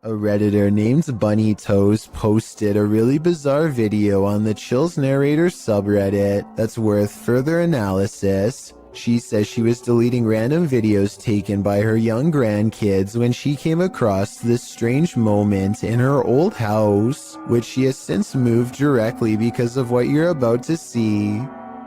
A Redditor named Bunny Toes posted a really bizarre video on the Chills Narrator subreddit that's worth further analysis. She says she was deleting random videos taken by her young grandkids when she came across this strange moment in her old house, which she has since moved directly because of what you're about to see.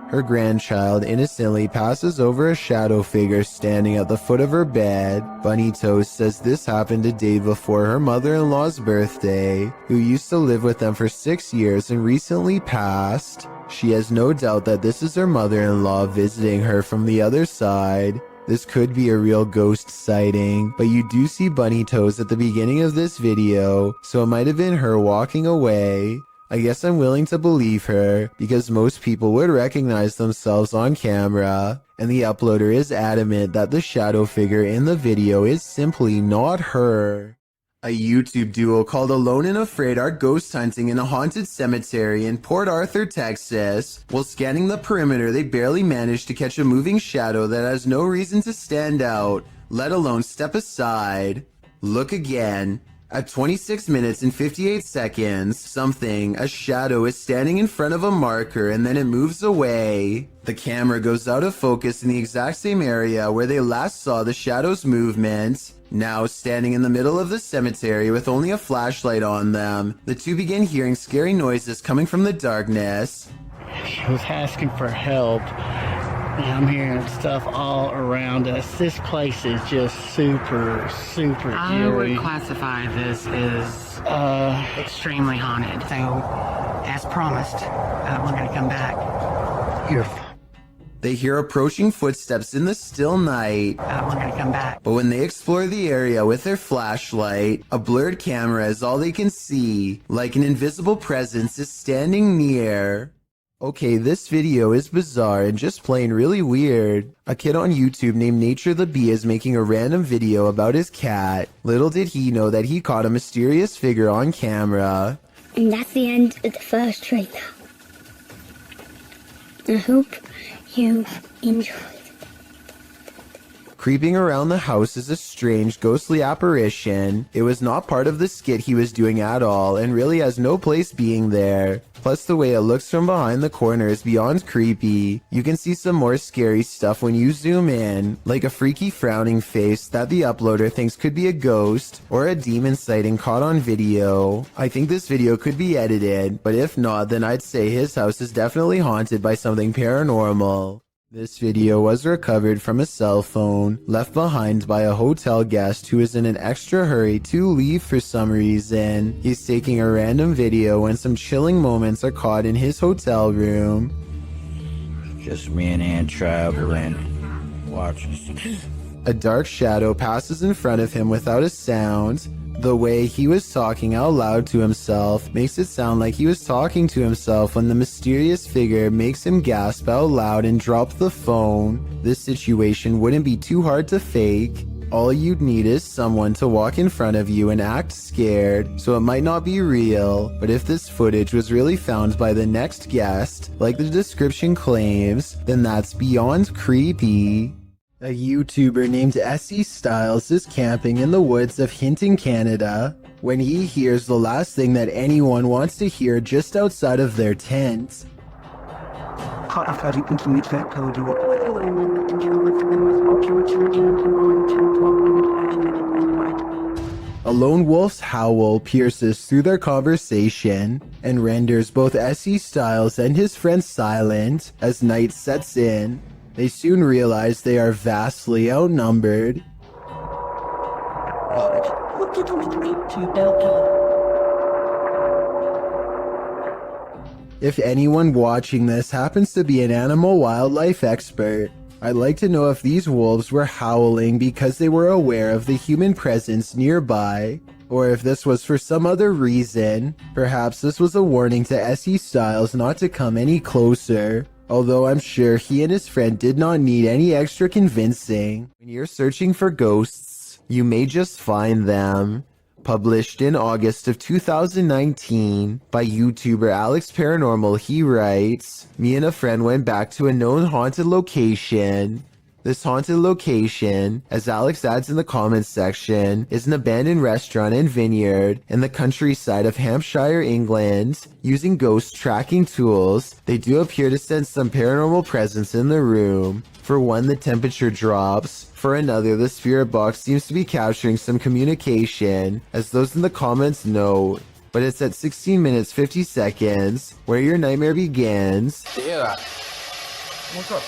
Her grandchild innocently passes over a shadow figure standing at the foot of her bed. Bunny Toast says this happened a day before her mother-in-law's birthday, who used to live with them for 6 years and recently passed. She has no doubt that this is her mother-in-law visiting her from the other side. This could be a real ghost sighting, but you do see Bunny Toes at the beginning of this video, so it might have been her walking away. I guess I'm willing to believe her, because most people would recognize themselves on camera, and the uploader is adamant that the shadow figure in the video is simply not her. A YouTube duo called Alone and Afraid are ghost hunting in a haunted cemetery in Port Arthur, Texas. While scanning the perimeter, they barely managed to catch a moving shadow that has no reason to stand out, let alone step aside. Look again. At 26 minutes and 58 seconds, a shadow is standing in front of a marker and then it moves away. The camera goes out of focus in the exact same area where they last saw the shadow's movement. Now standing in the middle of the cemetery with only a flashlight on them, the two begin hearing scary noises coming from the darkness. She was asking for help. And I'm hearing stuff all around us. This place is just super I eerie. would classify this as extremely haunted. So, as promised, we're going to come back. They hear approaching footsteps in the still night. We're going to come back. But when they explore the area with their flashlight, a blurred camera is all they can see, like an invisible presence is standing near. Okay, this video is bizarre and just plain really weird. A kid on YouTube named Nature the Bee is making a random video about his cat. Little did he know that he caught a mysterious figure on camera. And that's the end of the first trailer. I hope you enjoyed. Creeping around the house is a strange, ghostly apparition. It was not part of the skit he was doing at all and really has no place being there. Plus the way it looks from behind the corner is beyond creepy. You can see some more scary stuff when you zoom in, like a freaky frowning face that the uploader thinks could be a ghost or a demon sighting caught on video. I think this video could be edited, but if not, then I'd say his house is definitely haunted by something paranormal. This video was recovered from a cell phone left behind by a hotel guest who is in an extra hurry to leave for some reason. He's taking a random video when some chilling moments are caught in his hotel room. Just me and Ann traveling, watching. A dark shadow passes in front of him without a sound. The way he was talking out loud to himself makes it sound like he was talking to himself when the mysterious figure makes him gasp out loud and drop the phone. This situation wouldn't be too hard to fake. All you'd need is someone to walk in front of you and act scared, so it might not be real. But if this footage was really found by the next guest, like the description claims, then that's beyond creepy. A YouTuber named S.E. Styles is camping in the woods of Hinton, Canada, when he hears the last thing that anyone wants to hear just outside of their tent. A lone wolf's howl pierces through their conversation and renders both S.E. Styles and his friend silent as night sets in. They soon realize they are vastly outnumbered. If anyone watching this happens to be an animal wildlife expert, I'd like to know if these wolves were howling because they were aware of the human presence nearby, or if this was for some other reason. Perhaps this was a warning to S.E. Styles not to come any closer. Although I'm sure he and his friend did not need any extra convincing. When you're searching for ghosts, you may just find them. Published in August of 2019 by YouTuber Alex Paranormal, he writes, "Me and a friend went back to a known haunted location. This haunted location, as Alex adds in the comments section, is an abandoned restaurant and vineyard in the countryside of Hampshire, England. Using ghost tracking tools, they do appear to sense some paranormal presence in the room. For one, the temperature drops. For another, the spirit box seems to be capturing some communication, as those in the comments note. But it's at 16 minutes 50 seconds where your nightmare begins. Yeah. What's up?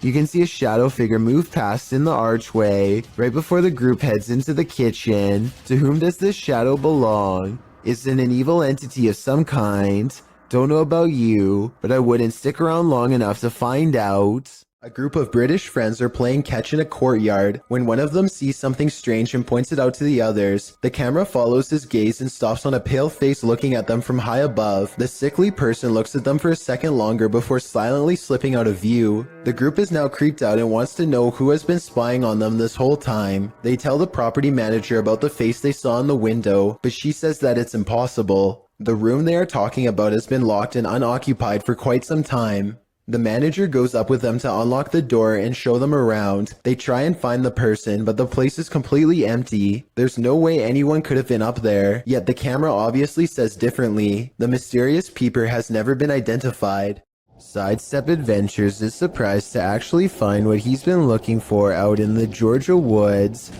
You can see a shadow figure move past in the archway right before the group heads into the kitchen. To whom does this shadow belong? Is it an evil entity of some kind? Don't know about you, but I wouldn't stick around long enough to find out. A group of British friends are playing catch in a courtyard when one of them sees something strange and points it out to the others. The camera follows his gaze and stops on a pale face looking at them from high above. The sickly person looks at them for a second longer before silently slipping out of view. The group is now creeped out and wants to know who has been spying on them this whole time. They tell the property manager about the face they saw in the window, but she says that it's impossible. The room they are talking about has been locked and unoccupied for quite some time. The manager goes up with them to unlock the door and show them around. They try and find the person, but the place is completely empty. There's no way anyone could have been up there, yet the camera obviously says differently. The mysterious peeper has never been identified. Sidestep Adventures is surprised to actually find what he's been looking for out in the Georgia woods.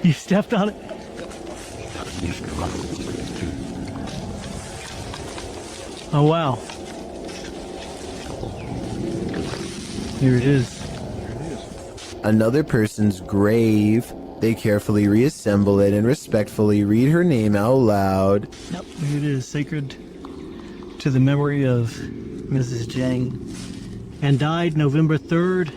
You stepped on it? Oh wow. Here it is. Another person's grave. They carefully reassemble it and respectfully read her name out loud. Yep, here it is. Sacred to the memory of Mrs. Jang. And died November 3rd,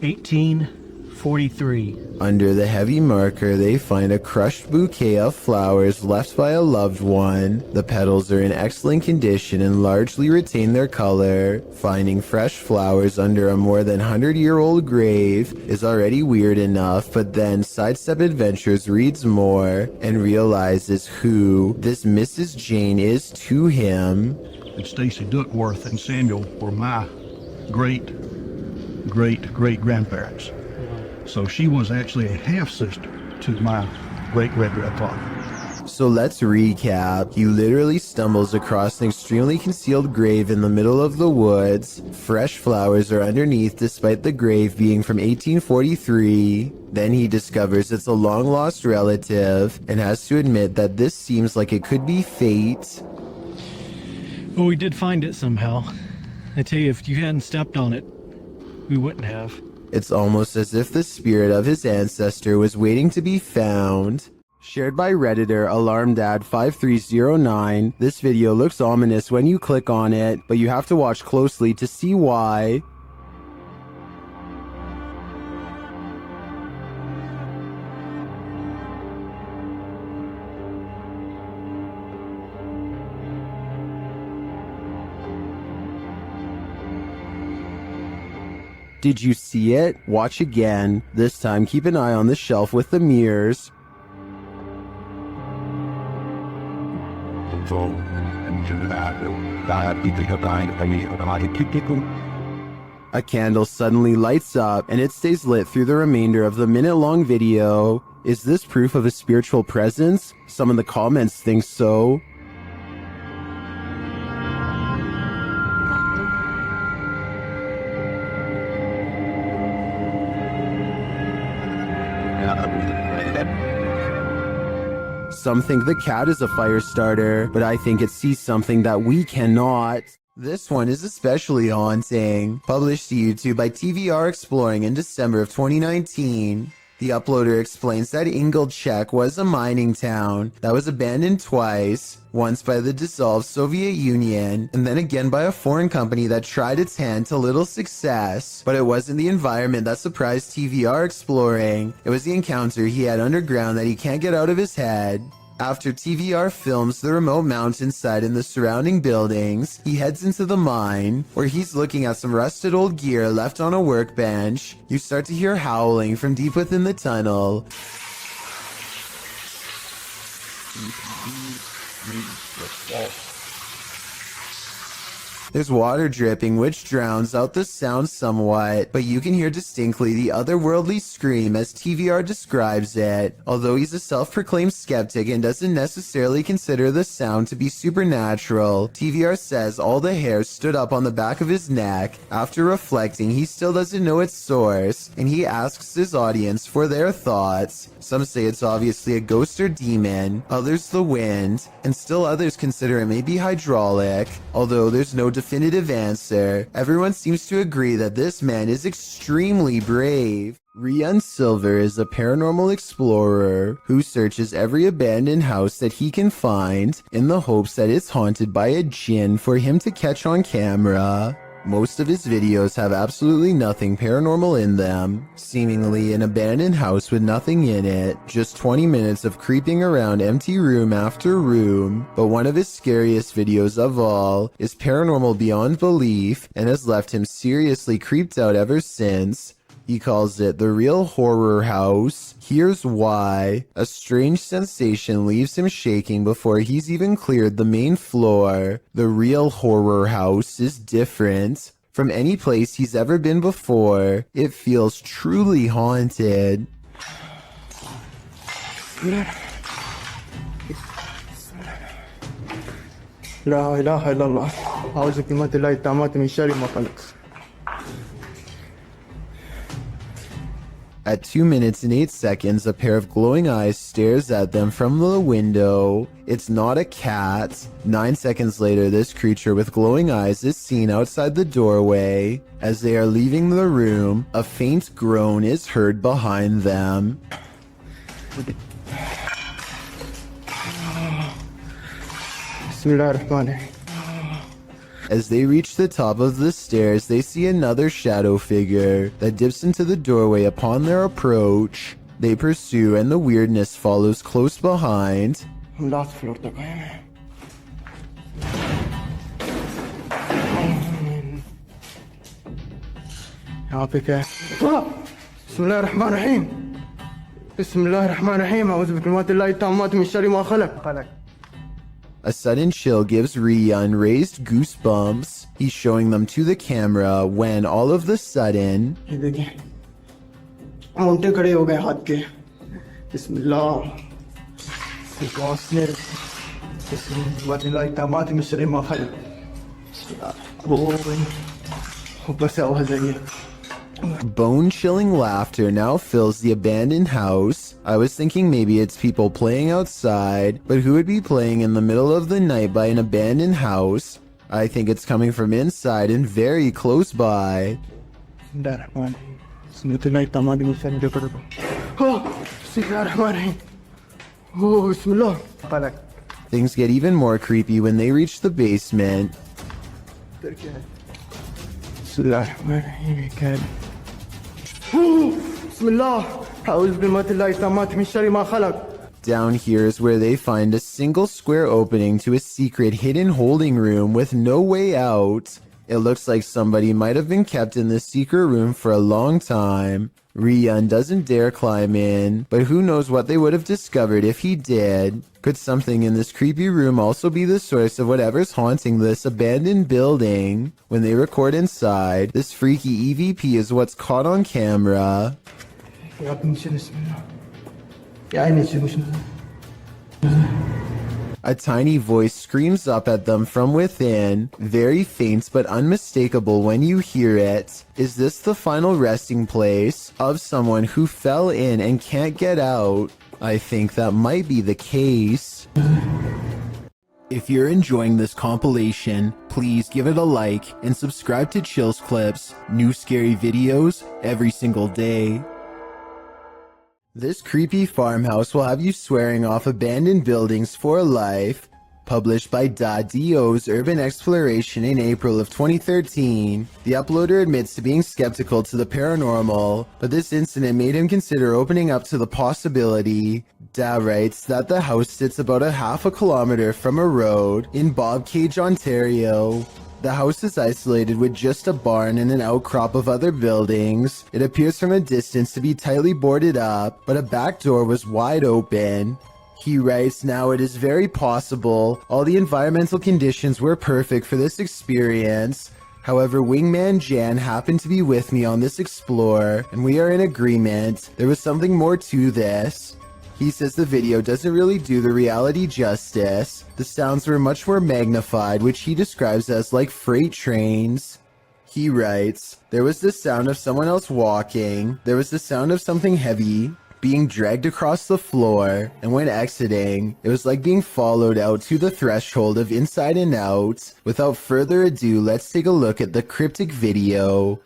1843. Under the heavy marker, they find a crushed bouquet of flowers left by a loved one. The petals are in excellent condition and largely retain their color. Finding fresh flowers under a more than 100-year-old grave is already weird enough, but then Sidestep Adventures reads more and realizes who this Mrs. Jane is to him. And Stacy Duckworth and Samuel were my great-great-great-grandparents. So she was actually a half-sister to my great-great-grandfather. So let's recap. He literally stumbles across an extremely concealed grave in the middle of the woods. Fresh flowers are underneath despite the grave being from 1843. Then he discovers it's a long-lost relative and has to admit that this seems like it could be fate. Well, we did find it somehow. I tell you, if you hadn't stepped on it, we wouldn't have. It's almost as if the spirit of his ancestor was waiting to be found. Shared by Redditor AlarmDad5309, this video looks ominous when you click on it, but you have to watch closely to see why. Did you see it? Watch again. This time keep an eye on the shelf with the mirrors. A candle suddenly lights up and it stays lit through the remainder of the minute-long video. Is this proof of a spiritual presence? Some in the comments think so. Some think the cat is a fire starter, but I think it sees something that we cannot. This one is especially haunting. Published to YouTube by TVR Exploring in December of 2019. The uploader explains that Ingolchek was a mining town that was abandoned twice, once by the dissolved Soviet Union, and then again by a foreign company that tried its hand to little success. But it wasn't the environment that surprised TVR Exploring. It was the encounter he had underground that he can't get out of his head. After TVR films the remote mountainside and the surrounding buildings, he heads into the mine, where he's looking at some rusted old gear left on a workbench. You start to hear howling from deep within the tunnel. There's water dripping, which drowns out the sound somewhat, but you can hear distinctly the otherworldly scream as TVR describes it. Although he's a self-proclaimed skeptic and doesn't necessarily consider the sound to be supernatural, TVR says all the hairs stood up on the back of his neck. After reflecting, he still doesn't know its source, and he asks his audience for their thoughts. Some say it's obviously a ghost or demon, others the wind, and still others consider it may be hydraulic. Although there's no definitive answer, everyone seems to agree that this man is extremely brave. Rian Silver is a paranormal explorer who searches every abandoned house that he can find in the hopes that it's haunted by a djinn for him to catch on camera. Most of his videos have absolutely nothing paranormal in them, seemingly an abandoned house with nothing in it, just 20 minutes of creeping around empty room after room. But one of his scariest videos of all is paranormal beyond belief and has left him seriously creeped out ever since. He calls it the real horror house. Here's why. A strange sensation leaves him shaking before he's even cleared the main floor. The real horror house is different from any place he's ever been before. It feels truly haunted. لا إله إلا الله أعوذ بكلمات الله التامات من شر ما خلق. At 2 minutes and 8 seconds, a pair of glowing eyes stares at them from the window. It's not a cat. 9 seconds later, this creature with glowing eyes is seen outside the doorway. As they are leaving the room, a faint groan is heard behind them. بسم الله الرحمن الرحيم. As they reach the top of the stairs, they see another shadow figure that dips into the doorway upon their approach. They pursue and the weirdness follows close behind. last floor तक आए हैं. यहाँ पे क्या है? بسم الله الرحمن الرحيم. بسم الله الرحمن الرحيم. أعوذ بكلمات الله التامات من شر ما خلق. A sudden chill gives Rian raised goosebumps. He's showing them to the camera when all of the sudden, ये देखिए Monte खड़े हो गए हाथ के. बिस्मिल्लाह वासने बिस्मिल्लाह तमात में शर मा खलक. वो बस आवाज आई. bone-chilling laughter now fills the abandoned house. I was thinking maybe it's people playing outside, but who would be playing in the middle of the night by an abandoned house? I think it's coming from inside and very close by. Things get even more creepy when they reach the basement. Down here is where they find a single square opening to a secret hidden holding room with no way out. It looks like somebody might have been kept in this secret room for a long time. Rian doesn't dare climb in, but who knows what they would have discovered if he did. Could something in this creepy room also be the source of whatever's haunting this abandoned building? When they record inside, this freaky EVP is what's caught on camera. A tiny voice screams up at them from within, very faint but unmistakable when you hear it. Is this the final resting place of someone who fell in and can't get out? I think that might be the case. If you're enjoying this compilation, please give it a like and subscribe to Chills Clips, new scary videos every single day. This creepy farmhouse will have you swearing off abandoned buildings for life. Published by DO's Urban Exploration in April of 2013, the uploader admits to being skeptical to the paranormal, but this incident made him consider opening up to the possibility. Da writes that the house sits about a half a kilometer from a road in Bobcage, Ontario. The house is isolated with just a barn and an outcrop of other buildings. It appears from a distance to be tightly boarded up, but a back door was wide open. He writes, now it is very possible all the environmental conditions were perfect for this experience. However, Wingman Jan happened to be with me on this explore, and we are in agreement. There was something more to this. He says the video doesn't really do the reality justice. The sounds were much more magnified, which he describes as like freight trains. He writes, there was the sound of someone else walking. There was the sound of something heavy being dragged across the floor, and when exiting, it was like being followed out to the threshold of Inside and Out. Without further ado, let's take a look at the cryptic video.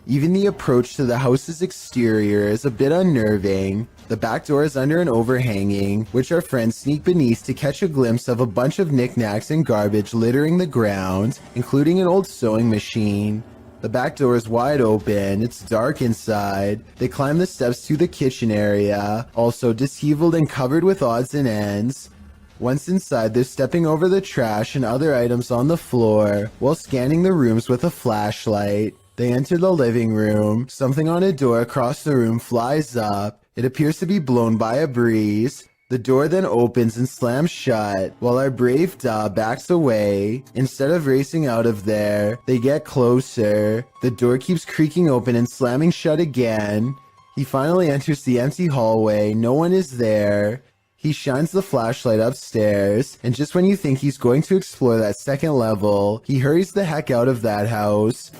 Even the approach to the house's exterior is a bit unnerving. The back door is under an overhanging, which our friends sneak beneath to catch a glimpse of a bunch of knickknacks and garbage littering the ground, including an old sewing machine. The back door is wide open, it's dark inside. They climb the steps to the kitchen area, also disheveled and covered with odds and ends. Once inside, they're stepping over the trash and other items on the floor, while scanning the rooms with a flashlight. They enter the living room. Something on a door across the room flies up. It appears to be blown by a breeze. The door then opens and slams shut, while our brave Da backs away. Instead of racing out of there, they get closer. The door keeps creaking open and slamming shut again. He finally enters the empty hallway. No one is there. He shines the flashlight upstairs, and just when you think he's going to explore that second level, he hurries the heck out of that house.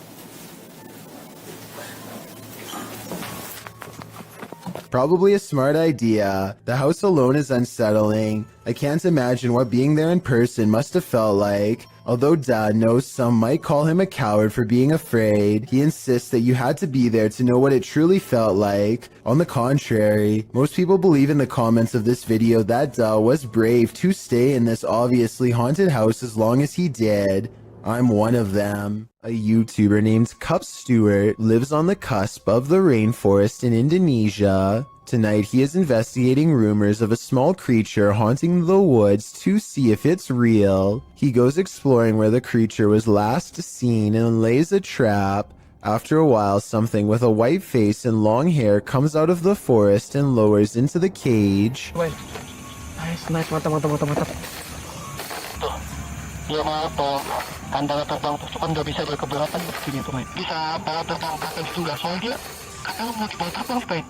Probably a smart idea. The house alone is unsettling. I can't imagine what being there in person must have felt like. Although Dad knows some might call him a coward for being afraid, he insists that you had to be there to know what it truly felt like. On the contrary, most people believe in the comments of this video that Da was brave to stay in this obviously haunted house as long as he did. I'm one of them. A YouTuber named Cup Stewart lives on the cusp of the rainforest in Indonesia. Tonight he is investigating rumors of a small creature haunting the woods to see if it's real. He goes exploring where the creature was last seen and lays a trap. After a while, something with a white face and long hair comes out of the forest and lowers into the cage. Nice, mantap. Tuh, dia maaf toh. Kandang terbang pasukan nggak bisa berkeberatan begini tuh, Mate. Bisa para terbang bahkan juga soalnya kadang mau dibawa terbang, Mate.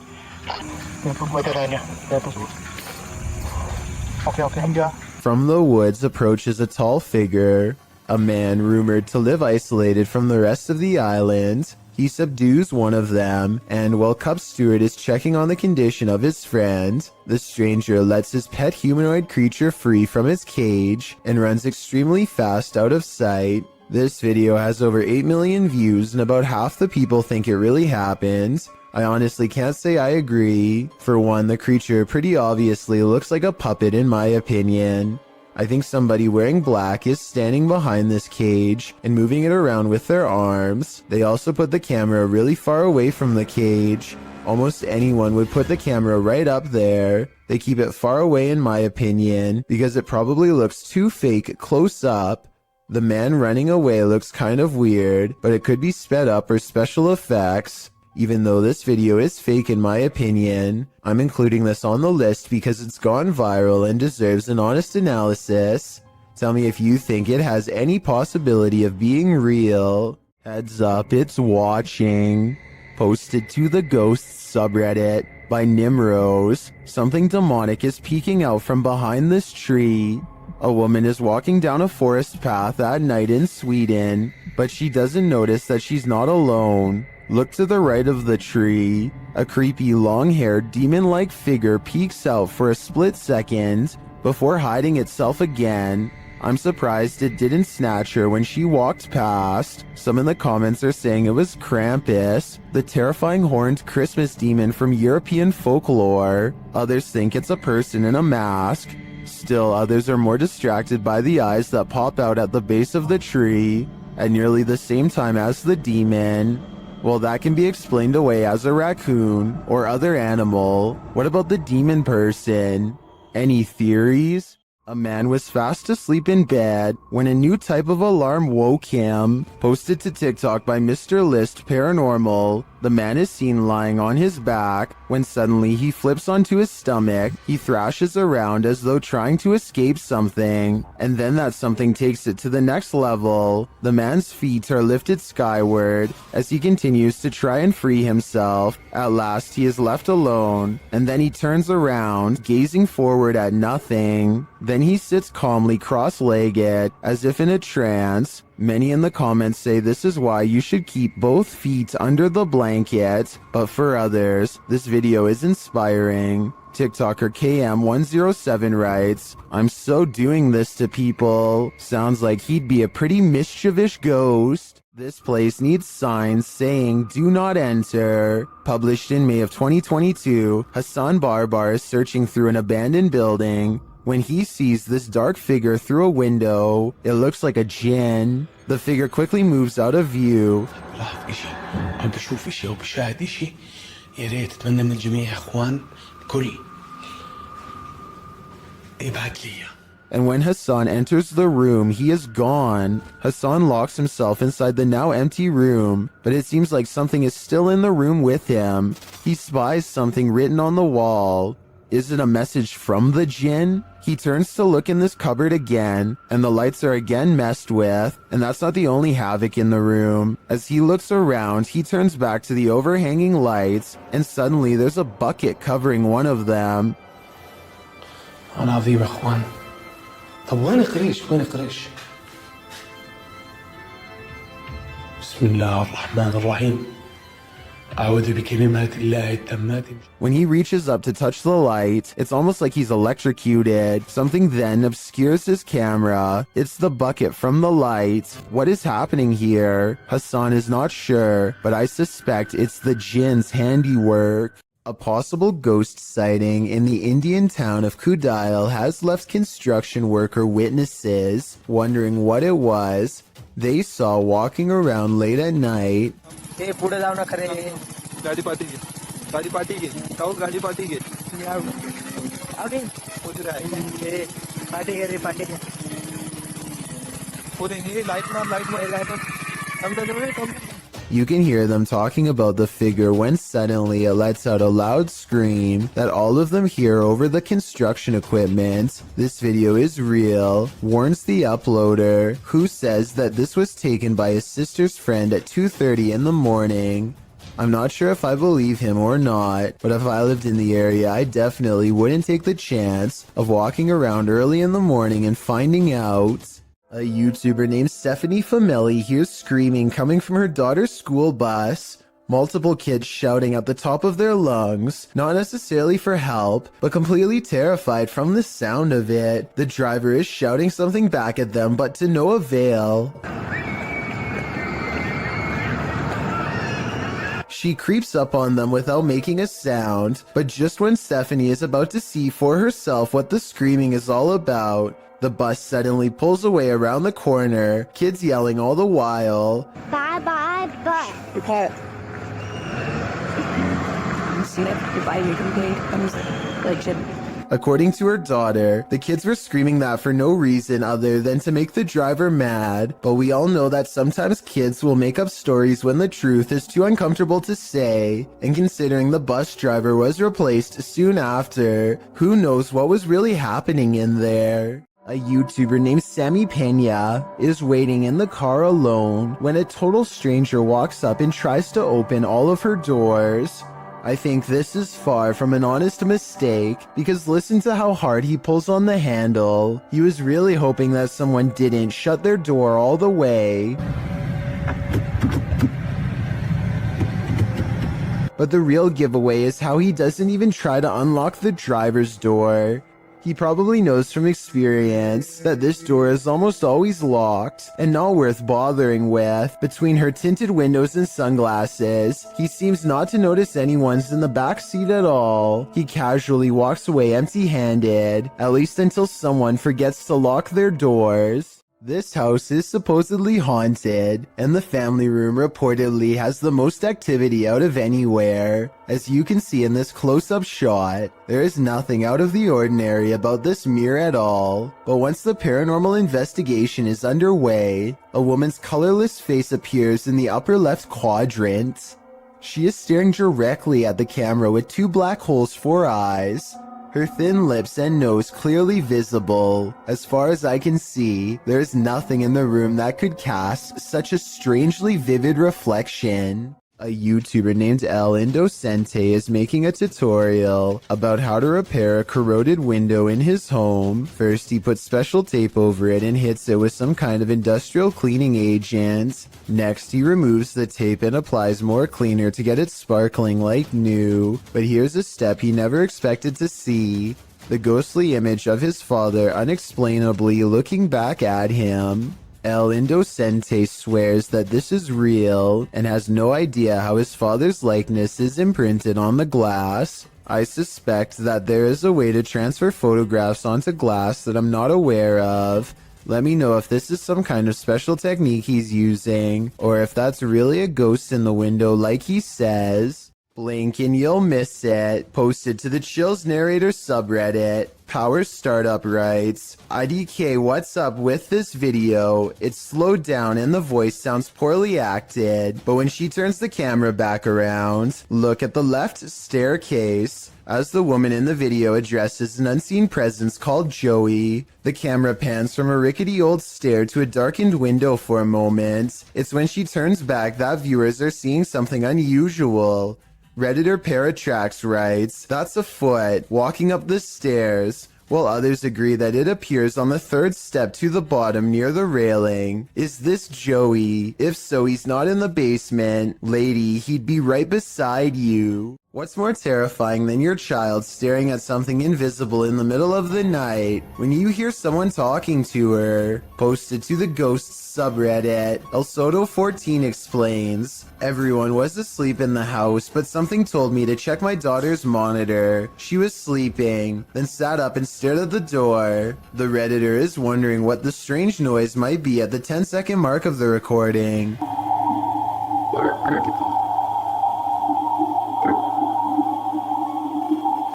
Okay. From the woods approaches a tall figure, a man rumored to live isolated from the rest of the island. He subdues one of them, and while Cup Stewart is checking on the condition of his friend, the stranger lets his pet humanoid creature free from its cage and runs extremely fast out of sight. This video has over 8 million views and about half the people think it really happened. I honestly can't say I agree. For one, the creature pretty obviously looks like a puppet in my opinion. I think somebody wearing black is standing behind this cage and moving it around with their arms. They also put the camera really far away from the cage. Almost anyone would put the camera right up there. They keep it far away in my opinion because it probably looks too fake close up. The man running away looks kind of weird, but it could be sped up or special effects. Even though this video is fake in my opinion, I'm including this on the list because it's gone viral and deserves an honest analysis. Tell me if you think it has any possibility of being real. Heads up, it's watching. Posted to the Ghosts subreddit by Nimrose. Something demonic is peeking out from behind this tree. A woman is walking down a forest path at night in Sweden, but she doesn't notice that she's not alone. Look to the right of the tree. A creepy long-haired demon-like figure peeks out for a split second before hiding itself again. I'm surprised it didn't snatch her when she walked past. Some in the comments are saying it was Krampus, the terrifying horned Christmas demon from European folklore. Others think it's a person in a mask. Still, others are more distracted by the eyes that pop out at the base of the tree at nearly the same time as the demon. Well, that can be explained away as a raccoon or other animal. What about the demon person? Any theories? A man was fast asleep in bed when a new type of alarm woke him. Posted to TikTok by Mr. List Paranormal, the man is seen lying on his back when suddenly he flips onto his stomach. He thrashes around as though trying to escape something, and then that something takes it to the next level. The man's feet are lifted skyward as he continues to try and free himself. At last he is left alone, and then he turns around, gazing forward at nothing. Then he sits calmly cross-legged, as if in a trance. Many in the comments say this is why you should keep both feet under the blanket, but for others, this video is inspiring. TikToker KM107 writes, "I'm so doing this to people. Sounds like he'd be a pretty mischievous ghost. This place needs signs saying do not enter." Published in May of 2022, Hassan Barbar is searching through an abandoned building when he sees this dark figure through a window. It looks like a jinn. The figure quickly moves out of view. لاحظ إشي عم بشوف إشي أو بشاهد إشي يا ريت أتمنى من الجميع يا إخوان الكل يبعت لي إياه. And when Hassan enters the room, he is gone. Hassan locks himself inside the now empty room, but it seems like something is still in the room with him. He spies something written on the wall. Is it a message from the jinn? He turns to look in this cupboard again, and the lights are again messed with, and that's not the only havoc in the room. As he looks around, he turns back to the overhanging lights, and suddenly there's a bucket covering one of them. أنا عظيم يا إخوان. طب وين قريش؟ وين قريش؟ بسم الله الرحمن الرحيم. أعوذ بكلمات الله التامات. When he reaches up to touch the light, it's almost like he's electrocuted. Something then obscures his camera. It's the bucket from the light. What is happening here? Hassan is not sure, but I suspect it's the jinn's handiwork. A possible ghost sighting in the Indian town of Kudail has left construction worker witnesses wondering what it was they saw walking around late at night. You can hear them talking about the figure when suddenly it lets out a loud scream that all of them hear over the construction equipment. This video is real, warns the uploader, who says that this was taken by his sister's friend at 2:30 in the morning. I'm not sure if I believe him or not, but if I lived in the area, I definitely wouldn't take the chance of walking around early in the morning and finding out. A YouTuber named Stephanie Fameli hears screaming coming from her daughter's school bus. Multiple kids shouting at the top of their lungs, not necessarily for help, but completely terrified from the sound of it. The driver is shouting something back at them, but to no avail. She creeps up on them without making a sound, but just when Stephanie is about to see for herself what the screaming is all about, the bus suddenly pulls away around the corner, kids yelling all the while. Bye bye bus. According to her daughter, the kids were screaming that for no reason other than to make the driver mad, but we all know that sometimes kids will make up stories when the truth is too uncomfortable to say, and considering the bus driver was replaced soon after, who knows what was really happening in there. A YouTuber named Sammy Pena is waiting in the car alone when a total stranger walks up and tries to open all of her doors. I think this is far from an honest mistake, because listen to how hard he pulls on the handle. He was really hoping that someone didn't shut their door all the way. But the real giveaway is how he doesn't even try to unlock the driver's door. He probably knows from experience that this door is almost always locked and not worth bothering with. Between her tinted windows and sunglasses, he seems not to notice anyone's in the back seat at all. He casually walks away empty-handed, at least until someone forgets to lock their doors. This house is supposedly haunted, and the family room reportedly has the most activity out of anywhere. As you can see in this close-up shot, there is nothing out of the ordinary about this mirror at all. But once the paranormal investigation is underway, a woman's colorless face appears in the upper left quadrant. She is staring directly at the camera with two black holes for eyes. Her thin lips and nose clearly visible. As far as I can see, there is nothing in the room that could cast such a strangely vivid reflection. A YouTuber named El Indocente is making a tutorial about how to repair a corroded window in his home. First, he puts special tape over it and hits it with some kind of industrial cleaning agent. Next, he removes the tape and applies more cleaner to get it sparkling like new. But here's a step he never expected to see: the ghostly image of his father unexplainably looking back at him. El Indocente swears that this is real and has no idea how his father's likeness is imprinted on the glass. I suspect that there is a way to transfer photographs onto glass that I'm not aware of. Let me know if this is some kind of special technique he's using, or if that's really a ghost in the window like he says. Blink and you'll miss it. Posted to the Chills Narrator subreddit. Power Startup writes, IDK, what's up with this video? It's slowed down and the voice sounds poorly acted, but when she turns the camera back around, look at the left staircase. As the woman in the video addresses an unseen presence called Joey, the camera pans from a rickety old stair to a darkened window for a moment. It's when she turns back that viewers are seeing something unusual. Redditor Paratrax writes, that's a foot walking up the stairs, while others agree that it appears on the third step to the bottom near the railing. Is this Joey? If so, he's not in the basement. Lady, he'd be right beside you. What's more terrifying than your child staring at something invisible in the middle of the night when you hear someone talking to her? Posted to the Ghosts subreddit, El Soto14 explains, everyone was asleep in the house, but something told me to check my daughter's monitor. She was sleeping, then sat up and stared at the door. The Redditor is wondering what the strange noise might be at the 10-second mark of the recording.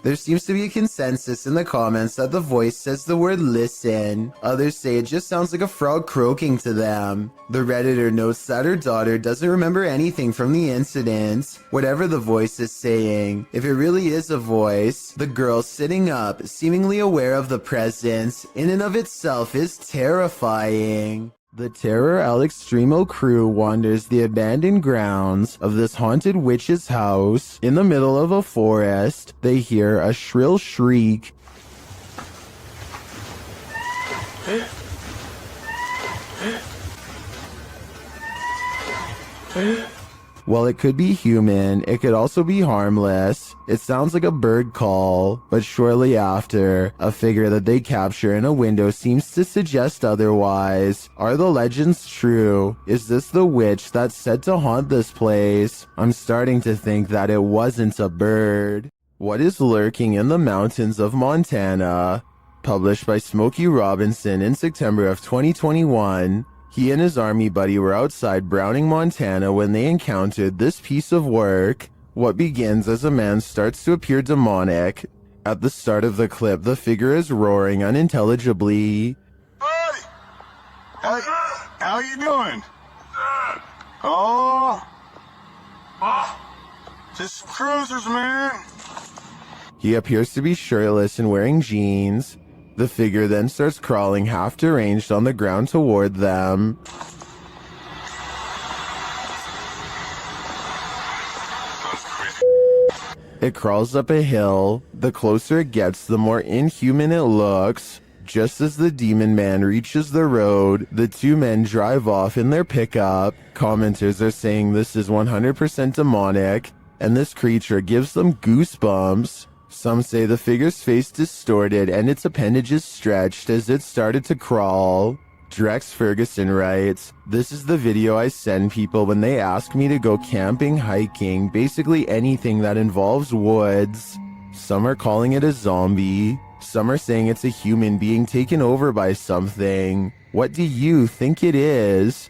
There seems to be a consensus in the comments that the voice says the word listen. Others say it just sounds like a frog croaking to them. The Redditor notes that her daughter doesn't remember anything from the incident, whatever the voice is saying. If it really is a voice, the girl sitting up, seemingly aware of the presence, in and of itself is terrifying. The Terror Al Extremo crew wanders the abandoned grounds of this haunted witch's house. In the middle of a forest, they hear a shrill shriek. While it could be human, it could also be harmless. It sounds like a bird call, but shortly after, a figure that they capture in a window seems to suggest otherwise. Are the legends true? Is this the witch that's said to haunt this place? I'm starting to think that it wasn't a bird. What is lurking in the mountains of Montana? Published by Smokey Robinson in September of 2021. He and his army buddy were outside Browning, Montana when they encountered this piece of work. What begins as a man starts to appear demonic. At the start of the clip, the figure is roaring unintelligibly. Buddy! How you doing? Oh! Just cruisers, man! He appears to be shirtless and wearing jeans. The figure then starts crawling half deranged on the ground toward them. It crawls up a hill. The closer it gets, the more inhuman it looks. Just as the demon man reaches the road, the two men drive off in their pickup. Commenters are saying this is 100% demonic, and this creature gives them goosebumps. Some say the figure's face distorted and its appendages stretched as it started to crawl. Drex Ferguson writes, this is the video I send people when they ask me to go camping, hiking, basically anything that involves woods. Some are calling it a zombie. Some are saying it's a human being taken over by something. What do you think it is?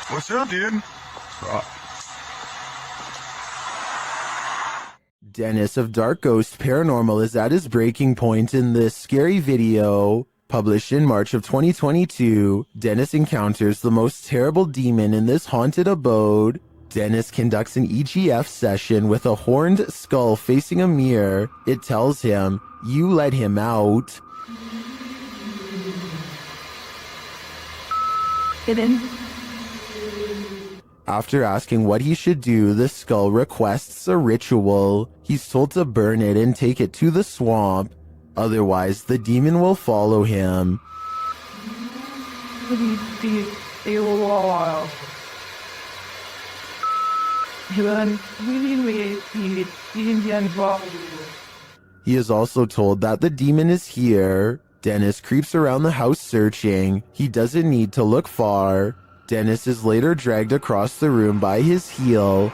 What's up, dude? Dennis of Dark Ghost Paranormal is at his breaking point in this scary video. Published in March of 2022, Dennis encounters the most terrible demon in this haunted abode. Dennis conducts an EGF session with a horned skull facing a mirror. It tells him, "You let him out." After asking what he should do, the skull requests a ritual. He's told to burn it and take it to the swamp. Otherwise, the demon will follow him. He is also told that the demon is here. Dennis creeps around the house searching. He doesn't need to look far. Dennis is later dragged across the room by his heel.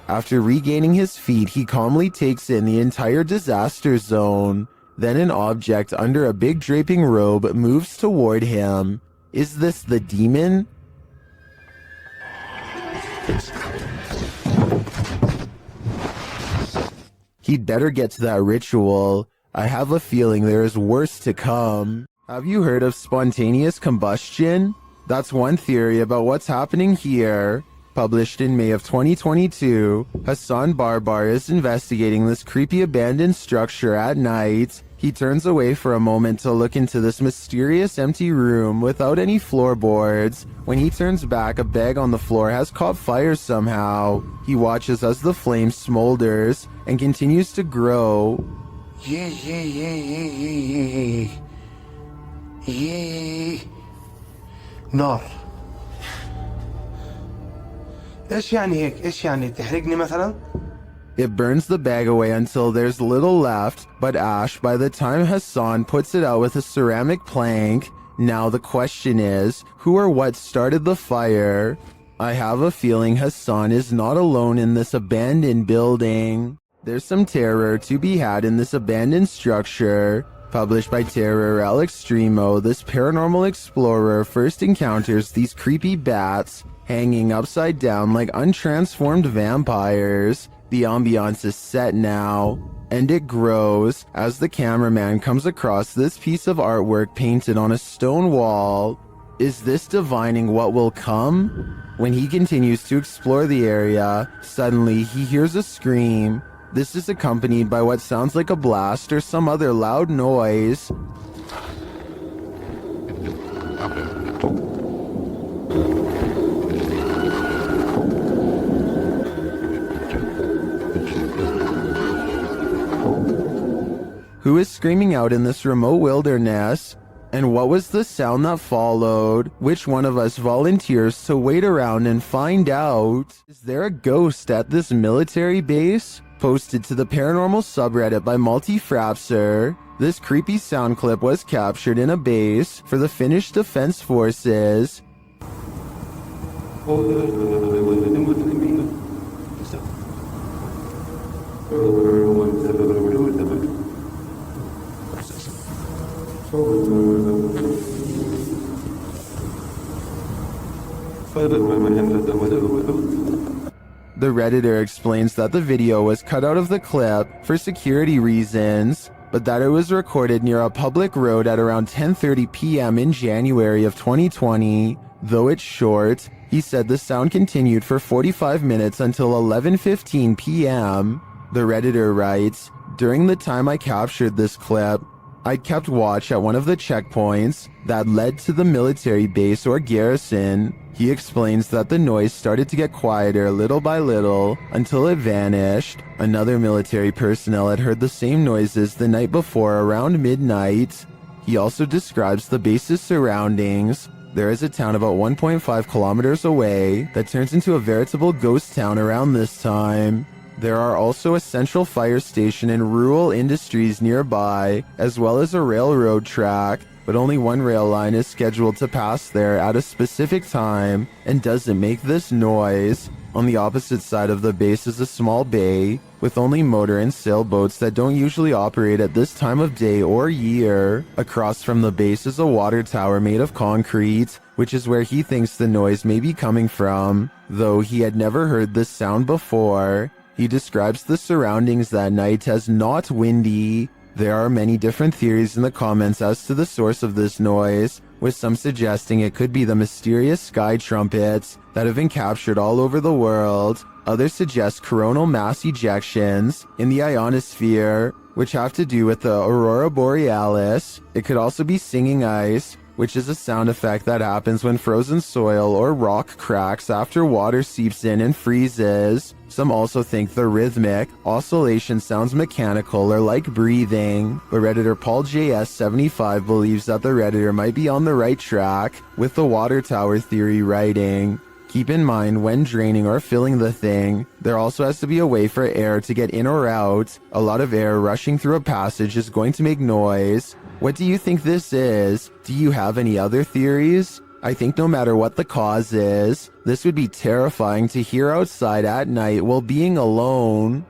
After regaining his feet, he calmly takes in the entire disaster zone. Then an object under a big draping robe moves toward him. Is this the demon? He'd better get to that ritual. I have a feeling there is worse to come. Have you heard of spontaneous combustion? That's one theory about what's happening here. Published in May of 2022, Hassan Barbar is investigating this creepy abandoned structure at night. He turns away for a moment to look into this mysterious empty room without any floorboards. When he turns back, a bag on the floor has caught fire somehow. He watches as the flame smolders and continues to grow. نار. ايش يعني هيك؟ ايش يعني تحرقني مثلا؟ It burns the bag away until there's little left, but ash by the time Hassan puts it out with a ceramic plank. Now the question is, who or what started the fire? I have a feeling Hassan is not alone in this abandoned building. There's some terror to be had in this abandoned structure. Published by Terror El Extremo, this paranormal explorer first encounters these creepy bats hanging upside down like untransformed vampires. The ambiance is set now, and it grows as the cameraman comes across this piece of artwork painted on a stone wall. Is this divining what will come? When he continues to explore the area, suddenly he hears a scream. This is accompanied by what sounds like a blast or some other loud noise. Who is screaming out in this remote wilderness? And what was the sound that followed? Which one of us volunteers to wait around and find out? Is there a ghost at this military base? Posted to the paranormal subreddit by Multi-Frapser. This creepy sound clip was captured in a base for the Finnish Defense Forces. The Redditor explains that the video was cut out of the clip for security reasons, but that it was recorded near a public road at around 10:30 p.m. in January of 2020. Though it's short, he said the sound continued for 45 minutes until 11:15 p.m. The Redditor writes, "During the time I captured this clip, I kept watch at one of the checkpoints that led to the military base or garrison." He explains that the noise started to get quieter little by little until it vanished. Another military personnel had heard the same noises the night before around midnight. He also describes the base's surroundings. There is a town about 1.5 kilometers away that turns into a veritable ghost town around this time. There are also a central fire station and rural industries nearby, as well as a railroad track, but only one rail line is scheduled to pass there at a specific time and doesn't make this noise. On the opposite side of the base is a small bay with only motor and sailboats that don't usually operate at this time of day or year. Across from the base is a water tower made of concrete, which is where he thinks the noise may be coming from, though he had never heard this sound before. He describes the surroundings that night as not windy. There are many different theories in the comments as to the source of this noise, with some suggesting it could be the mysterious sky trumpets that have been captured all over the world. Others suggest coronal mass ejections in the ionosphere, which have to do with the aurora borealis. It could also be singing ice, which is a sound effect that happens when frozen soil or rock cracks after water seeps in and freezes. Some also think the rhythmic oscillation sounds mechanical or like breathing, but Redditor Paul JS75 believes that the Redditor might be on the right track with the water tower theory writing. Keep in mind, when draining or filling the thing, there also has to be a way for air to get in or out. A lot of air rushing through a passage is going to make noise. What do you think this is? Do you have any other theories? I think no matter what the cause is, this would be terrifying to hear outside at night while being alone.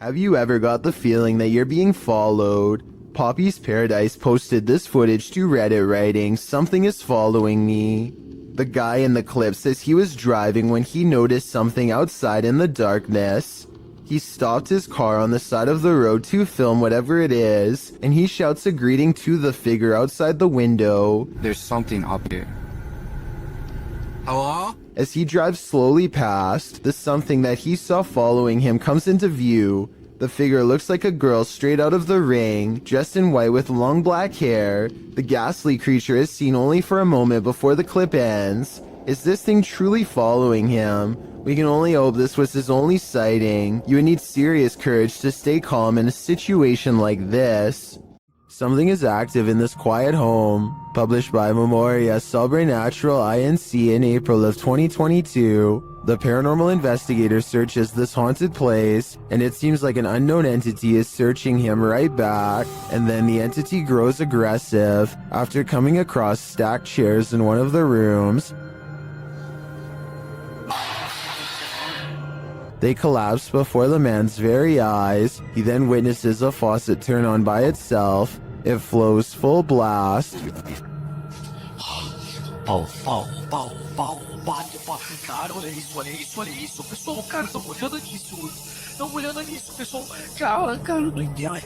Have you ever got the feeling that you're being followed? Poppy's Paradise posted this footage to Reddit writing, "Something is following me." The guy in the clip says he was driving when he noticed something outside in the darkness. He stopped his car on the side of the road to film whatever it is, and he shouts a greeting to the figure outside the window. There's something up here. Hello? As he drives slowly past, the something that he saw following him comes into view. The figure looks like a girl straight out of The Ring, dressed in white with long black hair. The ghastly creature is seen only for a moment before the clip ends. Is this thing truly following him? We can only hope this was his only sighting. You would need serious courage to stay calm in a situation like this. Something is active in this quiet home. Published by Memoria Sobrenatural Inc. in April of 2022. The paranormal investigator searches this haunted place, and it seems like an unknown entity is searching him right back, and then the entity grows aggressive after coming across stacked chairs in one of the rooms. They collapse before the man's very eyes. He then witnesses a faucet turn on by itself. It flows full blast. Cara, olha isso, olha isso, olha isso. Pessoal, cara, estão olhando nisso. Estão olhando nisso, pessoal. Cara, doideira.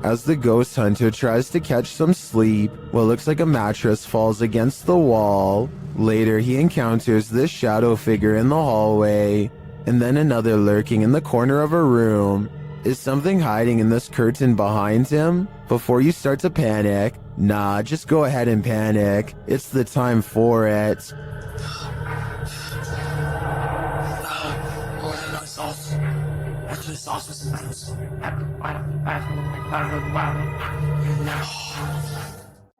As the ghost hunter tries to catch some sleep, what looks like a mattress falls against the wall. Later, he encounters this shadow figure in the hallway, and then another lurking in the corner of a room. Is something hiding in this curtain behind him? Before you start to panic, nah, just go ahead and panic. It's the time for it.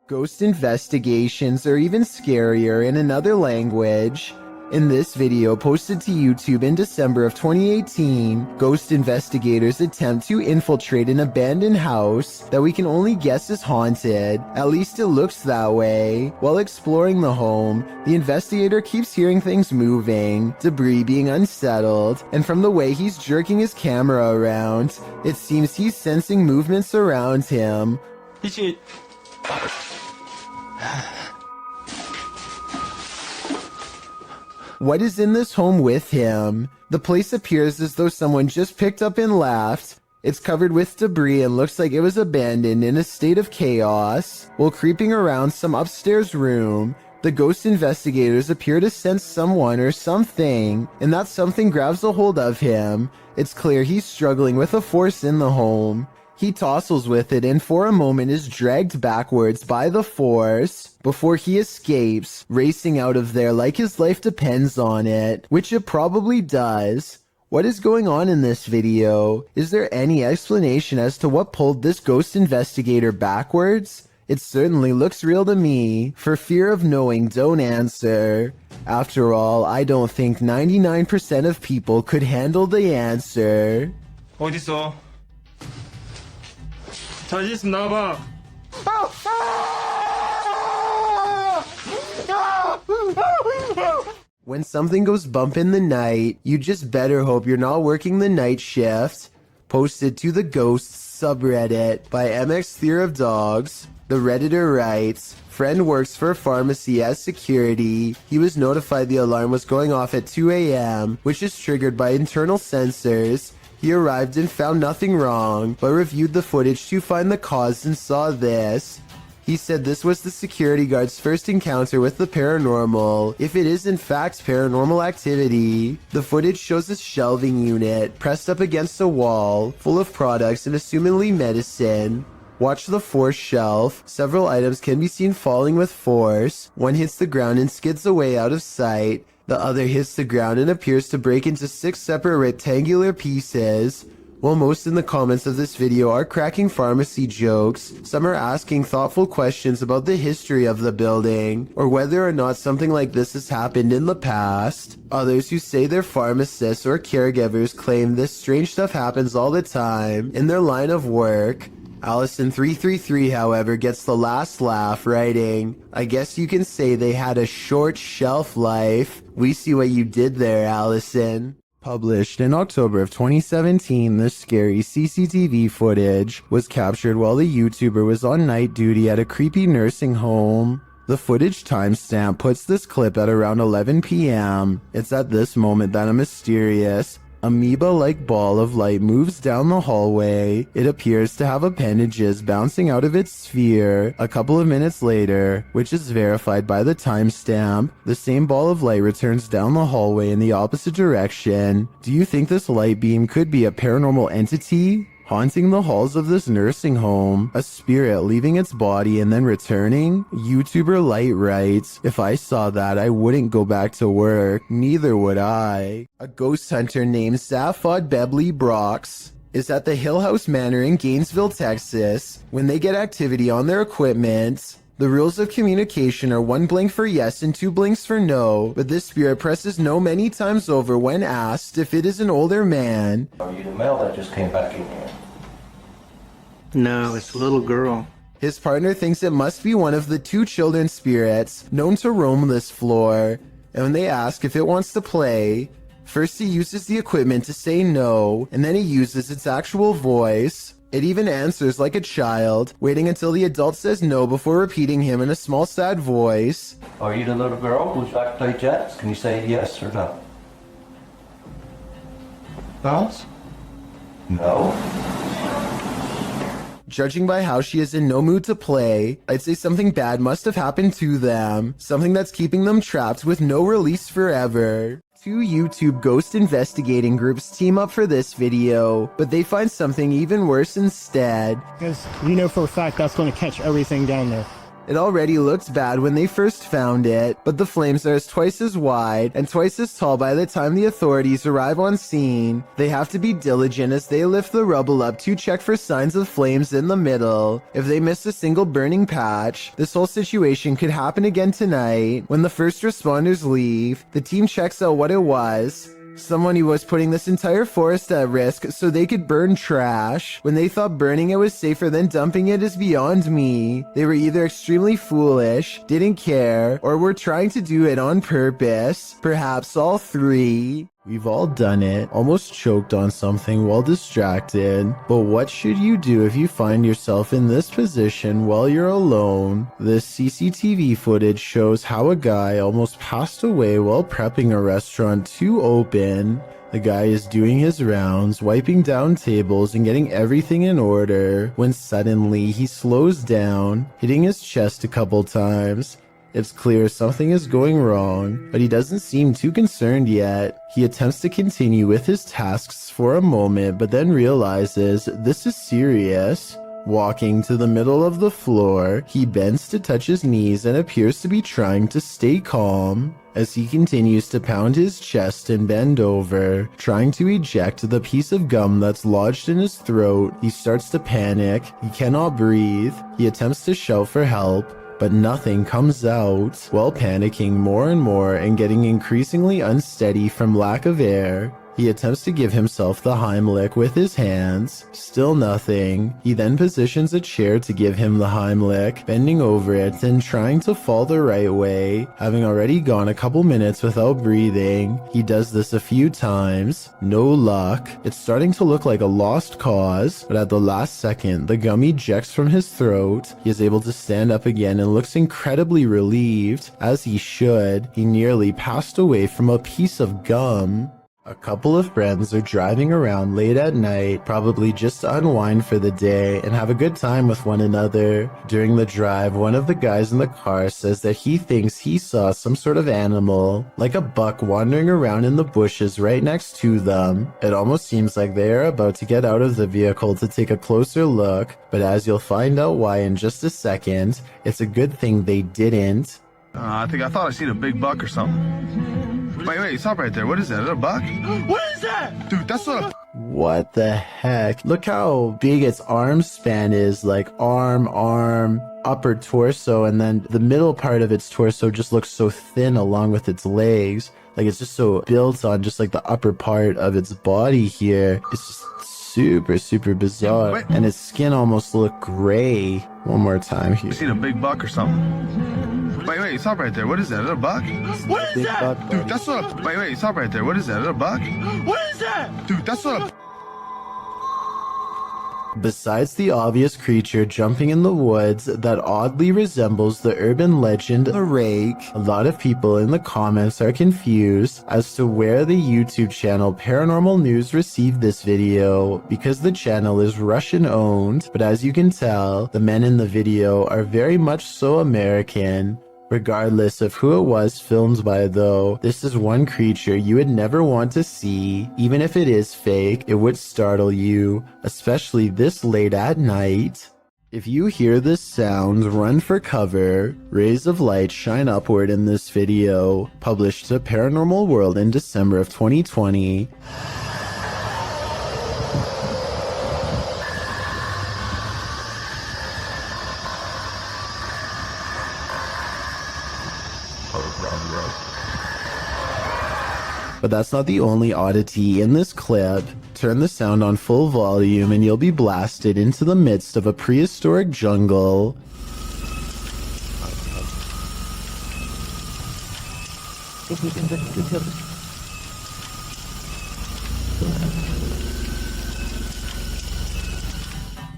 Ghost investigations are even scarier in another language. In this video posted to YouTube in December of 2018, ghost investigators attempt to infiltrate an abandoned house that we can only guess is haunted. At least it looks that way. While exploring the home, the investigator keeps hearing things moving, debris being unsettled, and from the way he's jerking his camera around, it seems he's sensing movements around him. What is in this home with him? The place appears as though someone just picked up and left. It's covered with debris and looks like it was abandoned in a state of chaos. While creeping around some upstairs room, the ghost investigators appear to sense someone or something, and that something grabs a hold of him. It's clear he's struggling with a force in the home. He tussles with it and for a moment is dragged backwards by the force before he escapes, racing out of there like his life depends on it, which it probably does. What is going on in this video? Is there any explanation as to what pulled this ghost investigator backwards? It certainly looks real to me. For fear of knowing, don't answer. After all, I don't think 99% of people could handle the answer. 어딨어? 자신 있으면 나와봐. When something goes bump in the night, you just better hope you're not working the night shift. Posted to the Ghosts subreddit by MX Fear of Dogs. The Redditor writes, friend works for a pharmacy as security. He was notified the alarm was going off at 2 a.m., which is triggered by internal sensors. He arrived and found nothing wrong, but reviewed the footage to find the cause and saw this. He said this was the security guard's first encounter with the paranormal, if it is in fact paranormal activity. The footage shows a shelving unit pressed up against a wall, full of products and assumedly medicine. Watch the fourth shelf. Several items can be seen falling with force. One hits the ground and skids away out of sight. The other hits the ground and appears to break into 6 separate rectangular pieces. While most in the comments of this video are cracking pharmacy jokes, some are asking thoughtful questions about the history of the building, or whether or not something like this has happened in the past. Others who say they're pharmacists or caregivers claim this strange stuff happens all the time in their line of work. Allison333, however, gets the last laugh, writing, I guess you can say they had a short shelf life. We see what you did there, Allison. Published in October of 2017, this scary CCTV footage was captured while the YouTuber was on night duty at a creepy nursing home. The footage timestamp puts this clip at around 11 p.m. It's at this moment that a mysterious, amoeba-like ball of light moves down the hallway. It appears to have appendages bouncing out of its sphere. A couple of minutes later, which is verified by the timestamp, the same ball of light returns down the hallway in the opposite direction. Do you think this light beam could be a paranormal entity haunting the halls of this nursing home, a spirit leaving its body and then returning? YouTuber Light writes, if I saw that, I wouldn't go back to work. Neither would I. A ghost hunter named Safod Bebley Brox is at the Hill House Manor in Gainesville, Texas. When they get activity on their equipment, the rules of communication are 1 blink for yes and 2 blinks for no, but this spirit presses no many times over when asked if it is an older man. Are you the male that just came back in here? No, it's a little girl. His partner thinks it must be one of the 2 children spirits known to roam this floor, and when they ask if it wants to play, first he uses the equipment to say no, and then he uses its actual voice. It even answers like a child, waiting until the adult says no before repeating him in a small sad voice. Are you the little girl who's like to play jets? Can you say yes or no? Dolls? No. Judging by how she is in no mood to play, I'd say something bad must have happened to them. Something that's keeping them trapped with no release forever. 2 YouTube ghost investigating groups team up for this video, but they find something even worse instead. Because you know for a fact that's going to catch everything down there. It already looked bad when they first found it, but the flames are twice as wide and twice as tall by the time the authorities arrive on scene. They have to be diligent as they lift the rubble up to check for signs of flames in the middle. If they miss a single burning patch, this whole situation could happen again tonight. When the first responders leave, the team checks out what it was. Someone who was putting this entire forest at risk so they could burn trash. When they thought burning it was safer than dumping it is beyond me. They were either extremely foolish, didn't care, or were trying to do it on purpose. Perhaps all 3. We've all done it, almost choked on something while distracted. But what should you do if you find yourself in this position while you're alone? This CCTV footage shows how a guy almost passed away while prepping a restaurant to open. The guy is doing his rounds, wiping down tables and getting everything in order, when suddenly he slows down, hitting his chest a couple times. It's clear something is going wrong, but he doesn't seem too concerned yet. He attempts to continue with his tasks for a moment, but then realizes this is serious. Walking to the middle of the floor, he bends to touch his knees and appears to be trying to stay calm. As he continues to pound his chest and bend over, trying to eject the piece of gum that's lodged in his throat, he starts to panic. He cannot breathe. He attempts to shout for help, but nothing comes out. While panicking more and more and getting increasingly unsteady from lack of air, he attempts to give himself the Heimlich with his hands. Still nothing. He then positions a chair to give him the Heimlich, bending over it and trying to fall the right way. Having already gone a couple minutes without breathing, he does this a few times. No luck. It's starting to look like a lost cause, but at the last second, the gum ejects from his throat. He is able to stand up again and looks incredibly relieved, as he should. He nearly passed away from a piece of gum. A couple of friends are driving around late at night, probably just to unwind for the day and have a good time with one another. During the drive, one of the guys in the car says that he thinks he saw some sort of animal, like a buck wandering around in the bushes right next to them. It almost seems like they are about to get out of the vehicle to take a closer look, but as you'll find out why in just a second, it's a good thing they didn't. I thought I seen a big buck or something. Wait, stop right there. What is that? Is that a buck? What is that? Dude, that's not a... What the heck? Look how big its arm span is, like arm, upper torso, and then the middle part of its torso just looks so thin along with its legs. Like it's just so built on just like the upper part of its body here. It's just super, super bizarre. Wait. And its skin almost look gray. One more time here. You seen a big buck or something? Wait, stop right there. What is that? Is that a buck? What is Big that? buck, Dude, that's not a... Wait, stop right there. What is that? Is that a buck? What is that? Dude, that's not a... Besides the obvious creature jumping in the woods that oddly resembles the urban legend the rake, a lot of people in the comments are confused as to where the YouTube channel Paranormal News received this video, because the channel is Russian owned, but as you can tell, the men in the video are very much so American. Regardless of who it was filmed by though, this is one creature you would never want to see. Even if it is fake, it would startle you, especially this late at night. If you hear this sound, run for cover. Rays of light shine upward in this video, published to Paranormal World in December of 2020. But that's not the only oddity in this clip. Turn the sound on full volume and you'll be blasted into the midst of a prehistoric jungle.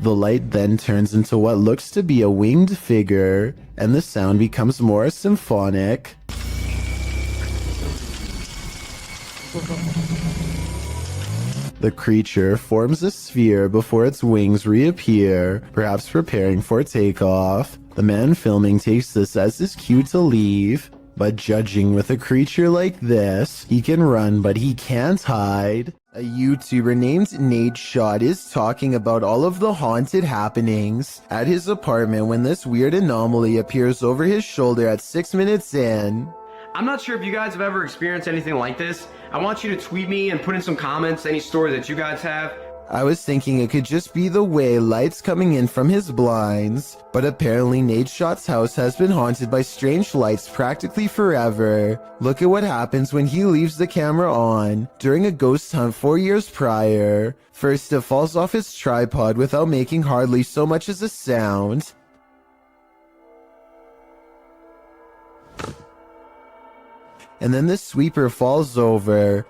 The light then turns into what looks to be a winged figure, and the sound becomes more symphonic. The creature forms a sphere before its wings reappear, perhaps preparing for takeoff. The man filming takes this as his cue to leave, but judging with a creature like this, he can run but he can't hide. A YouTuber named Nate Shot is talking about all of the haunted happenings at his apartment when this weird anomaly appears over his shoulder at 6 minutes in. I'm not sure if you guys have ever experienced anything like this. I want you to tweet me and put in some comments any story that you guys have. I was thinking it could just be the way light's coming in from his blinds, but apparently Nate Shot's house has been haunted by strange lights practically forever. Look at what happens when he leaves the camera on during a ghost hunt 4 years prior. First, it falls off his tripod without making hardly so much as a sound. And then the sweeper falls over.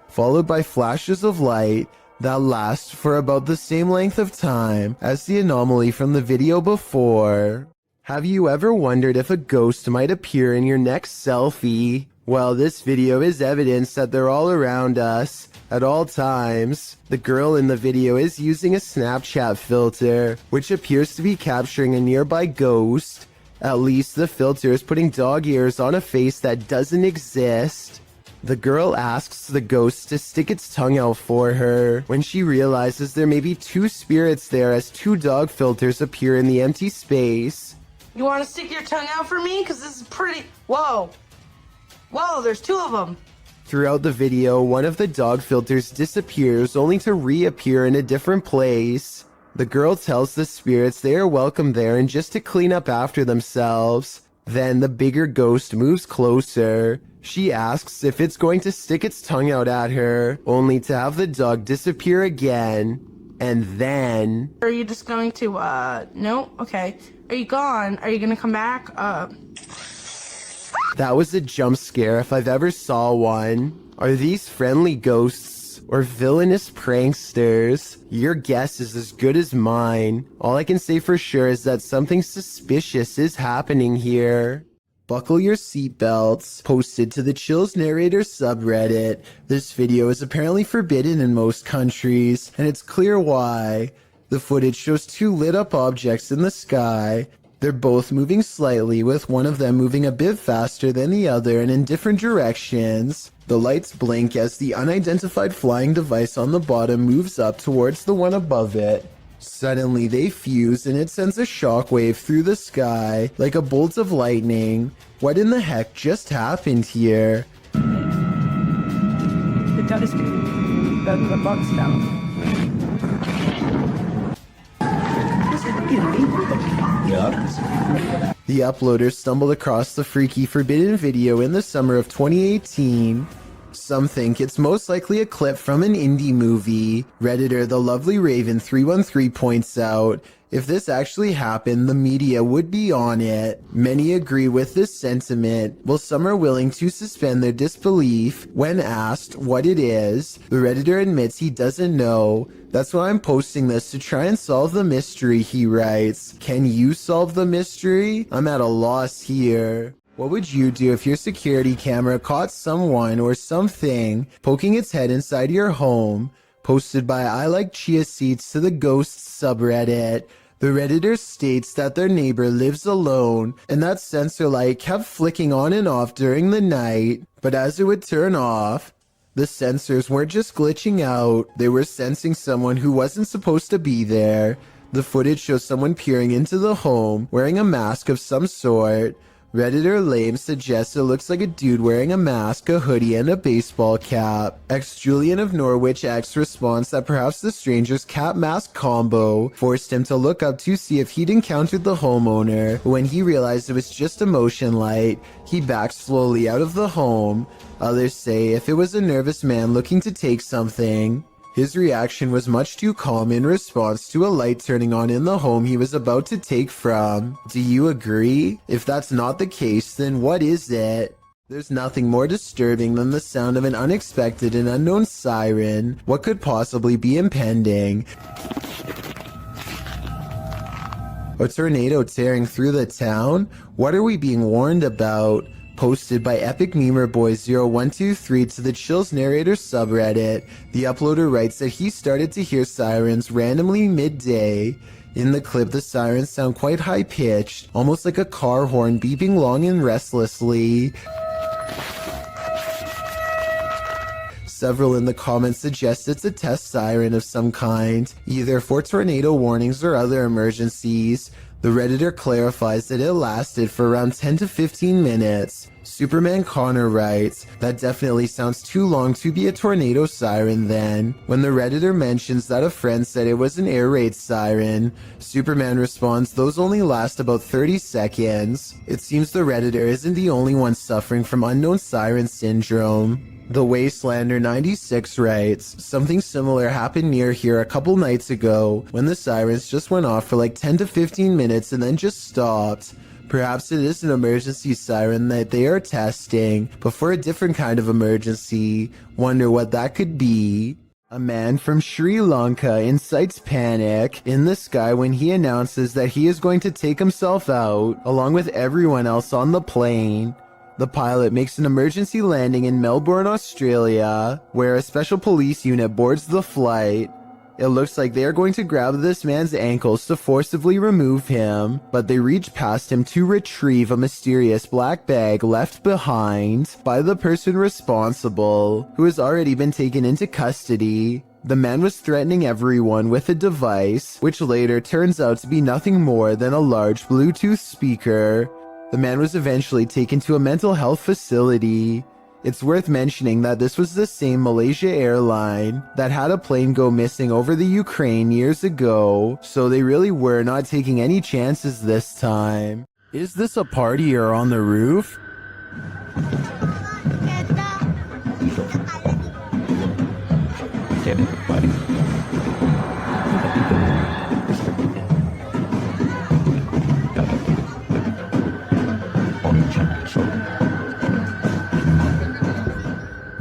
Followed by flashes of light that last for about the same length of time as the anomaly from the video before. Have you ever wondered if a ghost might appear in your next selfie? Well, this video is evidence that they're all around us at all times. The girl in the video is using a Snapchat filter, which appears to be capturing a nearby ghost. At least the filter is putting dog ears on a face that doesn't exist. The girl asks the ghost to stick its tongue out for her when she realizes there may be two spirits there as two dog filters appear in the empty space. You want to stick your tongue out for me? Because this is pretty... Whoa. Whoa, there's two of them. Throughout the video, one of the dog filters disappears only to reappear in a different place. The girl tells the spirits they are welcome there and just to clean up after themselves. Then the bigger ghost moves closer. She asks if it's going to stick its tongue out at her, only to have the dog disappear again. And then... Are you just going to, no? Okay. Are you gone? Are you gonna come back? That was a jump scare if I've ever saw one. Are these friendly ghosts or villainous pranksters? Your guess is as good as mine. All I can say for sure is that something suspicious is happening here. Buckle your seatbelts. Posted to the Chills Narrator subreddit. This video is apparently forbidden in most countries, and it's clear why. The footage shows two lit up objects in the sky. They're both moving slightly, with one of them moving a bit faster than the other and in different directions. The lights blink as the unidentified flying device on the bottom moves up towards the one above it. Suddenly they fuse and it sends a shockwave through the sky like a bolt of lightning. What in the heck just happened here? The telescope. The box down. The uploader stumbled across the freaky forbidden video in the summer of 2018. Some think it's most likely a clip from an indie movie. Redditor The Lovely Raven 313 points out, if this actually happened, the media would be on it. Many agree with this sentiment, while some are willing to suspend their disbelief. When asked what it is, the Redditor admits he doesn't know. That's why I'm posting this, to try and solve the mystery, he writes. Can you solve the mystery? I'm at a loss here. What would you do if your security camera caught someone or something poking its head inside your home? Posted by I Like Chia Seeds to the Ghosts subreddit. The Redditor states that their neighbor lives alone and that sensor light kept flicking on and off during the night, but as it would turn off, the sensors weren't just glitching out, they were sensing someone who wasn't supposed to be there. The footage shows someone peering into the home wearing a mask of some sort. Redditor Lame suggests it looks like a dude wearing a mask, a hoodie, and a baseball cap. Julian of Norwich X responds that perhaps the stranger's cap mask combo forced him to look up to see if he'd encountered the homeowner. When he realized it was just a motion light, he backed slowly out of the home. Others say if it was a nervous man looking to take something. His reaction was much too calm in response to a light turning on in the home he was about to take from. Do you agree? If that's not the case, then what is it? There's nothing more disturbing than the sound of an unexpected and unknown siren. What could possibly be impending? A tornado tearing through the town? What are we being warned about? Posted by Epic Memer Boy 0123 to the Chills Narrator subreddit. The uploader writes that he started to hear sirens randomly midday. In the clip, the sirens sound quite high-pitched, almost like a car horn beeping long and restlessly. Several in the comments suggest it's a test siren of some kind, either for tornado warnings or other emergencies. The Redditor clarifies that it lasted for around 10 to 15 minutes. Superman Connor writes, that definitely sounds too long to be a tornado siren then. When the Redditor mentions that a friend said it was an air raid siren, Superman responds those only last about 30 seconds. It seems the Redditor isn't the only one suffering from unknown siren syndrome. The Wastelander 96 writes, something similar happened near here a couple nights ago when the sirens just went off for like 10 to 15 minutes and then just stopped. Perhaps it is an emergency siren that they are testing, but for a different kind of emergency. Wonder what that could be. A man from Sri Lanka incites panic in the sky when he announces that he is going to take himself out, along with everyone else on the plane. The pilot makes an emergency landing in Melbourne, Australia, where a special police unit boards the flight. It looks like they are going to grab this man's ankles to forcibly remove him, but they reach past him to retrieve a mysterious black bag left behind by the person responsible, who has already been taken into custody. The man was threatening everyone with a device, which later turns out to be nothing more than a large Bluetooth speaker. The man was eventually taken to a mental health facility. It's worth mentioning that this was the same Malaysia airline that had a plane go missing over the Ukraine years ago, so they really were not taking any chances this time. Is this a partier on the roof?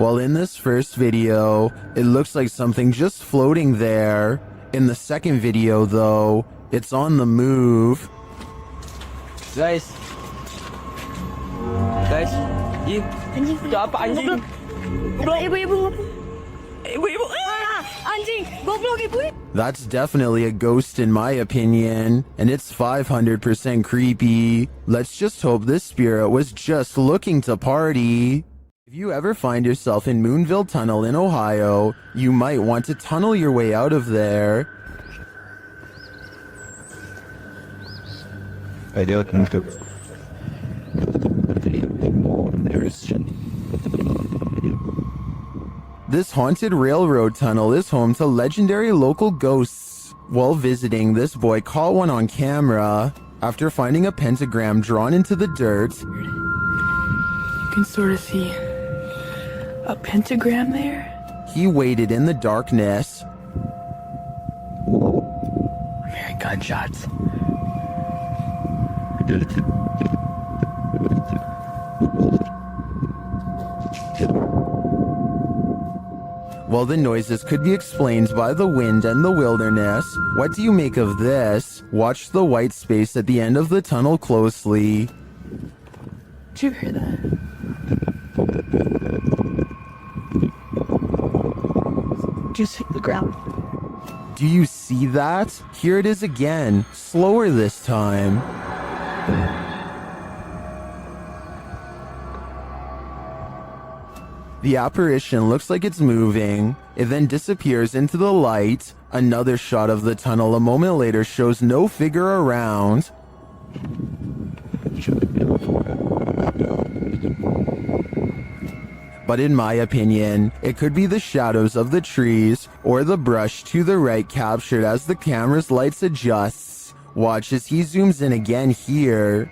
Well, in this first video, it looks like something just floating there. In the second video, though, it's on the move. Guys, Anjing. itu apa anjing? Ibu. Anjing, goblok ibu. That's definitely a ghost in my opinion, and it's 500% creepy. Let's just hope this spirit was just looking to party. If you ever find yourself in Moonville Tunnel in Ohio, you might want to tunnel your way out of there. This haunted railroad tunnel is home to legendary local ghosts. While visiting, this boy caught one on camera. After finding a pentagram drawn into the dirt, you can sort of see a pentagram there. He waited in the darkness. I'm hearing gunshots. While the noises could be explained by the wind and the wilderness, what do you make of this? Watch the white space at the end of the tunnel closely. Did you hear that? Just hit the ground. Do you see that? Here it is again, slower this time. The apparition looks like it's moving. It then disappears into the light. Another shot of the tunnel a moment later shows no figure around. But in my opinion, it could be the shadows of the trees or the brush to the right captured as the camera's lights adjusts. Watch as he zooms in again here.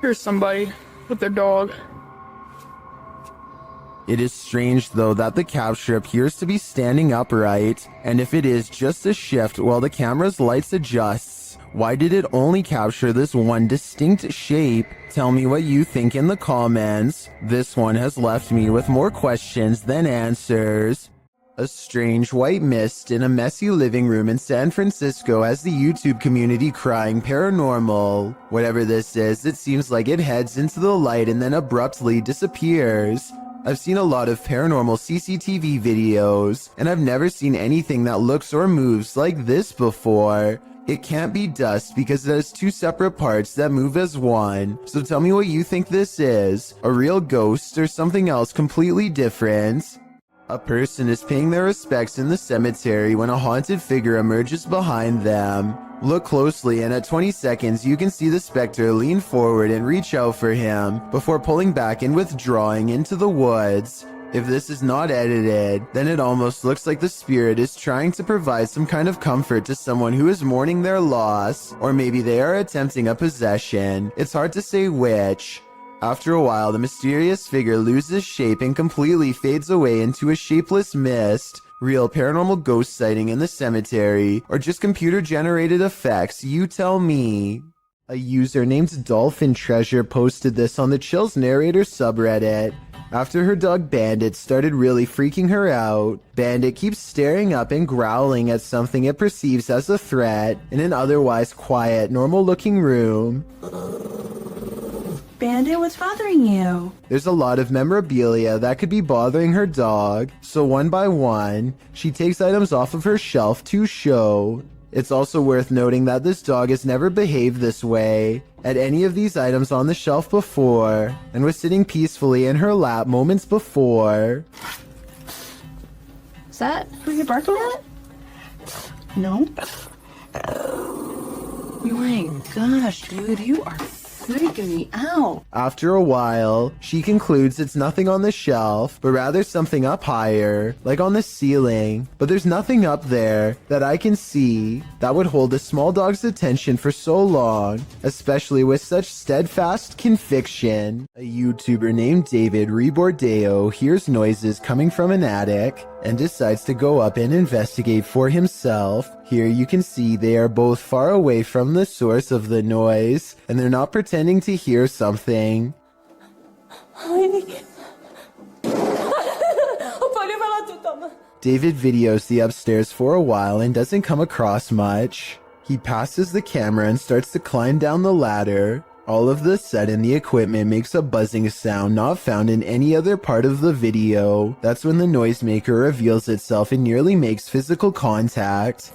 Here's somebody with their dog. It is strange though that the capture appears to be standing upright, and if it is just a shift while the camera's lights adjusts, why did it only capture this one distinct shape? Tell me what you think in the comments. This one has left me with more questions than answers. A strange white mist in a messy living room in San Francisco has the YouTube community crying paranormal. Whatever this is, it seems like it heads into the light and then abruptly disappears. I've seen a lot of paranormal CCTV videos, and I've never seen anything that looks or moves like this before. It can't be dust because it has two separate parts that move as one. So tell me what you think this is. A real ghost or something else completely different? A person is paying their respects in the cemetery when a haunted figure emerges behind them. Look closely and at 20 seconds you can see the specter lean forward and reach out for him before pulling back and withdrawing into the woods. If this is not edited, then it almost looks like the spirit is trying to provide some kind of comfort to someone who is mourning their loss, or maybe they are attempting a possession. It's hard to say which. After a while, the mysterious figure loses shape and completely fades away into a shapeless mist. Real paranormal ghost sighting in the cemetery, or just computer-generated effects, you tell me. A user named Dolphin Treasure posted this on the Chills Narrator subreddit. After her dog Bandit started really freaking her out, Bandit keeps staring up and growling at something it perceives as a threat in an otherwise quiet, normal-looking room. Bandit, what's bothering you? There's a lot of memorabilia that could be bothering her dog, so one by one, she takes items off of her shelf to show. It's also worth noting that this dog has never behaved this way at any of these items on the shelf before, and was sitting peacefully in her lap moments before. Is that who you're barking at? No? Oh my gosh, dude, you are freaking me out. After a while, she concludes it's nothing on the shelf, but rather something up higher, like on the ceiling. But there's nothing up there that I can see that would hold a small dog's attention for so long, especially with such steadfast conviction. A YouTuber named David Rebordeo hears noises coming from an attic and decides to go up and investigate for himself. Here you can see they are both far away from the source of the noise, and they're not pretending to hear something. David videos the upstairs for a while and doesn't come across much. He passes the camera and starts to climb down the ladder. All of the sudden, the equipment makes a buzzing sound not found in any other part of the video. That's when the noisemaker reveals itself and nearly makes physical contact.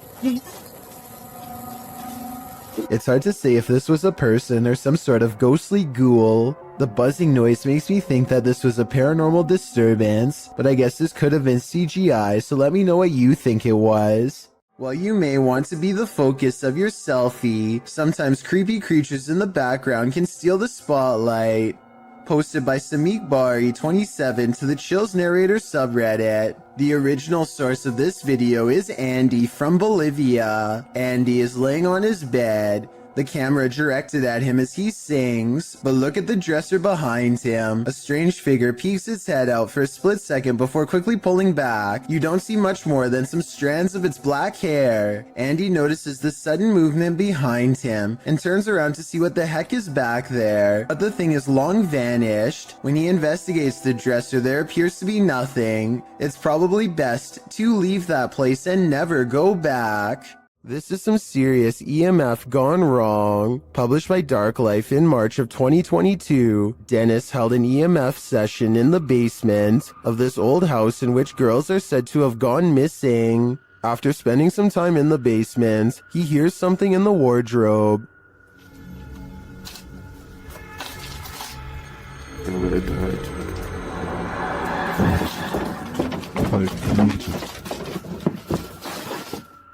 It's hard to say if this was a person or some sort of ghostly ghoul. The buzzing noise makes me think that this was a paranormal disturbance, but I guess this could have been CGI, so let me know what you think it was. While you may want to be the focus of your selfie, sometimes creepy creatures in the background can steal the spotlight. Posted by Samik Bari 27 to the Chills Narrator subreddit. The original source of this video is Andy from Bolivia. Andy is laying on his bed, the camera directed at him as he sings, but look at the dresser behind him. A strange figure peeks its head out for a split second before quickly pulling back. You don't see much more than some strands of its black hair. Andy notices the sudden movement behind him and turns around to see what the heck is back there, but the thing is long vanished. When he investigates the dresser, there appears to be nothing. It's probably best to leave that place and never go back. This is some serious EMF gone wrong. Published by Dark Life in March of 2022, Dennis held an EMF session in the basement of this old house in which girls are said to have gone missing. After spending some time in the basement, he hears something in the wardrobe.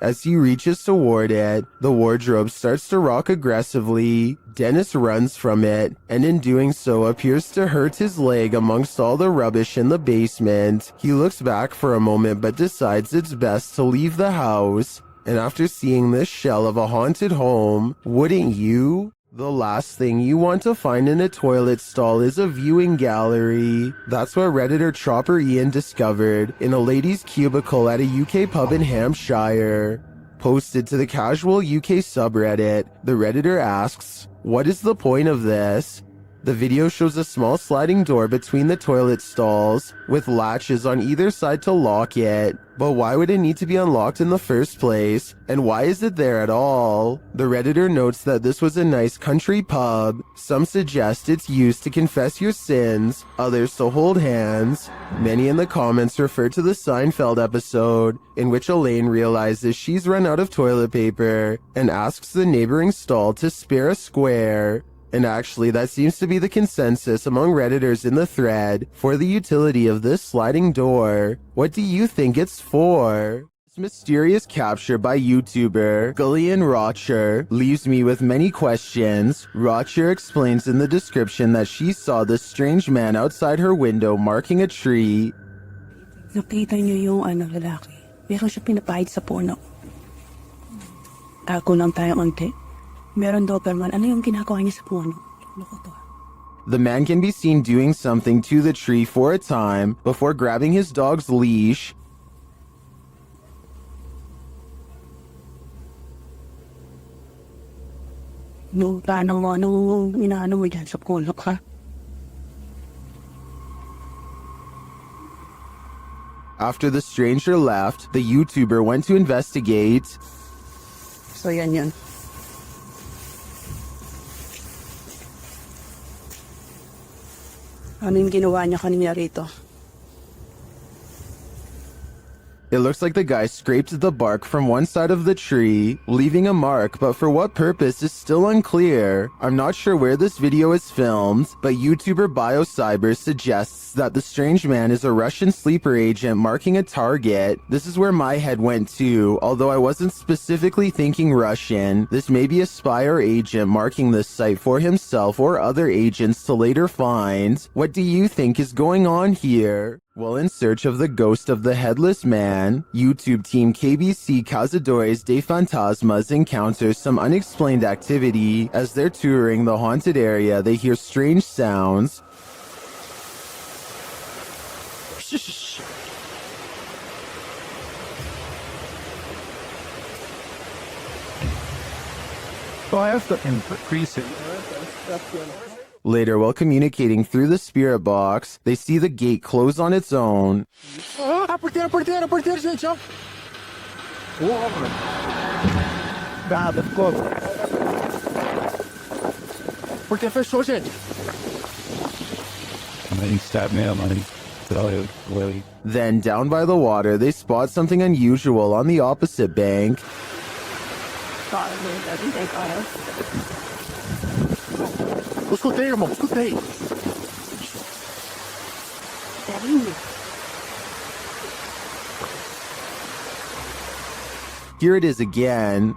As he reaches toward it, the wardrobe starts to rock aggressively. Dennis runs from it, and in doing so appears to hurt his leg amongst all the rubbish in the basement. He looks back for a moment but decides it's best to leave the house. And after seeing this shell of a haunted home, wouldn't you? The last thing you want to find in a toilet stall is a viewing gallery. That's what Redditor Chopper Ian discovered in a lady's cubicle at a UK pub in Hampshire. Posted to the casual UK subreddit, the Redditor asks, "What is the point of this?" The video shows a small sliding door between the toilet stalls, with latches on either side to lock it. But why would it need to be unlocked in the first place? And why is it there at all? The Redditor notes that this was a nice country pub. Some suggest it's used to confess your sins, others to hold hands. Many in the comments refer to the Seinfeld episode, in which Elaine realizes she's run out of toilet paper, and asks the neighboring stall to spare a square. And actually, that seems to be the consensus among Redditors in the thread for the utility of this sliding door. What do you think it's for? This mysterious capture by YouTuber Gullian Rocher leaves me with many questions. Rocher explains in the description that she saw this strange man outside her window marking a tree. Nakita niyo yung lalaki. Meron siya pinapahid sa puno. Ako lang tayo konti. Meron Doberman. Ano yung ginagawa niya sa puno? The man can be seen doing something to the tree for a time before grabbing his dog's leash. Yung tanong mo, anong inaano mo dyan sa puno ka? After the stranger left, the YouTuber went to investigate. So yan. Ano yung ginawa niya kanina rito? It looks like the guy scraped the bark from one side of the tree, leaving a mark, but for what purpose is still unclear. I'm not sure where this video is filmed, but YouTuber BioCyber suggests that the strange man is a Russian sleeper agent marking a target. This is where my head went to, although I wasn't specifically thinking Russian. This may be a spy or agent marking this site for himself or other agents to later find. What do you think is going on here? While in search of the ghost of the headless man, YouTube team KBC Cazadores de Fantasmas encounters some unexplained activity. As they're touring the haunted area, they hear strange sounds. So I asked the increase it. Later, while communicating through the spirit box, they see the gate close on its own. Porteiro, gente, ó. Nada, ficou. Porteiro fechou, gente. Then, down by the water, they spot something unusual on the opposite bank. Escutei, irmão, escutei. Here it is again.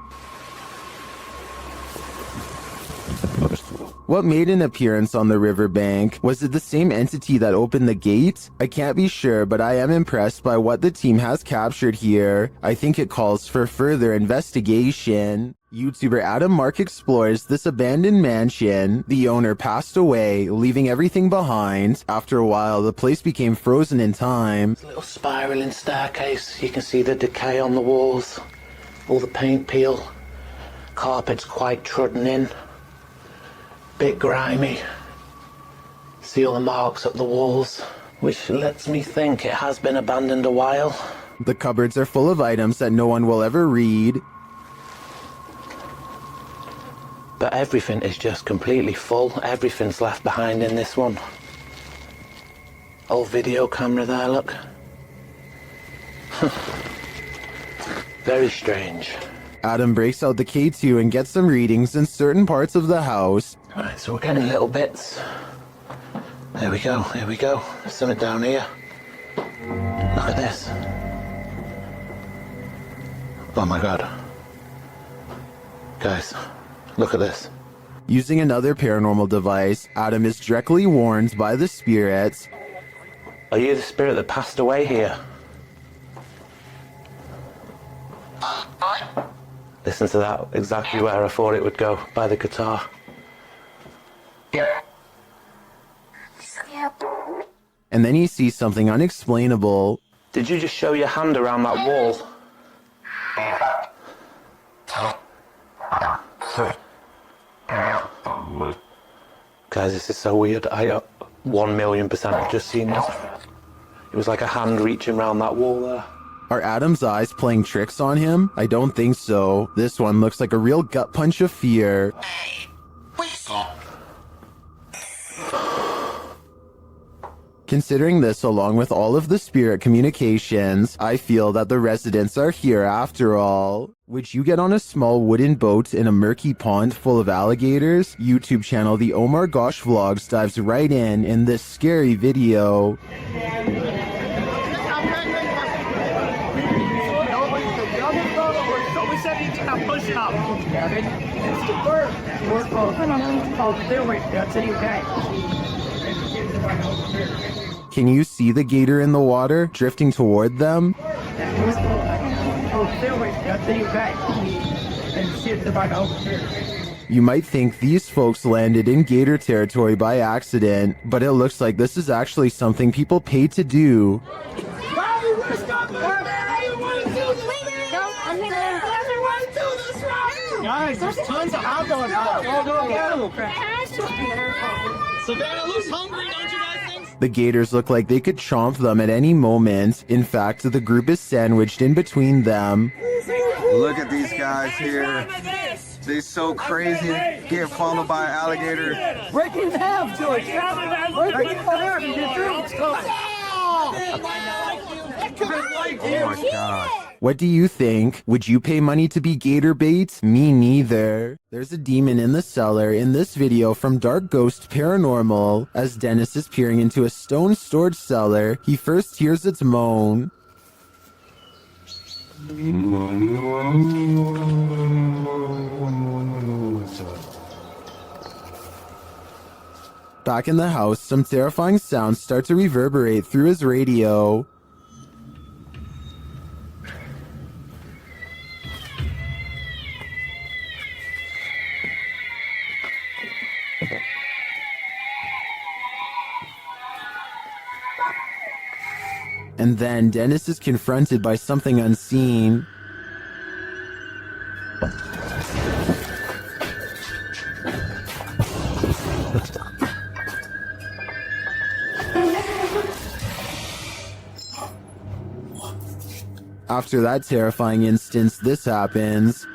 What made an appearance on the riverbank? Was it the same entity that opened the gate? I can't be sure, but I am impressed by what the team has captured here. I think it calls for further investigation. YouTuber Adam Mark explores this abandoned mansion. The owner passed away, leaving everything behind. After a while, the place became frozen in time. Little spiraling staircase. You can see the decay on the walls. All the paint peel. Carpet's quite trodden in. Bit grimy. See all the marks up the walls, which lets me think it has been abandoned a while. The cupboards are full of items that no one will ever read. But everything is just completely full. Everything's left behind in this one. Old video camera there, look. Very strange. Adam breaks out the K2 and gets some readings in certain parts of the house. Alright, so we're getting little bits. There we go, here we go. There's something down here. Look at this. Oh my god. Guys, look at this. Using another paranormal device, Adam is directly warned by the spirits. Are you the spirit that passed away here? Listen to that, exactly where I thought it would go, by the guitar. And then he sees something unexplainable. Did you just show your hand around that wall? Guys, this is so weird. I 1,000,000% have just seen this. It was like a hand reaching around that wall there. Are Adam's eyes playing tricks on him? I don't think so. This one looks like a real gut punch of fear. Considering this along with all of the spirit communications, I feel that the residents are here after all. Would you get on a small wooden boat in a murky pond full of alligators? YouTube channel The Omar Gosh Vlogs dives right in this scary video. Can you see the gator in the water, drifting toward them? You might think these folks landed in gator territory by accident, but it looks like this is actually something people pay to do. Guys, there's tons of outdoor now. Go get them. Savannah looks hungry, don't you guys think? The gators look like they could chomp them at any moment. In fact, the group is sandwiched in between them. Look at these guys here. They so crazy, getting followed by an alligator. Break it in half, George. Break it in half. You get through. Let's go. Oh my god. What do you think? Would you pay money to be gator bait? Me neither. There's a demon in the cellar in this video from Dark Ghost Paranormal. As Dennis is peering into a stone storage cellar, he first hears its moan. Back in the house, some terrifying sounds start to reverberate through his radio. And then Dennis is confronted by something unseen. After that terrifying instance, this happens.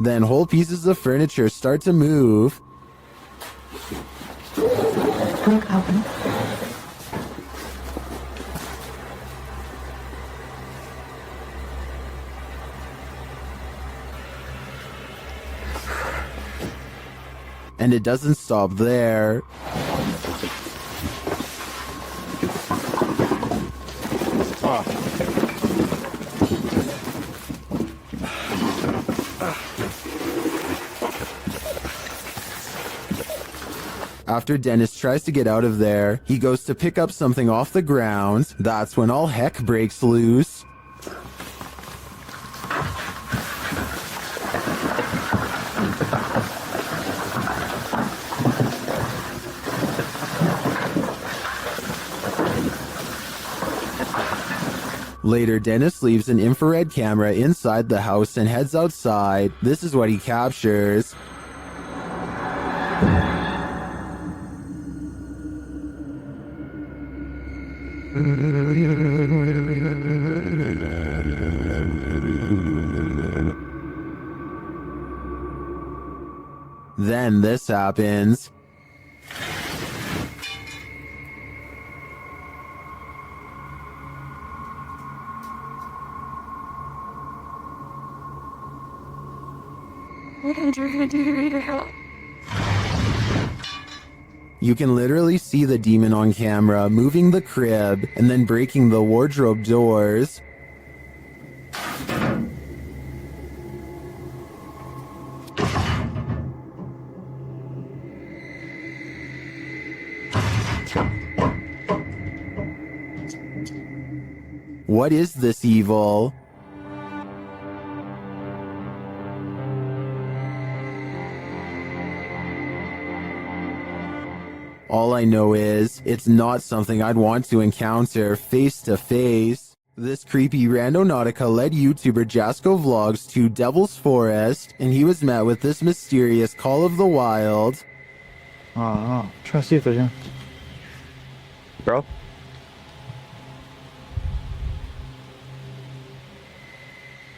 Then whole pieces of furniture start to move. And it doesn't stop there. After Dennis tries to get out of there, he goes to pick up something off the ground. That's when all heck breaks loose. Later, Dennis leaves an infrared camera inside the house and heads outside. This is what he captures. Then this happens. You can literally see the demon on camera moving the crib and then breaking the wardrobe doors. What is this evil? All I know is, it's not something I'd want to encounter face to face. This creepy Randonautica led YouTuber Jasko Vlogs to Devil's Forest, and he was met with this mysterious Call of the Wild. Trying to see if there's any. Bro?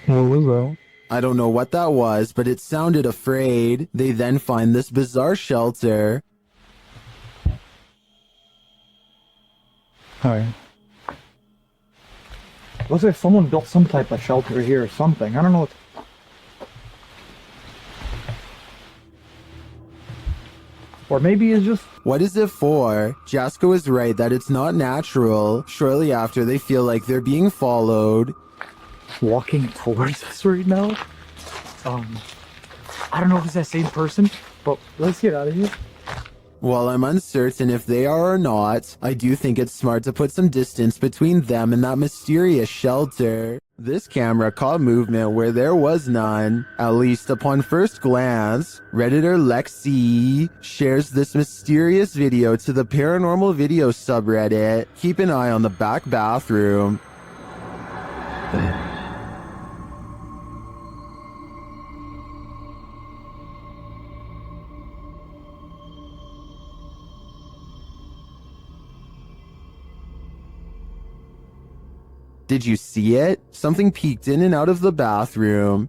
What was that? I don't know what that was, but it sounded afraid. They then find this bizarre shelter. Alright. Looks like someone built some type of shelter here or something. I don't know what. Or maybe it's just. What is it for? Jasko is right that it's not natural. Shortly after, they feel like they're being followed. Walking towards us right now. I don't know if it's that same person, but let's get out of here. While I'm uncertain if they are or not, I do think it's smart to put some distance between them and that mysterious shelter. This camera caught movement where there was none, at least upon first glance. Redditor Lexi shares this mysterious video to the paranormal video subreddit. Keep an eye on the back bathroom. Did you see it? Something peeked in and out of the bathroom.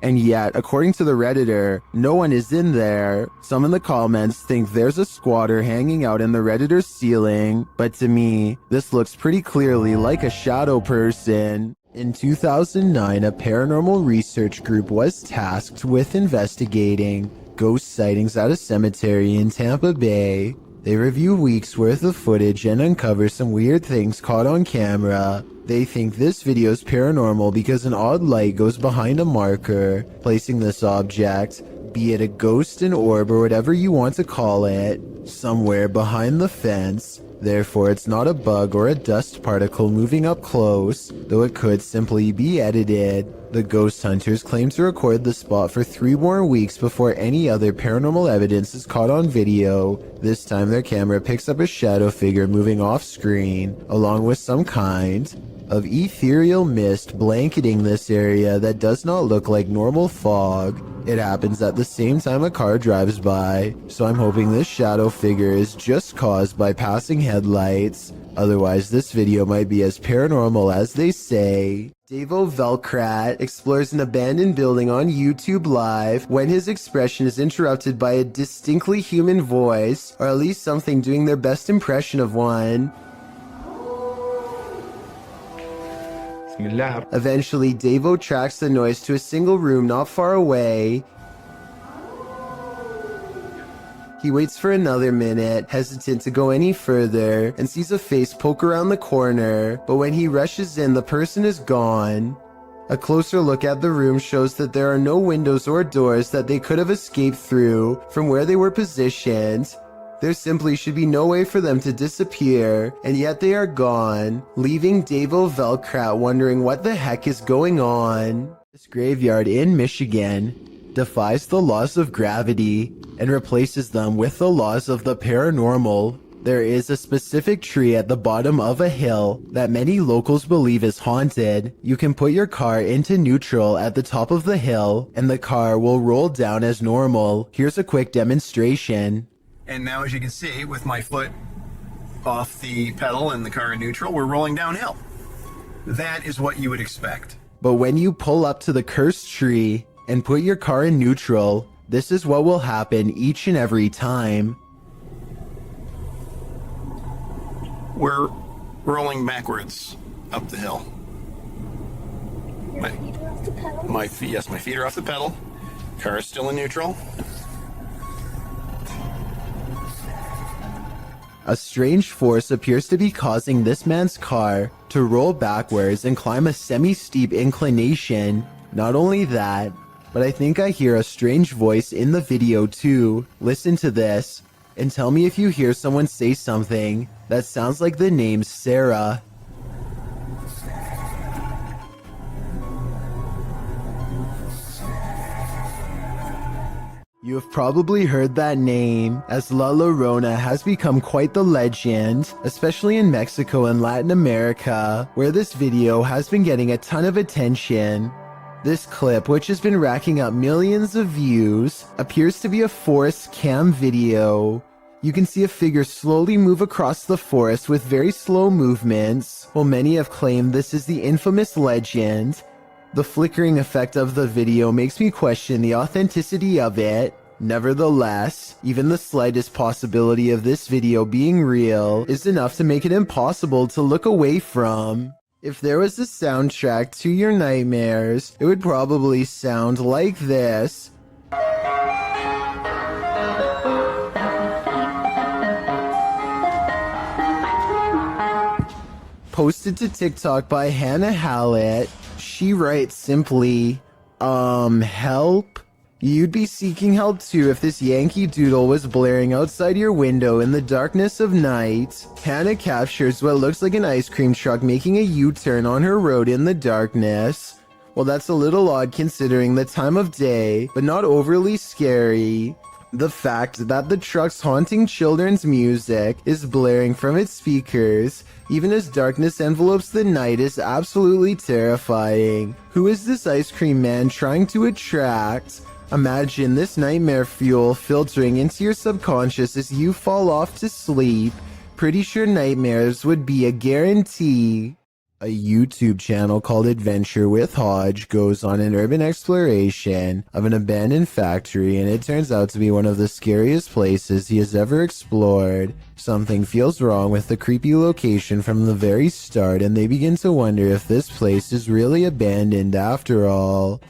And yet, according to the Redditor, no one is in there. Some in the comments think there's a squatter hanging out in the Redditor's ceiling, but to me, this looks pretty clearly like a shadow person. In 2009, a paranormal research group was tasked with investigating ghost sightings at a cemetery in Tampa Bay. They review weeks worth of footage and uncover some weird things caught on camera. They think this video is paranormal because an odd light goes behind a marker, placing this object, be it a ghost, an orb, or whatever you want to call it, somewhere behind the fence. Therefore, it's not a bug or a dust particle moving up close, though it could simply be edited. The ghost hunters claim to record the spot for 3 more weeks before any other paranormal evidence is caught on video. This time their camera picks up a shadow figure moving off screen, along with some kind of ethereal mist blanketing this area that does not look like normal fog. It happens at the same time a car drives by, so I'm hoping this shadow figure is just caused by passing headlights. Otherwise, this video might be as paranormal as they say. Davo Velkrat explores an abandoned building on YouTube Live when his expression is interrupted by a distinctly human voice, or at least something doing their best impression of one. Eventually, Davo tracks the noise to a single room not far away. He waits for another minute, hesitant to go any further, and sees a face poke around the corner, but when he rushes in, the person is gone. A closer look at the room shows that there are no windows or doors that they could have escaped through from where they were positioned. There simply should be no way for them to disappear, and yet they are gone, leaving Davo Velkrat wondering what the heck is going on. This graveyard in Michigan defies the laws of gravity and replaces them with the laws of the paranormal. There is a specific tree at the bottom of a hill that many locals believe is haunted. You can put your car into neutral at the top of the hill, and the car will roll down as normal. Here's a quick demonstration. And now, as you can see, with my foot off the pedal and the car in neutral, we're rolling downhill. That is what you would expect. But when you pull up to the cursed tree and put your car in neutral, this is what will happen each and every time. We're rolling backwards up the hill. My feet are off the pedal. Car is still in neutral. A strange force appears to be causing this man's car to roll backwards and climb a semi-steep inclination. Not only that, but I think I hear a strange voice in the video too. Listen to this and tell me if you hear someone say something that sounds like the name Sarah. You have probably heard that name, as La Llorona has become quite the legend, especially in Mexico and Latin America, where this video has been getting a ton of attention. This clip, which has been racking up millions of views, appears to be a forest cam video. You can see a figure slowly move across the forest with very slow movements, while many have claimed this is the infamous legend. The flickering effect of the video makes me question the authenticity of it. Nevertheless, even the slightest possibility of this video being real is enough to make it impossible to look away from. If there was a soundtrack to your nightmares, it would probably sound like this. Posted to TikTok by Hannah Hallett. She writes simply, help? You'd be seeking help too if this Yankee Doodle was blaring outside your window in the darkness of night. Hannah captures what looks like an ice cream truck making a U-turn on her road in the darkness. Well, that's a little odd considering the time of day, but not overly scary. The fact that the truck's haunting children's music is blaring from its speakers, even as darkness envelopes the night, is absolutely terrifying. Who is this ice cream man trying to attract? Imagine this nightmare fuel filtering into your subconscious as you fall off to sleep, pretty sure nightmares would be a guarantee. A YouTube channel called Adventure with Hodge goes on an urban exploration of an abandoned factory, and it turns out to be one of the scariest places he has ever explored. Something feels wrong with the creepy location from the very start, and they begin to wonder if this place is really abandoned after all.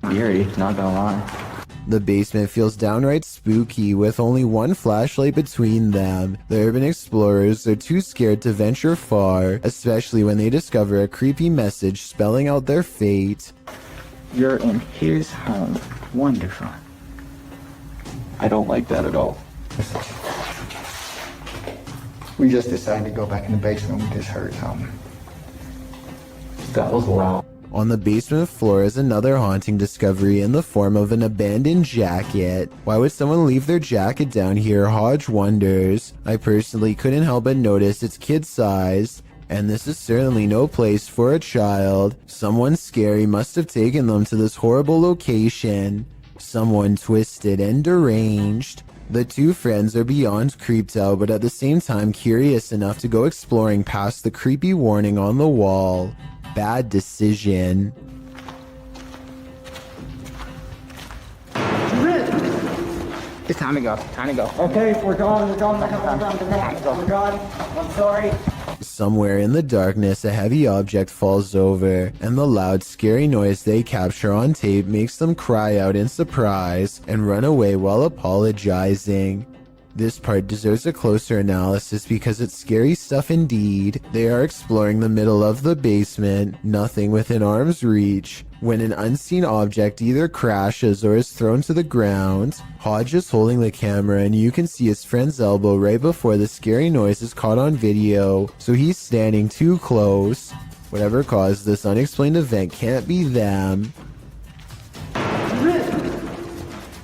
Eerie, not gonna lie. The basement feels downright spooky with only one flashlight between them. The urban explorers are too scared to venture far, especially when they discover a creepy message spelling out their fate. You're in his home. Wonderful. I don't like that at all. We just decided to go back in the basement. We just heard something. That was loud. On the basement floor is another haunting discovery in the form of an abandoned jacket. Why would someone leave their jacket down here? Hodge wonders. I personally couldn't help but notice it's kid-sized, and this is certainly no place for a child. Someone scary must have taken them to this horrible location. Someone twisted and deranged. The two friends are beyond creeped out, but at the same time curious enough to go exploring past the creepy warning on the wall. Bad decision. It's time to go. Time to go. Okay, we're going. We're going. We're going. I'm sorry. Somewhere in the darkness, a heavy object falls over, and the loud, scary noise they capture on tape makes them cry out in surprise and run away while apologizing. This part deserves a closer analysis because it's scary stuff indeed. They are exploring the middle of the basement, nothing within arm's reach, when an unseen object either crashes or is thrown to the ground. Hodge is holding the camera, and you can see his friend's elbow right before the scary noise is caught on video, so he's standing too close. Whatever caused this unexplained event can't be them.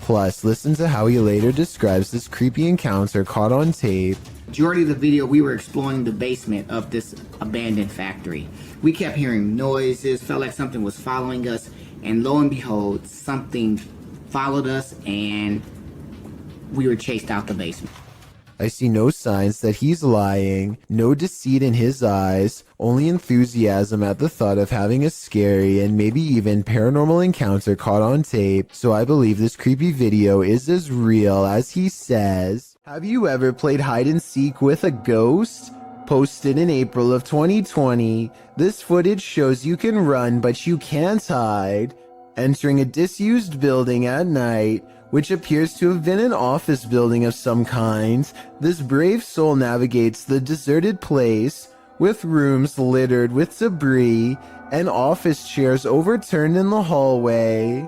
Plus, listen to how he later describes this creepy encounter caught on tape. Majority of the video, we were exploring the basement of this abandoned factory. We kept hearing noises, felt like something was following us, and lo and behold, something followed us and we were chased out the basement. I see no signs that he's lying, no deceit in his eyes, only enthusiasm at the thought of having a scary and maybe even paranormal encounter caught on tape, so I believe this creepy video is as real as he says. Have you ever played hide and seek with a ghost? Posted in April of 2020, this footage shows you can run but you can't hide. Entering a disused building at night, which appears to have been an office building of some kind, this brave soul navigates the deserted place, with rooms littered with debris and office chairs overturned in the hallway.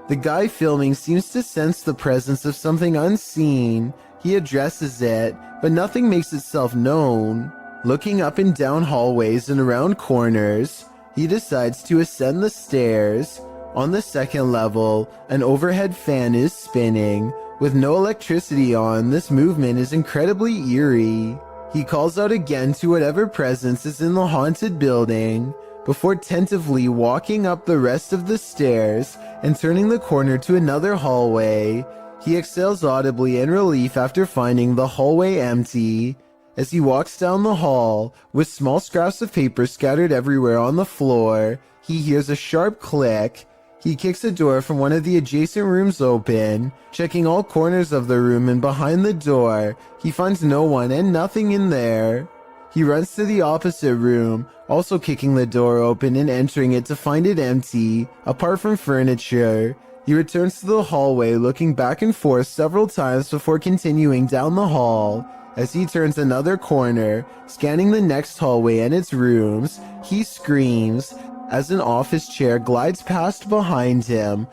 The guy filming seems to sense the presence of something unseen. He addresses it, but nothing makes itself known. Looking up and down hallways and around corners, he decides to ascend the stairs. On the second level, an overhead fan is spinning. With no electricity on, this movement is incredibly eerie. He calls out again to whatever presence is in the haunted building, before tentatively walking up the rest of the stairs and turning the corner to another hallway. He exhales audibly in relief after finding the hallway empty. As he walks down the hall, with small scraps of paper scattered everywhere on the floor, he hears a sharp click. He kicks a door from one of the adjacent rooms open. Checking all corners of the room and behind the door, he finds no one and nothing in there. He runs to the opposite room, also kicking the door open and entering it to find it empty, apart from furniture. He returns to the hallway, looking back and forth several times before continuing down the hall. As he turns another corner, scanning the next hallway and its rooms, he screams as an office chair glides past behind him.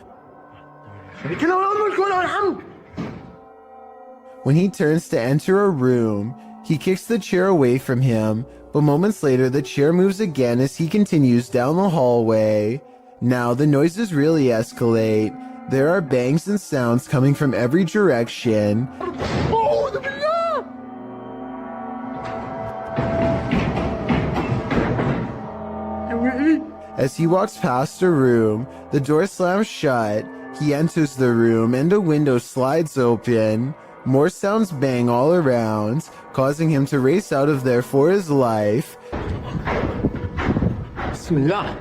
When he turns to enter a room, he kicks the chair away from him, but moments later the chair moves again as he continues down the hallway. Now the noises really escalate. There are bangs and sounds coming from every direction. As he walks past a room, the door slams shut. He enters the room and a window slides open. More sounds bang all around, causing him to race out of there for his life. Bismillah.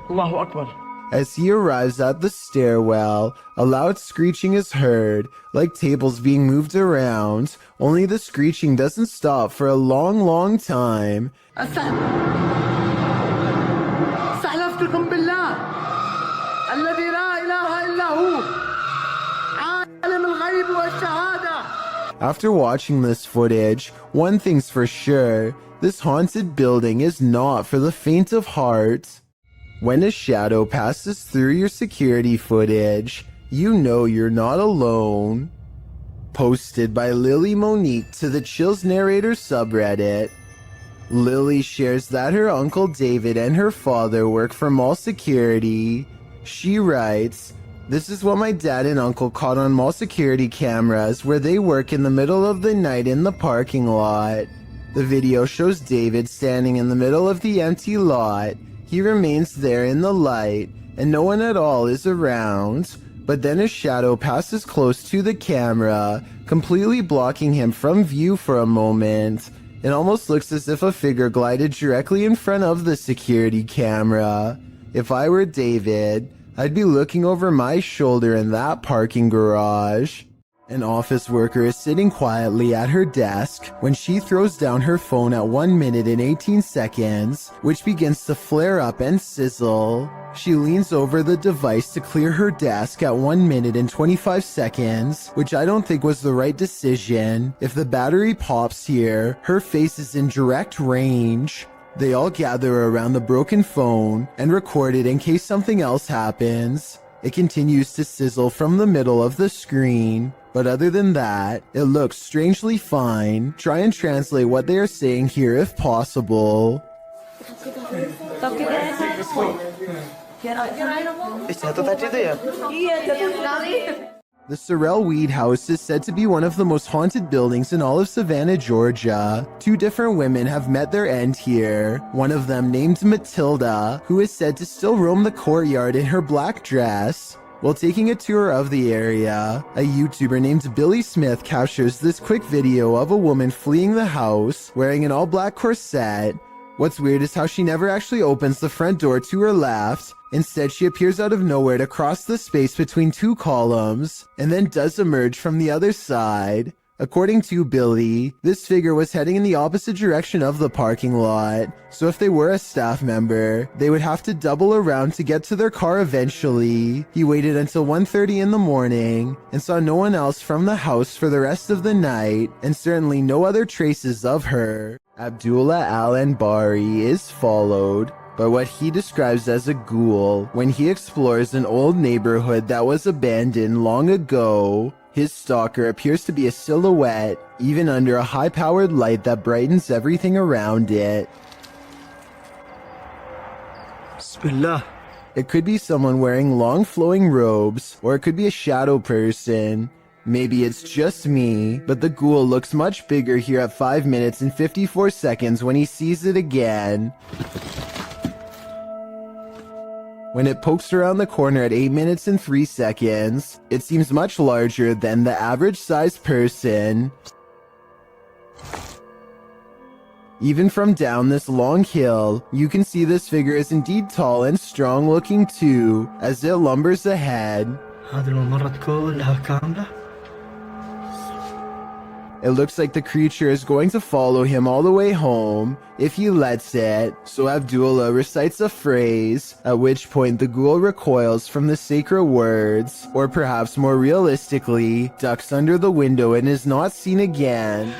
Allahu Akbar. As he arrives at the stairwell, a loud screeching is heard, like tables being moved around, only the screeching doesn't stop for a long time. استحلفتكم بالله الذي لا إله إلا هو عالم الغيب والشهادة. After watching this footage, one thing's for sure, this haunted building is not for the faint of heart. When a shadow passes through your security footage, you know you're not alone. Posted by Lily Monique to the Chills Narrator subreddit. Lily shares that her uncle David and her father work for mall security. She writes, "This is what my dad and uncle caught on mall security cameras where they work in the middle of the night in the parking lot. The video shows David standing in the middle of the empty lot. He remains there in the light, and no one at all is around. But then a shadow passes close to the camera, completely blocking him from view for a moment. It almost looks as if a figure glided directly in front of the security camera. If I were David, I'd be looking over my shoulder in that parking garage." An office worker is sitting quietly at her desk when she throws down her phone at 1 minute and 18 seconds, which begins to flare up and sizzle. She leans over the device to clear her desk at 1 minute and 25 seconds, which I don't think was the right decision. If the battery pops here, her face is in direct range. They all gather around the broken phone and record it in case something else happens. It continues to sizzle from the middle of the screen, but other than that, it looks strangely fine. Try and translate what they are saying here if possible. The Sorrel Weed House is said to be one of the most haunted buildings in all of Savannah, Georgia. 2 different women have met their end here. One of them, named Matilda, who is said to still roam the courtyard in her black dress. While taking a tour of the area, a YouTuber named Billy Smith captures this quick video of a woman fleeing the house wearing an all-black corset. What's weird is how she never actually opens the front door to her left. Instead, she appears out of nowhere to cross the space between 2 columns, and then does emerge from the other side. According to Billy, this figure was heading in the opposite direction of the parking lot, so if they were a staff member, they would have to double around to get to their car eventually. He waited until 1:30 in the morning, and saw no one else from the house for the rest of the night, and certainly no other traces of her. Abdullah Al-Anbari is followed by what he describes as a ghoul when he explores an old neighborhood that was abandoned long ago. His stalker appears to be a silhouette, even under a high-powered light that brightens everything around it. Bismillah. It could be someone wearing long flowing robes, or it could be a shadow person. Maybe it's just me, but the ghoul looks much bigger here at 5 minutes and 54 seconds when he sees it again. When it pokes around the corner at 8 minutes and 3 seconds, it seems much larger than the average-sized person. Even from down this long hill, you can see this figure is indeed tall and strong-looking too, as it lumbers ahead. It looks like the creature is going to follow him all the way home, if he lets it, so Abdullah recites a phrase, at which point the ghoul recoils from the sacred words, or perhaps more realistically, ducks under the window and is not seen again.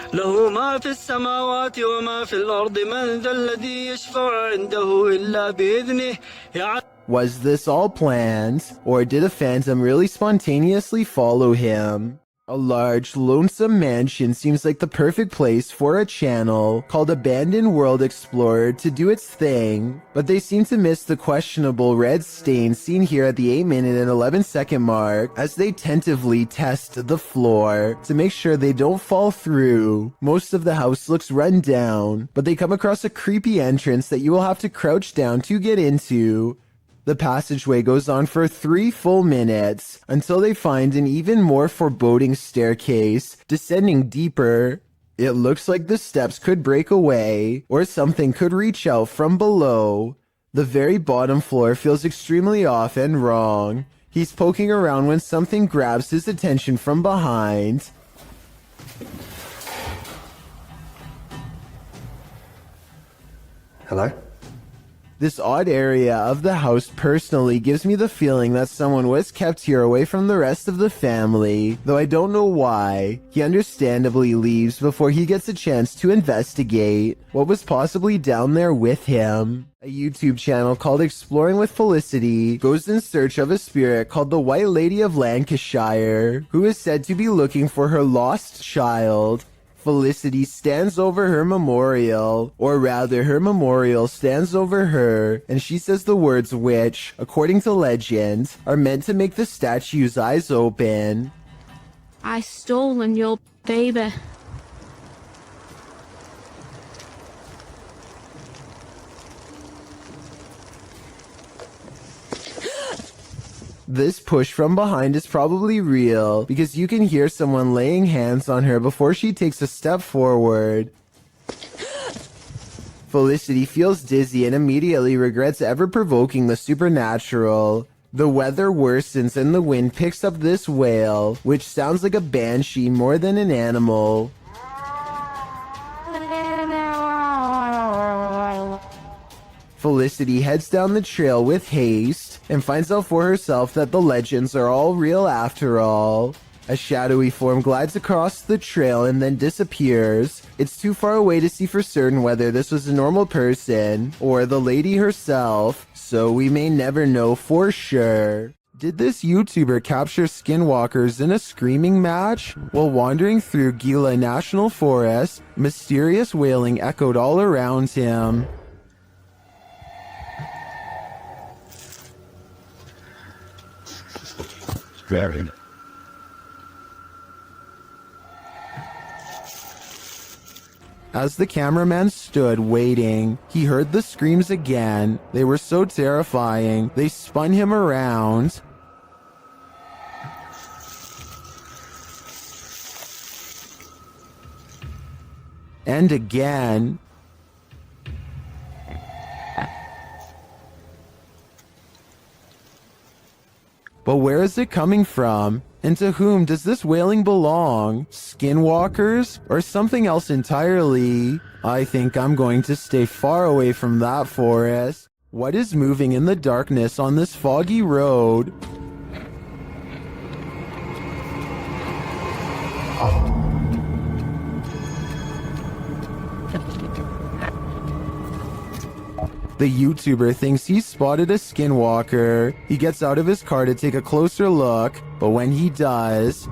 Was this all planned, or did a phantom really spontaneously follow him? A large, lonesome mansion seems like the perfect place for a channel called Abandoned World Explorer to do its thing, but they seem to miss the questionable red stain seen here at the 8 minute and 11 second mark as they tentatively test the floor to make sure they don't fall through. Most of the house looks run down, but they come across a creepy entrance that you will have to crouch down to get into. The passageway goes on for 3 full minutes until they find an even more foreboding staircase descending deeper. It looks like the steps could break away or something could reach out from below. The very bottom floor feels extremely off and wrong. He's poking around when something grabs his attention from behind. Hello? This odd area of the house personally gives me the feeling that someone was kept here away from the rest of the family, though I don't know why. He understandably leaves before he gets a chance to investigate what was possibly down there with him. A YouTube channel called Exploring with Felicity goes in search of a spirit called the White Lady of Lancashire, who is said to be looking for her lost child. Felicity stands over her memorial, or rather her memorial stands over her, and she says the words which, according to legend, are meant to make the statue's eyes open. I stolen your baby. This push from behind is probably real because you can hear someone laying hands on her before she takes a step forward. Felicity feels dizzy and immediately regrets ever provoking the supernatural. The weather worsens and the wind picks up this wail, which sounds like a banshee more than an animal. Felicity heads down the trail with haste and finds out for herself that the legends are all real after all. A shadowy form glides across the trail and then disappears. It's too far away to see for certain whether this was a normal person or the lady herself, so we may never know for sure. Did this YouTuber capture skinwalkers in a screaming match? While wandering through Gila National Forest, mysterious wailing echoed all around him. Very. As the cameraman stood waiting, he heard the screams again. They were so terrifying, they spun him around. And again. But where is it coming from? And to whom does this wailing belong? Skinwalkers? Or something else entirely? I think I'm going to stay far away from that forest. What is moving in the darkness on this foggy road? The YouTuber thinks he's spotted a skinwalker. He gets out of his car to take a closer look, but when he does,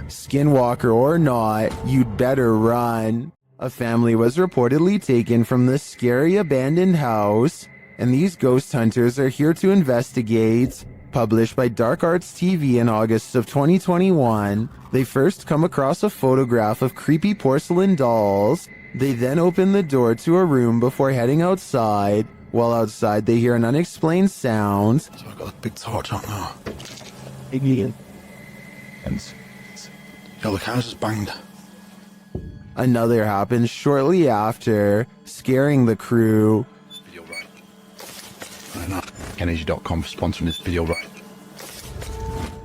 skinwalker or not, you'd better run. A family was reportedly taken from this scary abandoned house, and these ghost hunters are here to investigate. Published by Dark Arts TV in August of 2021, they first come across a photograph of creepy porcelain dolls. They then open the door to a room before heading outside. While outside, they hear an unexplained sound. So I've got a big torch out now. Alien. Yo, the house is banged. Another happens shortly after, scaring the crew. Video right. Energy.com for sponsoring this video right.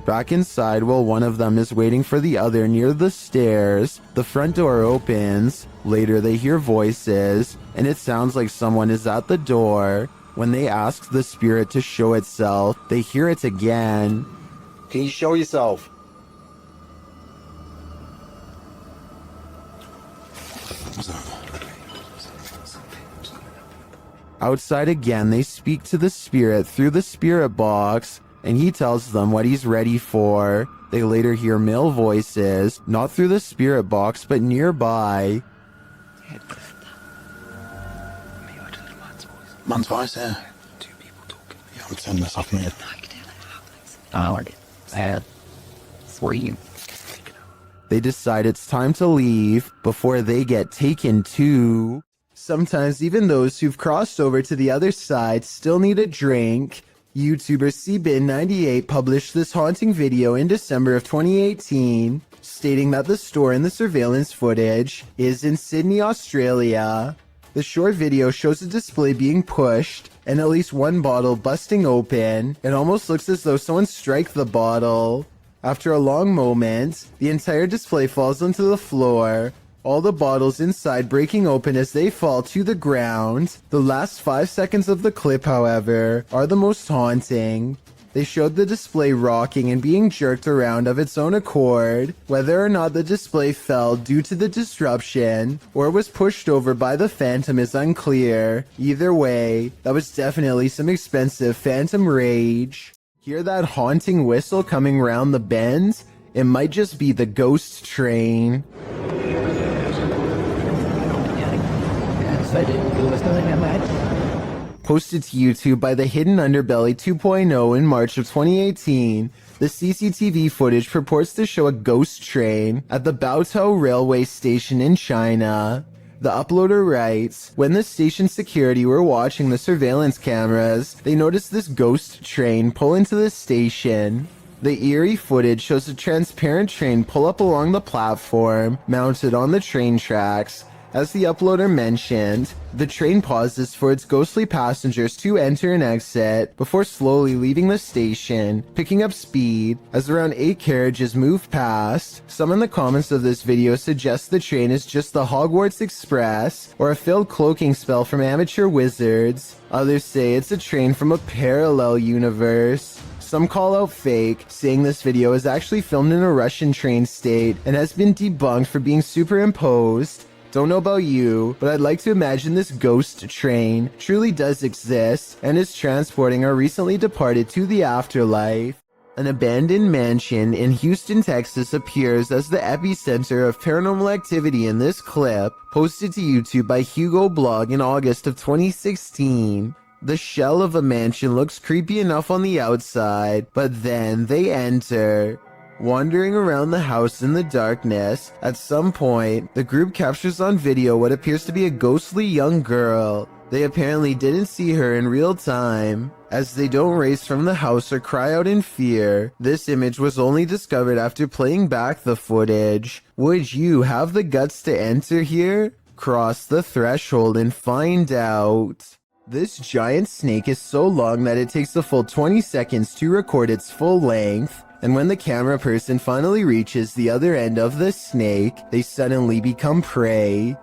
Back inside, while one of them is waiting for the other near the stairs, the front door opens. Later they hear voices, and it sounds like someone is at the door. When they ask the spirit to show itself, they hear it again. Can you show yourself? Outside again, they speak to the spirit through the spirit box, and he tells them what he's ready for. They later hear male voices, not through the spirit box, but nearby. Man twice, yeah. Two people talking. Yeah, I'm turning this off, mate. I like it. Sad. For you. They decide it's time to leave before they get taken too. Sometimes even those who've crossed over to the other side still need a drink. YouTuber cbin98 published this haunting video in December of 2018, stating that the store in the surveillance footage is in Sydney, Australia. The short video shows a display being pushed and at least one bottle busting open. It almost looks as though someone struck the bottle. After a long moment, the entire display falls onto the floor, all the bottles inside breaking open as they fall to the ground. The last 5 seconds of the clip, however, are the most haunting. They showed the display rocking and being jerked around of its own accord. Whether or not the display fell due to the disruption or was pushed over by the phantom is unclear. Either way, that was definitely some expensive phantom rage. Hear that haunting whistle coming round the bend? It might just be the ghost train. Posted to YouTube by the Hidden Underbelly 2.0 in March of 2018, the CCTV footage purports to show a ghost train at the Baotou railway station in China. The uploader writes, when the station security were watching the surveillance cameras, they noticed this ghost train pull into the station. The eerie footage shows a transparent train pull up along the platform, mounted on the train tracks. As the uploader mentioned, the train pauses for its ghostly passengers to enter and exit before slowly leaving the station, picking up speed as around 8 carriages move past. Some in the comments of this video suggest the train is just the Hogwarts Express or a failed cloaking spell from amateur wizards. Others say it's a train from a parallel universe. Some call out fake, saying this video is actually filmed in a Russian train state and has been debunked for being superimposed. Don't know about you, but I'd like to imagine this ghost train truly does exist and is transporting our recently departed to the afterlife. An abandoned mansion in Houston, Texas appears as the epicenter of paranormal activity in this clip, posted to YouTube by Hugo Blog in August of 2016. The shell of a mansion looks creepy enough on the outside, but then they enter. Wandering around the house in the darkness, at some point, the group captures on video what appears to be a ghostly young girl. They apparently didn't see her in real time, as they don't race from the house or cry out in fear. This image was only discovered after playing back the footage. Would you have the guts to enter here? Cross the threshold and find out. This giant snake is so long that it takes a full 20 seconds to record its full length. And when the camera person finally reaches the other end of the snake, they suddenly become prey.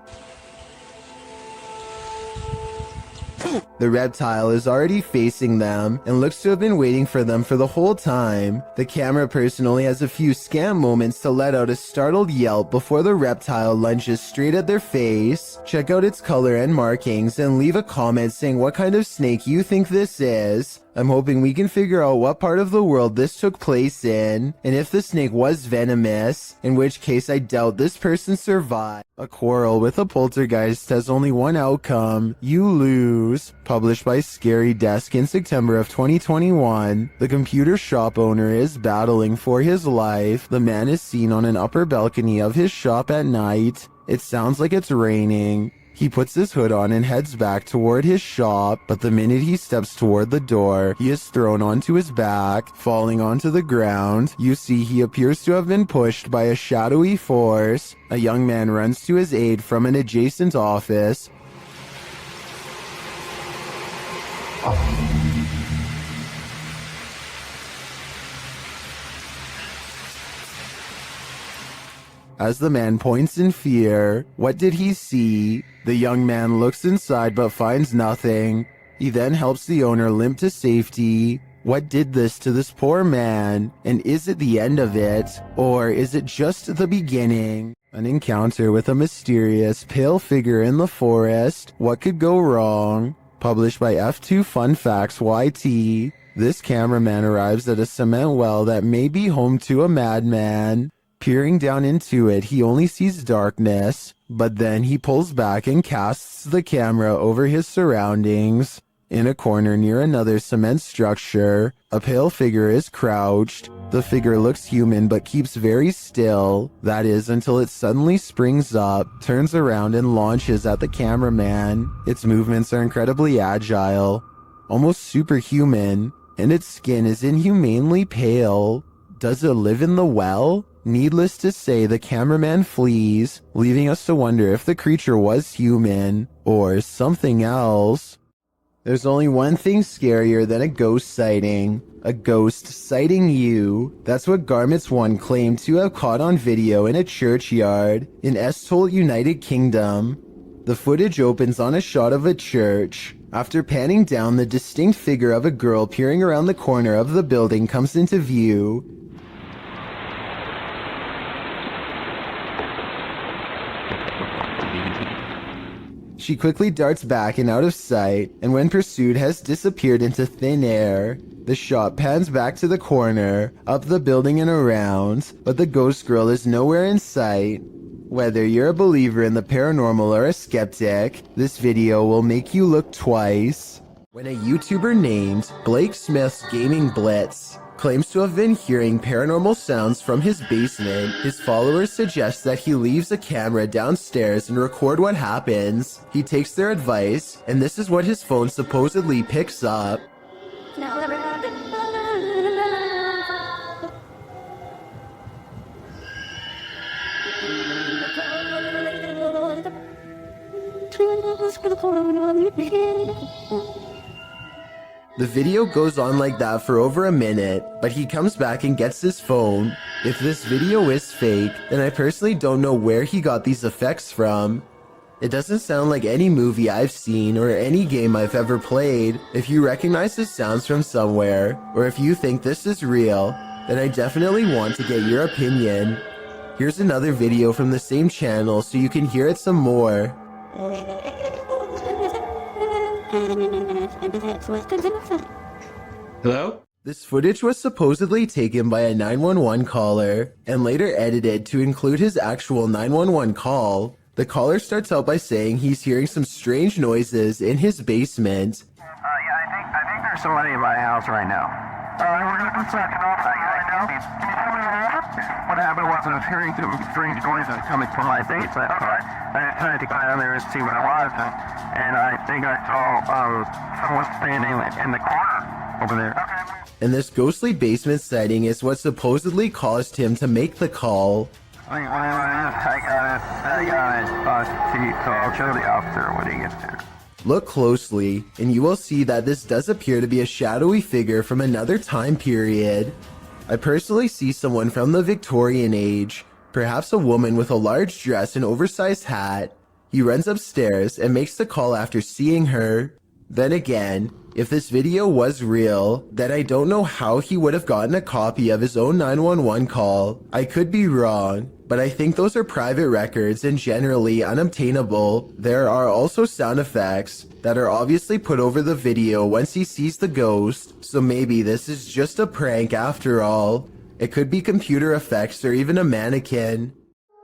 The reptile is already facing them and looks to have been waiting for them for the whole time. The camera person only has a few scant moments to let out a startled yelp before the reptile lunges straight at their face. Check out its color and markings and leave a comment saying what kind of snake you think this is. I'm hoping we can figure out what part of the world this took place in, and if the snake was venomous, in which case I doubt this person survived. A quarrel with a poltergeist has only one outcome: you lose. Published by Scary Desk in September of 2021. The computer shop owner is battling for his life. The man is seen on an upper balcony of his shop at night. It sounds like it's raining. He puts his hood on and heads back toward his shop, but the minute he steps toward the door, he is thrown onto his back, falling onto the ground. You see he appears to have been pushed by a shadowy force. A young man runs to his aid from an adjacent office. As the man points in fear, what did he see? The young man looks inside but finds nothing. He then helps the owner limp to safety. What did this to this poor man? And is it the end of it? Or is it just the beginning? An encounter with a mysterious, pale figure in the forest. What could go wrong? Published by F2 Fun Facts YT. This cameraman arrives at a cement well that may be home to a madman. Peering down into it, he only sees darkness, but then he pulls back and casts the camera over his surroundings. In a corner near another cement structure, a pale figure is crouched. The figure looks human but keeps very still. That is until it suddenly springs up, turns around and launches at the cameraman. Its movements are incredibly agile, almost superhuman, and its skin is inhumanely pale. Does it live in the well? Needless to say, the cameraman flees, leaving us to wonder if the creature was human or something else. There's only one thing scarier than a ghost sighting. A ghost sighting you. That's what Garments 1 claimed to have caught on video in a churchyard in Estholt, United Kingdom. The footage opens on a shot of a church. After panning down, the distinct figure of a girl peering around the corner of the building comes into view. She quickly darts back and out of sight, and when pursued has disappeared into thin air. The shot pans back to the corner, up the building and around, but the ghost girl is nowhere in sight. Whether you're a believer in the paranormal or a skeptic, this video will make you look twice. When a YouTuber named Blake Smith's Gaming Blitz claims to have been hearing paranormal sounds from his basement, his followers suggest that he leaves a camera downstairs and record what happens. He takes their advice, and this is what his phone supposedly picks up. The video goes on like that for over a minute, but he comes back and gets his phone. If this video is fake, then I personally don't know where he got these effects from. It doesn't sound like any movie I've seen or any game I've ever played. If you recognize the sounds from somewhere, or if you think this is real, then I definitely want to get your opinion. Here's another video from the same channel so you can hear it some more. Hello? This footage was supposedly taken by a 911 caller and later edited to include his actual 911 call. The caller starts out by saying he's hearing some strange noises in his basement. I think there's somebody in my house right now. What happened was I was hearing some strange noises coming from my basement. I tried to go down there and see what it was, and I think I saw someone standing in the corner over there. And this ghostly basement sighting is what supposedly caused him to make the call. I got it, so I'll show the officer when he gets there. Look closely, and you will see that this does appear to be a shadowy figure from another time period. I personally see someone from the Victorian age, perhaps a woman with a large dress and oversized hat. He runs upstairs and makes the call after seeing her. Then again, if this video was real, then I don't know how he would have gotten a copy of his own 911 call. I could be wrong, but I think those are private records and generally unobtainable. There are also sound effects that are obviously put over the video once he sees the ghost, so maybe this is just a prank after all. It could be computer effects or even a mannequin.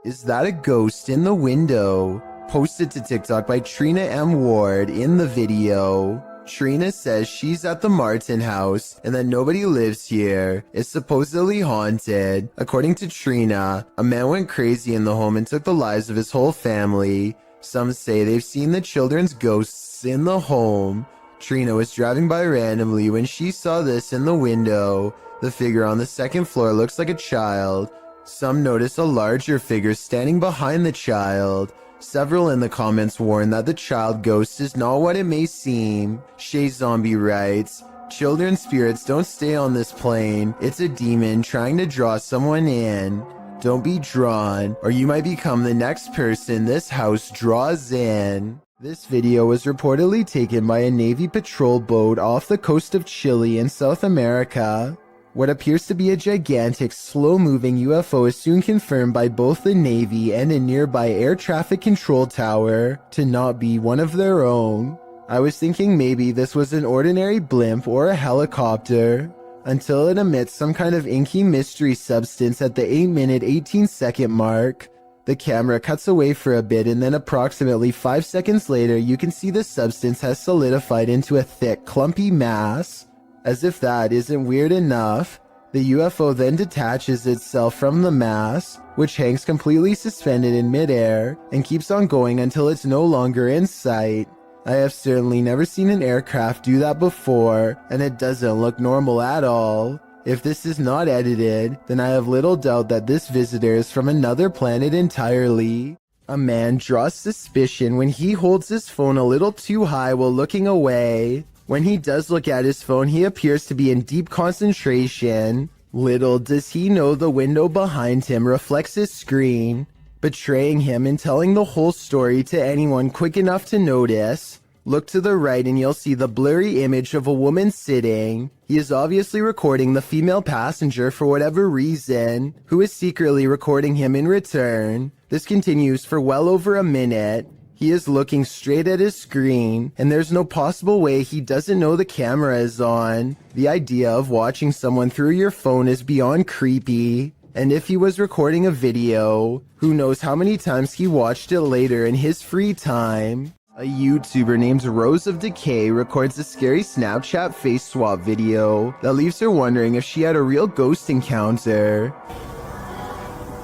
Is that a ghost in the window? Posted to TikTok by Trina M. Ward in the video. Trina says she's at the Martin house and that nobody lives here. It's supposedly haunted. According to Trina, a man went crazy in the home and took the lives of his whole family. Some say they've seen the children's ghosts in the home. Trina was driving by randomly when she saw this in the window. The figure on the second floor looks like a child. Some notice a larger figure standing behind the child. Several in the comments warn that the child ghost is not what it may seem. Shay Zombie writes, "Children spirits don't stay on this plane. It's a demon trying to draw someone in. Don't be drawn, or you might become the next person this house draws in." This video was reportedly taken by a Navy patrol boat off the coast of Chile in South America. What appears to be a gigantic, slow-moving UFO is soon confirmed by both the Navy and a nearby air traffic control tower to not be one of their own. I was thinking maybe this was an ordinary blimp or a helicopter, until it emits some kind of inky mystery substance at the 8-minute 18-second mark. The camera cuts away for a bit, and then approximately 5 seconds later, you can see the substance has solidified into a thick, clumpy mass. As if that isn't weird enough, the UFO then detaches itself from the mass, which hangs completely suspended in midair, and keeps on going until it's no longer in sight. I have certainly never seen an aircraft do that before, and it doesn't look normal at all. If this is not edited, then I have little doubt that this visitor is from another planet entirely. A man draws suspicion when he holds his phone a little too high while looking away. When he does look at his phone, he appears to be in deep concentration. Little does he know the window behind him reflects his screen, betraying him and telling the whole story to anyone quick enough to notice. Look to the right and you'll see the blurry image of a woman sitting. He is obviously recording the female passenger for whatever reason, who is secretly recording him in return. This continues for well over a minute. He is looking straight at his screen, and there's no possible way he doesn't know the camera is on. The idea of watching someone through your phone is beyond creepy. And if he was recording a video, who knows how many times he watched it later in his free time. A YouTuber named Rose of Decay records a scary Snapchat face swap video that leaves her wondering if she had a real ghost encounter.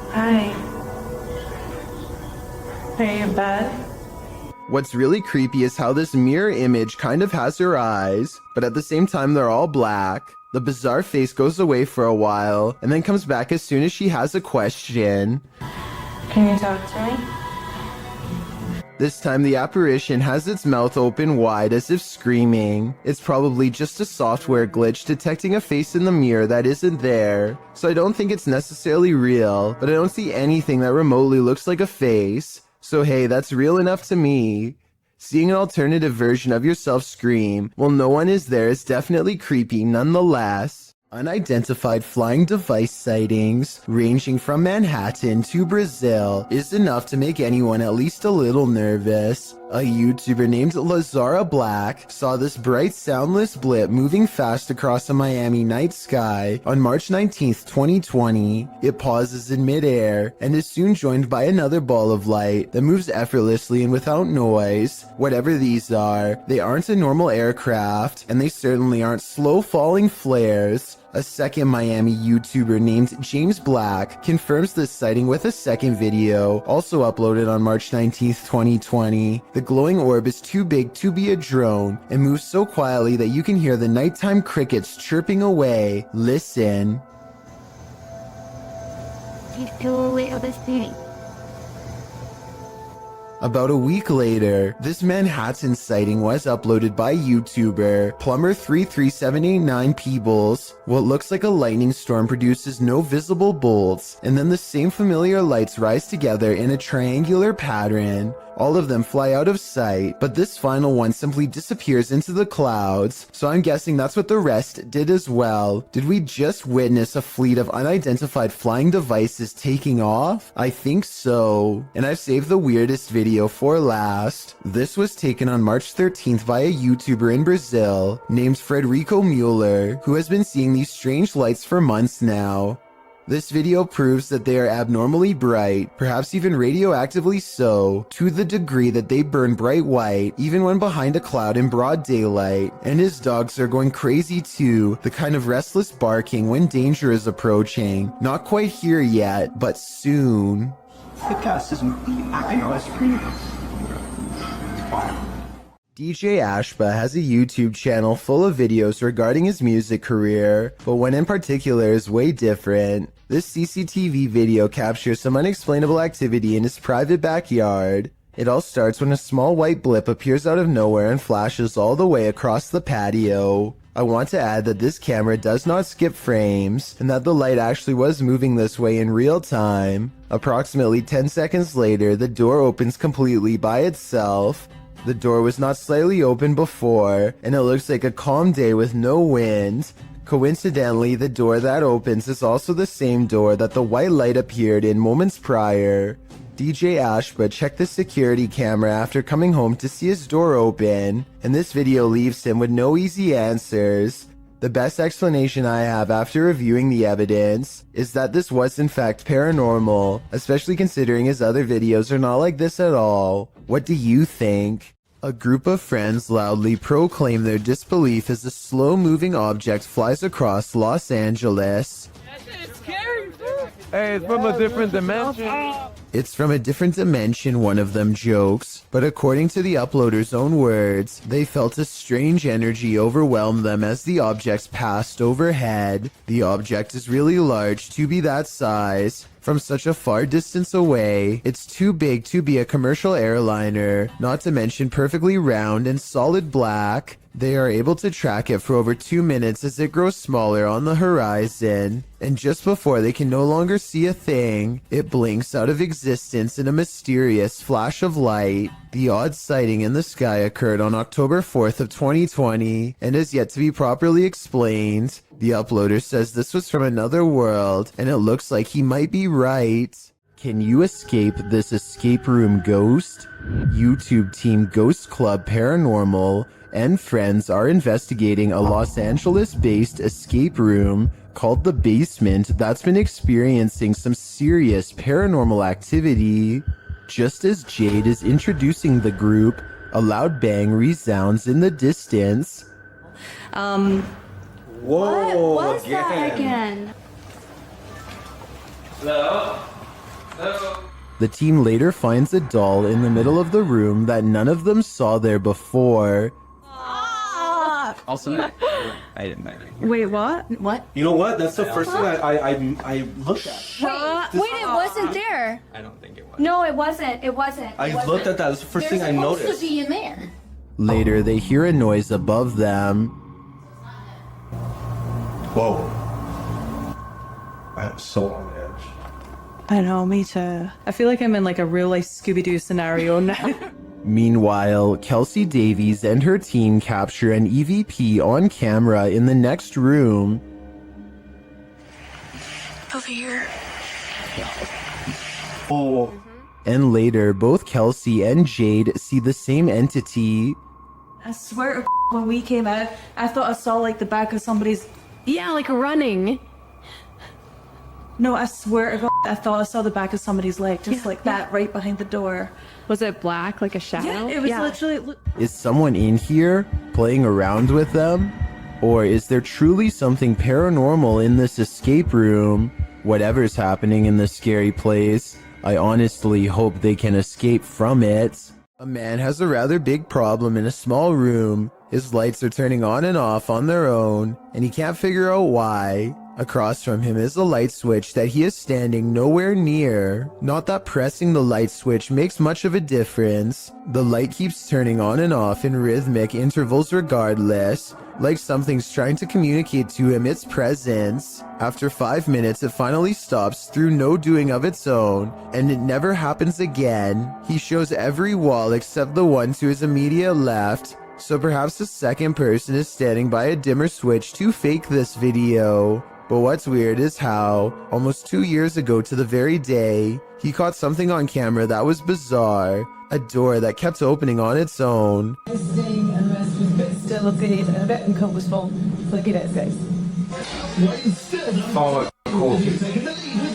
Hi. Are you in bed? What's really creepy is how this mirror image kind of has her eyes, but at the same time they're all black. The bizarre face goes away for a while, and then comes back as soon as she has a question. Can you talk to me? This time the apparition has its mouth open wide as if screaming. It's probably just a software glitch detecting a face in the mirror that isn't there, so I don't think it's necessarily real, but I don't see anything that remotely looks like a face. So hey, that's real enough to me. Seeing an alternative version of yourself scream while no one is there is definitely creepy nonetheless. Unidentified flying device sightings, ranging from Manhattan to Brazil, is enough to make anyone at least a little nervous. A YouTuber named Lazara Black saw this bright soundless blip moving fast across a Miami night sky on March 19th, 2020. It pauses in midair and is soon joined by another ball of light that moves effortlessly and without noise. Whatever these are, they aren't a normal aircraft, and they certainly aren't slow falling flares. A second Miami YouTuber named James Black confirms this sighting with a second video, also uploaded on March 19th, 2020. The glowing orb is too big to be a drone and moves so quietly that you can hear the nighttime crickets chirping away. Listen. About a week later, this Manhattan sighting was uploaded by YouTuber Plumber33789 Peebles. What looks like a lightning storm produces no visible bolts, and then the same familiar lights rise together in a triangular pattern. All of them fly out of sight, but this final one simply disappears into the clouds, so I'm guessing that's what the rest did as well. Did we just witness a fleet of unidentified flying devices taking off? I think so. And I've saved the weirdest video for last. This was taken on March 13th by a YouTuber in Brazil named Frederico Mueller, who has been seeing these strange lights for months now. This video proves that they are abnormally bright, perhaps even radioactively so, to the degree that they burn bright white even when behind a cloud in broad daylight. And his dogs are going crazy too, the kind of restless barking when danger is approaching. Not quite here yet, but soon. DJ Ashba has a YouTube channel full of videos regarding his music career, but one in particular is way different. This CCTV video captures some unexplainable activity in his private backyard. It all starts when a small white blip appears out of nowhere and flashes all the way across the patio. I want to add that this camera does not skip frames, and that the light actually was moving this way in real time. Approximately 10 seconds later, the door opens completely by itself. The door was not slightly open before, and it looks like a calm day with no wind. Coincidentally, the door that opens is also the same door that the white light appeared in moments prior. DJ Ashba checked the security camera after coming home to see his door open, and this video leaves him with no easy answers. The best explanation I have after reviewing the evidence is that this was in fact paranormal, especially considering his other videos are not like this at all. What do you think? A group of friends loudly proclaim their disbelief as a slow-moving object flies across Los Angeles. Hey, it's from a different dimension. It's from a different dimension, one of them jokes. But according to the uploader's own words, they felt a strange energy overwhelm them as the objects passed overhead. The object is really large to be that size. From such a far distance away, it's too big to be a commercial airliner, not to mention perfectly round and solid black. They are able to track it for over 2 minutes as it grows smaller on the horizon, and just before they can no longer see a thing, it blinks out of existence in a mysterious flash of light. The odd sighting in the sky occurred on October 4th of 2020 and is yet to be properly explained. The uploader says this was from another world, and it looks like he might be right. Can you escape this escape room ghost? YouTube team Ghost Club Paranormal and friends are investigating a Los Angeles-based escape room called The Basement that's been experiencing some serious paranormal activity. Just as Jade is introducing the group, a loud bang resounds in the distance. Whoa, what was that again? Hello? Hello? The team later finds a doll in the middle of the room that none of them saw there before. Also, I didn't know. Wait, what? What? You know what? That's the first thing I looked at. Wait, it wasn't there. I don't think it was. No, it wasn't. It wasn't. I looked at that. That's the first thing I noticed. There's supposed to be in there. Later, they hear a noise above them. Whoa. I'm so on edge. I know, me too. I feel like I'm in like a real life Scooby-Doo scenario now. Meanwhile, Kelsey Davies and her team capture an EVP on camera in the next room. Over here. Oh. And later, both Kelsey and Jade see the same entity. I swear to when we came out, I thought I saw like the back of somebody's... Yeah, like running. No, I swear to God, I thought I saw the back of somebody's leg, just like that, right behind the door. Was it black, like a shadow? Yeah, it was literally... Is someone in here playing around with them? Or is there truly something paranormal in this escape room? Whatever's happening in this scary place, I honestly hope they can escape from it. A man has a rather big problem in a small room. His lights are turning on and off on their own, and he can't figure out why. Across from him is a light switch that he is standing nowhere near. Not that pressing the light switch makes much of a difference. The light keeps turning on and off in rhythmic intervals regardless, like something's trying to communicate to him its presence. After 5 minutes, it finally stops through no doing of its own, and it never happens again. He shows every wall except the one to his immediate left, so perhaps a second person is standing by a dimmer switch to fake this video. But what's weird is how, almost 2 years ago to the very day, he caught something on camera that was bizarre. A door that kept opening on its own. Still a bit uncomfortable. Look at it, guys.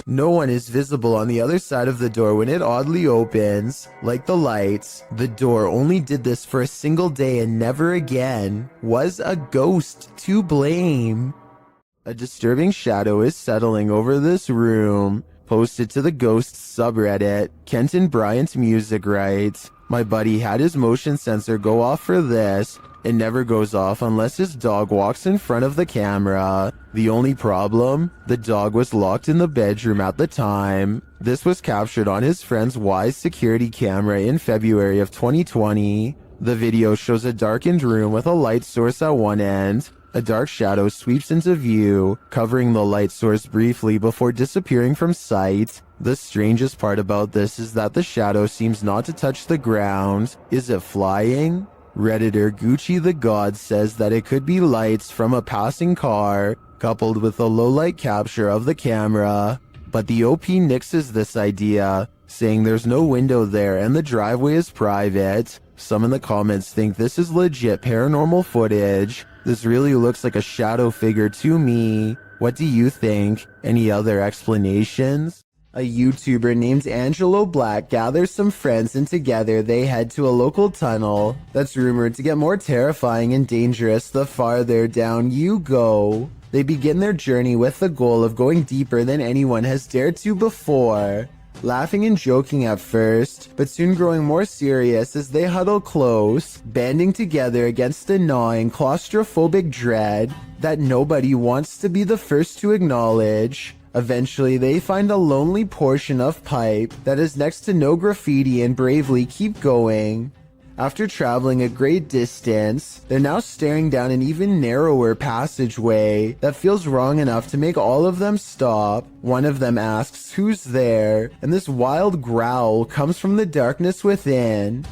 No one is visible on the other side of the door when it oddly opens. Like the lights, the door only did this for a single day and never again. Was a ghost to blame? A disturbing shadow is settling over this room. Posted to the Ghosts subreddit, Kenton Bryant Music writes, "My buddy had his motion sensor go off for this. It never goes off unless his dog walks in front of the camera. The only problem? The dog was locked in the bedroom at the time." This was captured on his friend's Wise security camera in February of 2020. The video shows a darkened room with a light source at one end. A dark shadow sweeps into view, covering the light source briefly before disappearing from sight. The strangest part about this is that the shadow seems not to touch the ground. Is it flying? Redditor Gucci the God says that it could be lights from a passing car, coupled with a low-light capture of the camera. But the OP nixes this idea, saying there's no window there and the driveway is private. Some in the comments think this is legit paranormal footage. This really looks like a shadow figure to me. What do you think? Any other explanations? A YouTuber named Angelo Black gathers some friends and together they head to a local tunnel that's rumored to get more terrifying and dangerous the farther down you go. They begin their journey with the goal of going deeper than anyone has dared to before. Laughing and joking at first, but soon growing more serious as they huddle close, banding together against the gnawing claustrophobic dread that nobody wants to be the first to acknowledge. Eventually, they find a lonely portion of pipe that is next to no graffiti and bravely keep going. After traveling a great distance, they're now staring down an even narrower passageway that feels wrong enough to make all of them stop. One of them asks who's there, and this wild growl comes from the darkness within.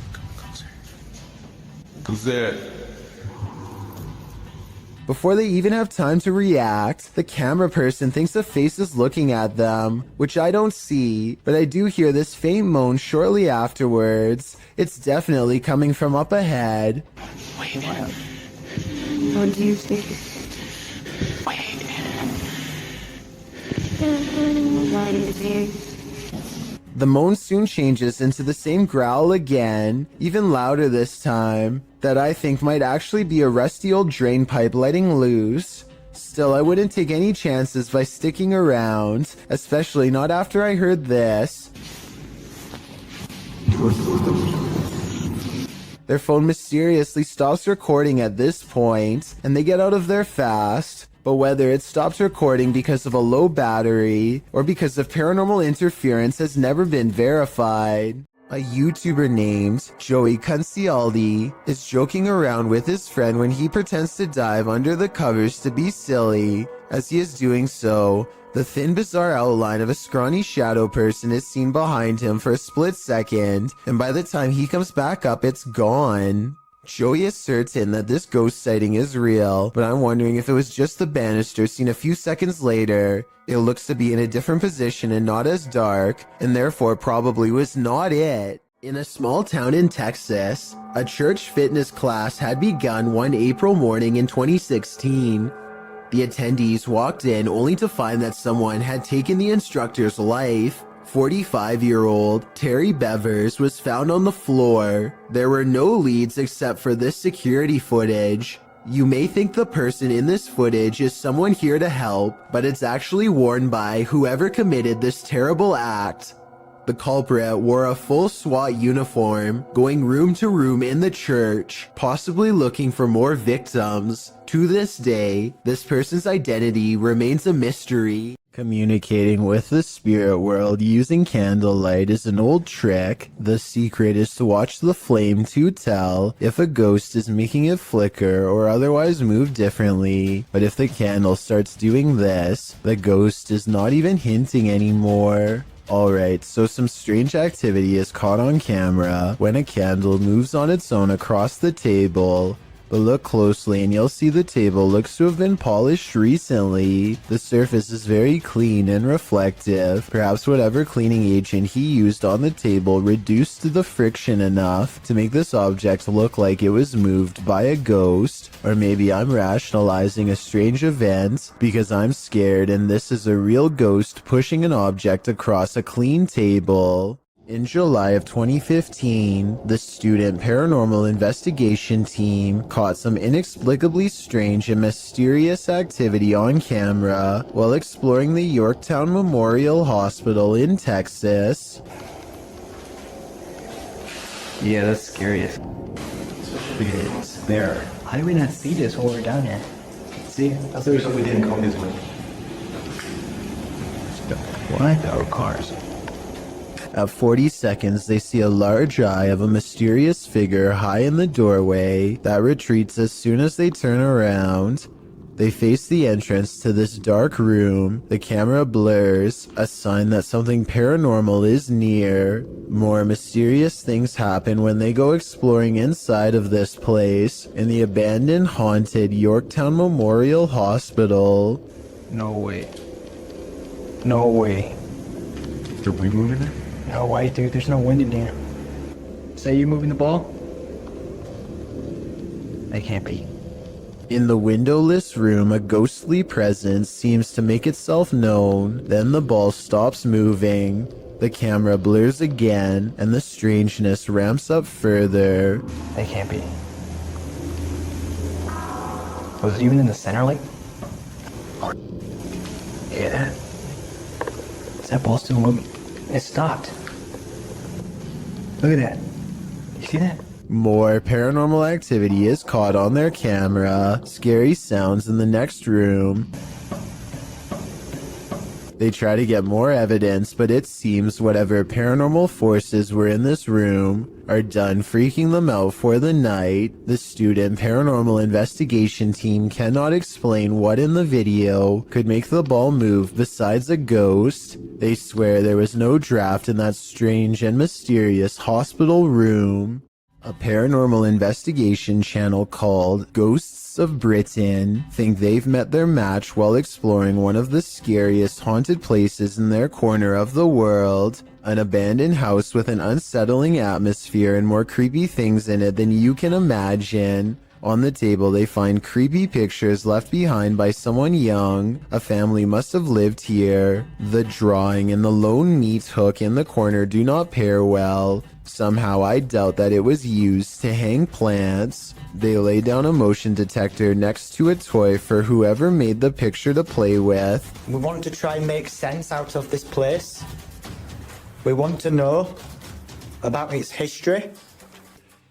Who's there? Before they even have time to react, the camera person thinks a face is looking at them, which I don't see, but I do hear this faint moan shortly afterwards. It's definitely coming from up ahead. What do you think? What is it? The moan soon changes into the same growl again, even louder this time, that I think might actually be a rusty old drain pipe letting loose. Still, I wouldn't take any chances by sticking around, especially not after I heard this. Their phone mysteriously stops recording at this point, and they get out of there fast. But whether it stops recording because of a low battery or because of paranormal interference has never been verified. A YouTuber named Joey Concialdi is joking around with his friend when he pretends to dive under the covers to be silly. As he is doing so, the thin, bizarre outline of a scrawny shadow person is seen behind him for a split second, and by the time he comes back up, it's gone. Joey is certain that this ghost sighting is real, but I'm wondering if it was just the banister seen a few seconds later. It looks to be in a different position and not as dark, and therefore probably was not it. In a small town in Texas, a church fitness class had begun one April morning in 2016. The attendees walked in only to find that someone had taken the instructor's life. 45-year-old Terry Bevers was found on the floor. There were no leads except for this security footage. You may think the person in this footage is someone here to help, but it's actually worn by whoever committed this terrible act. The culprit wore a full SWAT uniform, going room to room in the church, possibly looking for more victims. To this day, this person's identity remains a mystery. Communicating with the spirit world using candlelight is an old trick. The secret is to watch the flame to tell if a ghost is making it flicker or otherwise move differently. But if the candle starts doing this, the ghost is not even hinting anymore. Alright, so some strange activity is caught on camera when a candle moves on its own across the table. But look closely and you'll see the table looks to have been polished recently. The surface is very clean and reflective. Perhaps whatever cleaning agent he used on the table reduced the friction enough to make this object look like it was moved by a ghost. Or maybe I'm rationalizing a strange event because I'm scared and this is a real ghost pushing an object across a clean table. In July of 2015, the student paranormal investigation team caught some inexplicably strange and mysterious activity on camera while exploring the Yorktown Memorial Hospital in Texas. Yeah, that's scary. It's there. How did we not see this while we're down here? See? That's the reason we didn't come this way. What? Our cars. At 40 seconds, they see a large eye of a mysterious figure high in the doorway that retreats as soon as they turn around. They face the entrance to this dark room. The camera blurs, a sign that something paranormal is near. More mysterious things happen when they go exploring inside of this place in the abandoned, haunted Yorktown Memorial Hospital. No way. No way. Did we move in there? No way, dude. There's no wind in there. Say you moving the ball? They can't be. In the windowless room, a ghostly presence seems to make itself known. Then the ball stops moving. The camera blurs again, and the strangeness ramps up further. They can't be. Was it even in the center, like? Hear that? Is that ball still moving? It stopped. Look at that. You see that? More paranormal activity is caught on their camera. Scary sounds in the next room. They try to get more evidence, but it seems whatever paranormal forces were in this room are done freaking them out for the night. The student paranormal investigation team cannot explain what in the video could make the ball move besides a ghost. They swear there was no draft in that strange and mysterious hospital room. A paranormal investigation channel called Ghosts of Britain think they've met their match while exploring one of the scariest haunted places in their corner of the world. An abandoned house with an unsettling atmosphere and more creepy things in it than you can imagine. On the table, they find creepy pictures left behind by someone young. A family must have lived here. The drawing and the lone meat hook in the corner do not pair well. Somehow I doubt that it was used to hang plants. They lay down a motion detector next to a toy for whoever made the picture to play with. We want to try and make sense out of this place. We want to know about its history.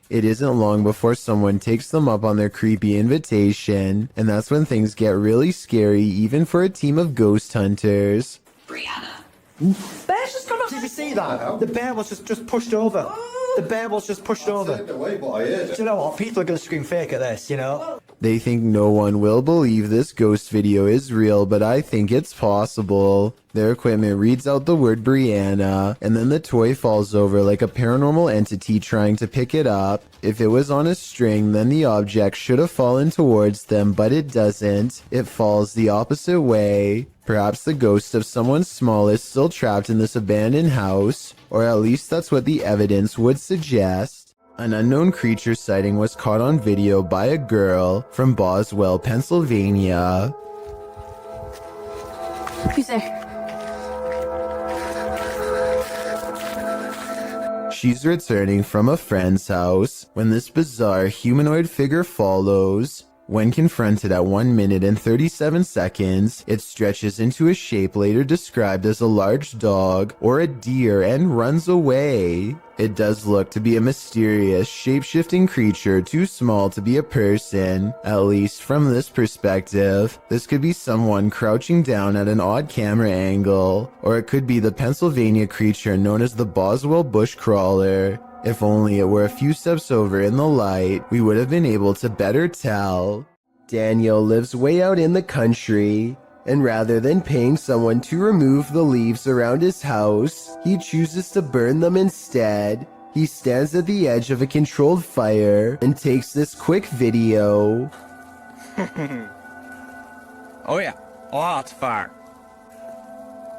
It isn't long before someone takes them up on their creepy invitation, and that's when things get really scary even for a team of ghost hunters. Bear's just gone. Did you see that? The bear was just pushed over. The bear was just pushed over. Do you know what? People are going to scream fake at this, you know? They think no one will believe this ghost video is real, but I think it's possible. Their equipment reads out the word Brianna, and then the toy falls over like a paranormal entity trying to pick it up. If it was on a string, then the object should have fallen towards them, but it doesn't. It falls the opposite way. Perhaps the ghost of someone small is still trapped in this abandoned house, or at least that's what the evidence would suggest. An unknown creature sighting was caught on video by a girl from Boswell, Pennsylvania. Who's there? She's returning from a friend's house when this bizarre humanoid figure follows. When confronted at 1 minute and 37 seconds, it stretches into a shape later described as a large dog or a deer and runs away. It does look to be a mysterious, shape-shifting creature too small to be a person, at least from this perspective. This could be someone crouching down at an odd camera angle, or it could be the Pennsylvania creature known as the Boswell bushcrawler. If only it were a few steps over in the light, we would have been able to better tell. Daniel lives way out in the country, and rather than paying someone to remove the leaves around his house, he chooses to burn them instead. He stands at the edge of a controlled fire and takes this quick video. Oh yeah, lots of fire.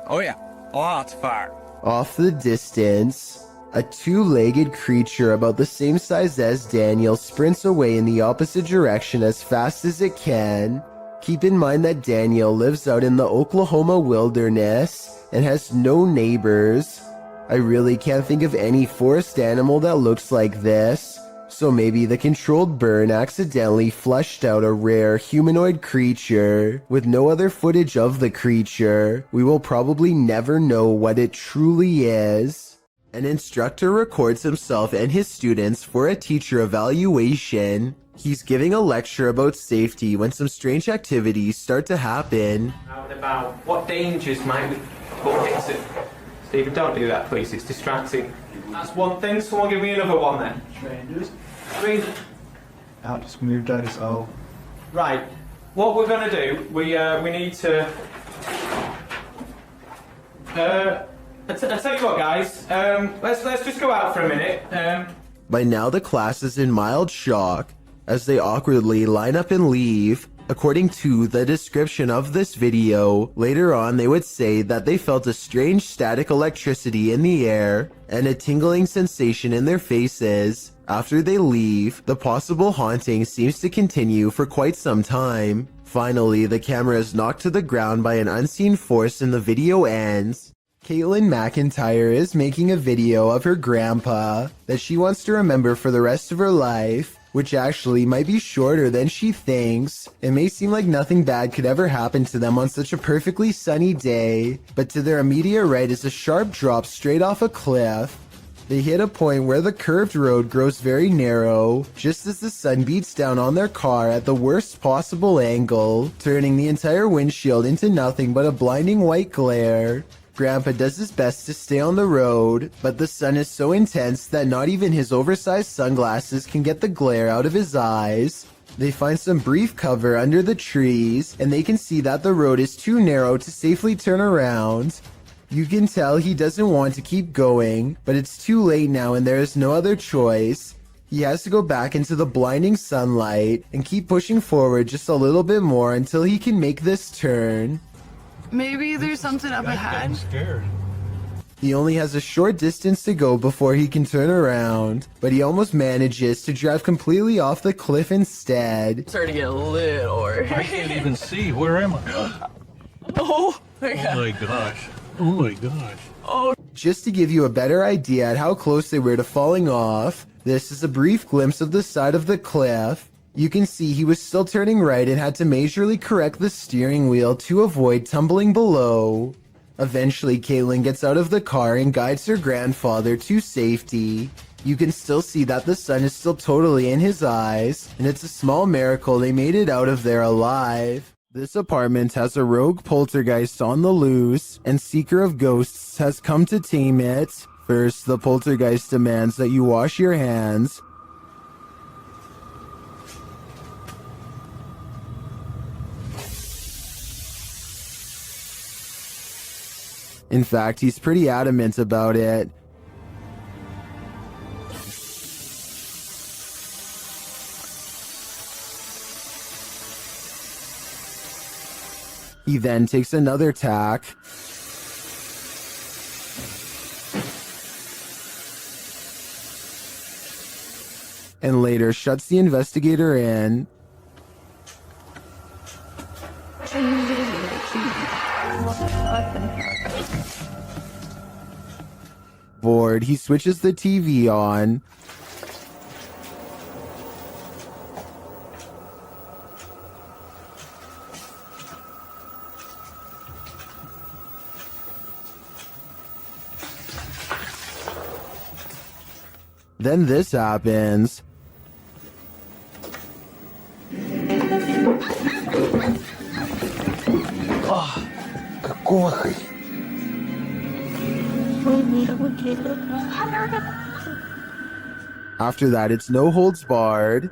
Oh yeah, lots of fire. Off the distance, a two-legged creature about the same size as Daniel sprints away in the opposite direction as fast as it can. Keep in mind that Daniel lives out in the Oklahoma wilderness and has no neighbors. I really can't think of any forest animal that looks like this, so maybe the controlled burn accidentally flushed out a rare humanoid creature. With no other footage of the creature, we will probably never know what it truly is. An instructor records himself and his students for a teacher evaluation. He's giving a lecture about safety when some strange activities start to happen. Out and about, what dangers might we put into? Stephen, don't do that, please. It's distracting. That's one thing. Someone give me another one then. Strangers. Out, just moved out his hole. Right. What we're gonna do? We need to. I tell you what, guys. Let's just go out for a minute. By now, the class is in mild shock as they awkwardly line up and leave. According to the description of this video, later on they would say that they felt a strange static electricity in the air and a tingling sensation in their faces. After they leave, the possible haunting seems to continue for quite some time. Finally, the camera is knocked to the ground by an unseen force and the video ends. Caitlin McIntyre is making a video of her grandpa that she wants to remember for the rest of her life, which actually might be shorter than she thinks. It may seem like nothing bad could ever happen to them on such a perfectly sunny day, but to their immediate right is a sharp drop straight off a cliff. They hit a point where the curved road grows very narrow, just as the sun beats down on their car at the worst possible angle, turning the entire windshield into nothing but a blinding white glare. Grandpa does his best to stay on the road, but the sun is so intense that not even his oversized sunglasses can get the glare out of his eyes. They find some brief cover under the trees, and they can see that the road is too narrow to safely turn around. You can tell he doesn't want to keep going, but it's too late now and there is no other choice. He has to go back into the blinding sunlight and keep pushing forward just a little bit more until he can make this turn. Maybe there's something up ahead. He only has a short distance to go before he can turn around, but he almost manages to drive completely off the cliff instead. Starting to get a little. I can't even see. Where am I? Oh my god. Oh my gosh. Oh my gosh. Oh. Just to give you a better idea at how close they were to falling off, this is a brief glimpse of the side of the cliff. You can see he was still turning right and had to majorly correct the steering wheel to avoid tumbling below. Eventually, Caitlin gets out of the car and guides her grandfather to safety. You can still see that the sun is still totally in his eyes, and it's a small miracle they made it out of there alive. This apartment has a rogue poltergeist on the loose, and Seeker of Ghosts has come to tame it. First, the poltergeist demands that you wash your hands. In fact, he's pretty adamant about it. He then takes another tack. And later shuts the investigator in. Bored, he switches the TV on. Then this happens. Какой? After that, it's no holds barred.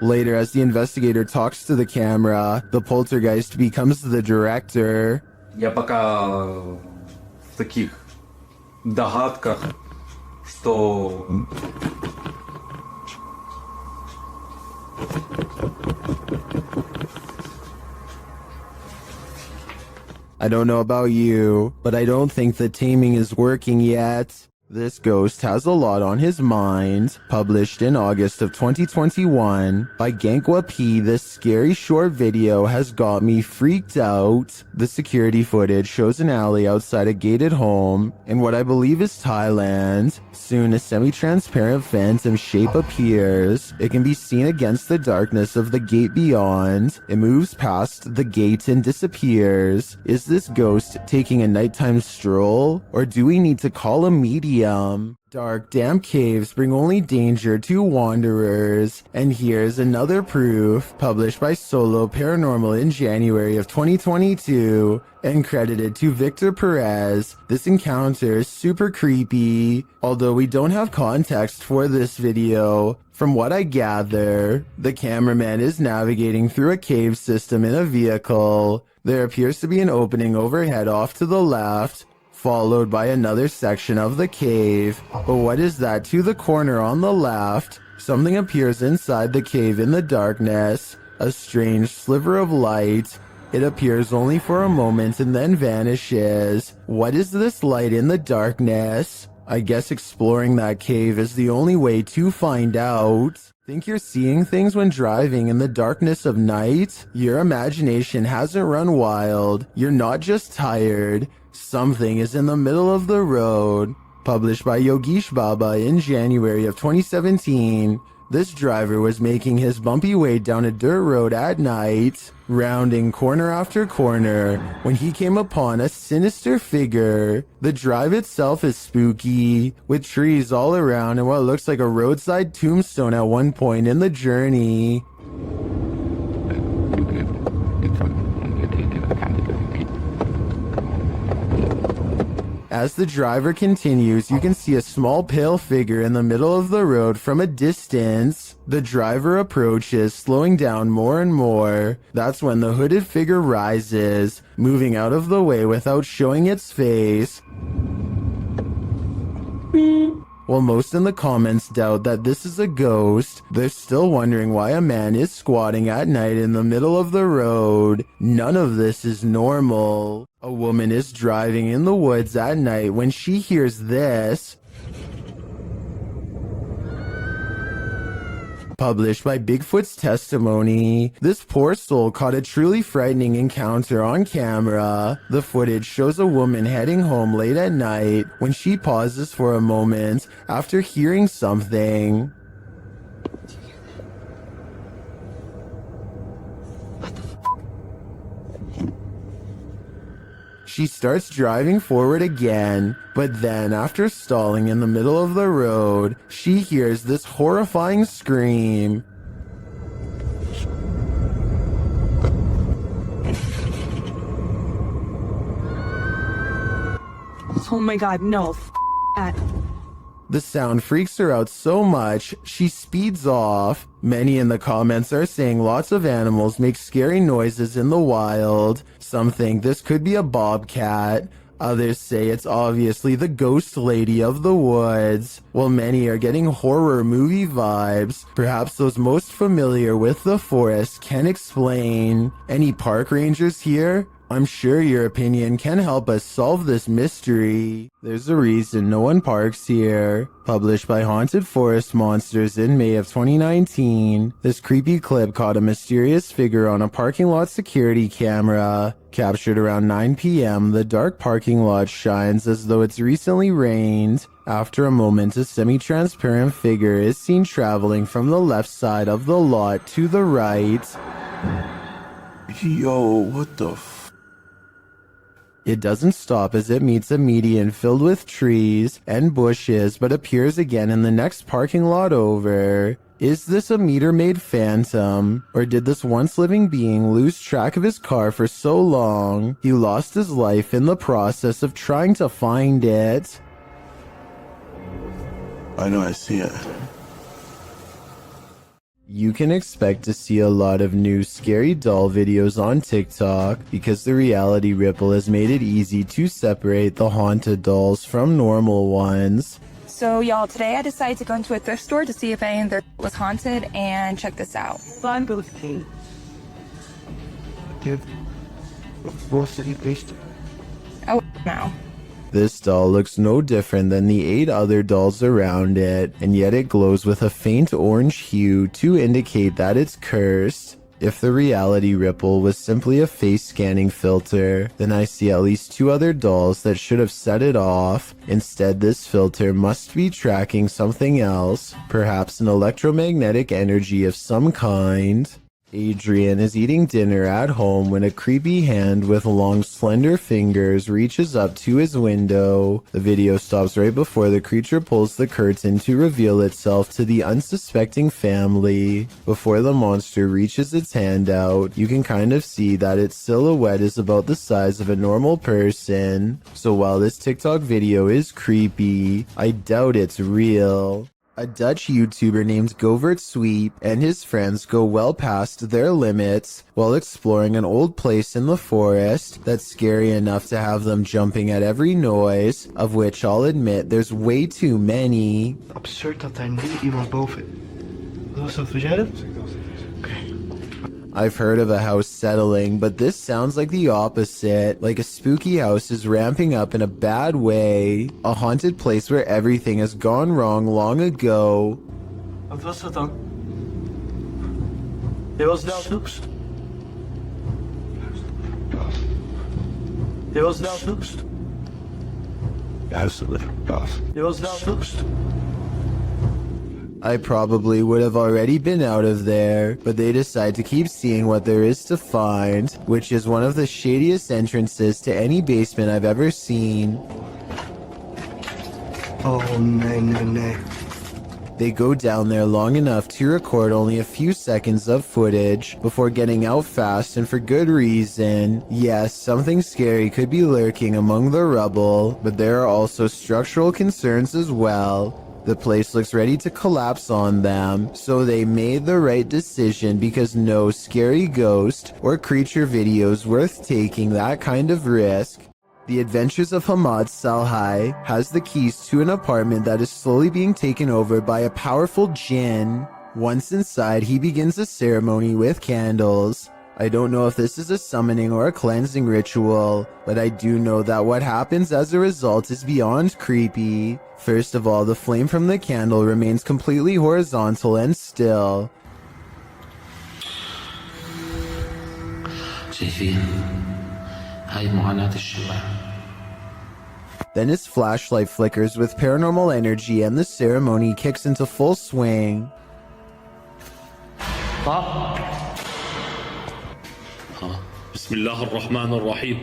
Later, as the investigator talks to the camera, the poltergeist becomes the director. Я пока в таких догадках, что I don't know about you, but I don't think the taming is working yet. This ghost has a lot on his mind. Published in August of 2021 by Gankwa P, this scary short video has got me freaked out. The security footage shows an alley outside a gated home in what I believe is Thailand. Soon a semi-transparent phantom shape appears. It can be seen against the darkness of the gate beyond. It moves past the gate and disappears. Is this ghost taking a nighttime stroll? Or do we need to call a medium? Dark, damp caves bring only danger to wanderers. And here's another proof, published by Solo Paranormal in January of 2022, and credited to Victor Perez. This encounter is super creepy. Although we don't have context for this video, from what I gather, the cameraman is navigating through a cave system in a vehicle. There appears to be an opening overhead off to the left, followed by another section of the cave. But what is that to the corner on the left? Something appears inside the cave in the darkness, a strange sliver of light. It appears only for a moment and then vanishes. What is this light in the darkness? I guess exploring that cave is the only way to find out. Think you're seeing things when driving in the darkness of night? Your imagination hasn't run wild. You're not just tired. Something is in the middle of the road. Published by Yogesh Baba in January of 2017. This driver was making his bumpy way down a dirt road at night, rounding corner after corner, when he came upon a sinister figure. The drive itself is spooky, with trees all around and what looks like a roadside tombstone at one point in the journey. As the driver continues, you can see a small pale figure in the middle of the road from a distance. The driver approaches, slowing down more and more. That's when the hooded figure rises, moving out of the way without showing its face. While most in the comments doubt that this is a ghost, they're still wondering why a man is squatting at night in the middle of the road. None of this is normal. A woman is driving in the woods at night when she hears this. Published by Bigfoot's testimony. This poor soul caught a truly frightening encounter on camera. The footage shows a woman heading home late at night when she pauses for a moment after hearing something. She starts driving forward again, but then after stalling in the middle of the road, she hears this horrifying scream. Oh my god, no. That. The sound freaks her out so much, she speeds off. Many in the comments are saying lots of animals make scary noises in the wild. Some think this could be a bobcat. Others say it's obviously the ghost lady of the woods. While many are getting horror movie vibes, perhaps those most familiar with the forest can explain. Any park rangers here? I'm sure your opinion can help us solve this mystery. There's a reason no one parks here. Published by Haunted Forest Monsters in May of 2019. This creepy clip caught a mysterious figure on a parking lot security camera. Captured around 9 p.m., the dark parking lot shines as though it's recently rained. After a moment, a semi-transparent figure is seen traveling from the left side of the lot to the right. Yo, what the f... It doesn't stop as it meets a median filled with trees and bushes, but appears again in the next parking lot over. Is this a meter-maid phantom? Or did this once living being lose track of his car for so long, he lost his life in the process of trying to find it? I know, I see it. You can expect to see a lot of new scary doll videos on TikTok because the reality ripple has made it easy to separate the haunted dolls from normal ones. So y'all, today I decided to go into a thrift store to see if any of their was haunted, and check this out. Oh, no. This doll looks no different than the 8 other dolls around it, and yet it glows with a faint orange hue to indicate that it's cursed. If the reality ripple was simply a face scanning filter, then I see at least 2 other dolls that should have set it off. Instead, this filter must be tracking something else, perhaps an electromagnetic energy of some kind. Adrian is eating dinner at home when a creepy hand with long slender fingers reaches up to his window. The video stops right before the creature pulls the curtain to reveal itself to the unsuspecting family. Before the monster reaches its hand out, you can kind of see that its silhouette is about the size of a normal person. So while this TikTok video is creepy, I doubt it's real. A Dutch YouTuber named Govert Sweep and his friends go well past their limits while exploring an old place in the forest that's scary enough to have them jumping at every noise, of which I'll admit there's way too many. Absurd dat daar niet iemand boven I've heard of a house settling, but this sounds like the opposite. Like a spooky house is ramping up in a bad way. A haunted place where everything has gone wrong long ago. Wat was dat dan? Dit was nou snoeps. Dit was nou snoeps. Dit was nou snoeps. I probably would have already been out of there, but they decide to keep seeing what there is to find, which is one of the shadiest entrances to any basement I've ever seen. Oh, no. They go down there long enough to record only a few seconds of footage before getting out fast, and for good reason. Yes, something scary could be lurking among the rubble, but there are also structural concerns as well. The place looks ready to collapse on them, so they made the right decision because no scary ghost or creature video is worth taking that kind of risk. The Adventures of Hamad Salhai has the keys to an apartment that is slowly being taken over by a powerful jinn. Once inside, he begins a ceremony with candles. I don't know if this is a summoning or a cleansing ritual, but I do know that what happens as a result is beyond creepy. First of all, the flame from the candle remains completely horizontal and still. Then his flashlight flickers with paranormal energy and the ceremony kicks into full swing. بسم الله الرحمن الرحيم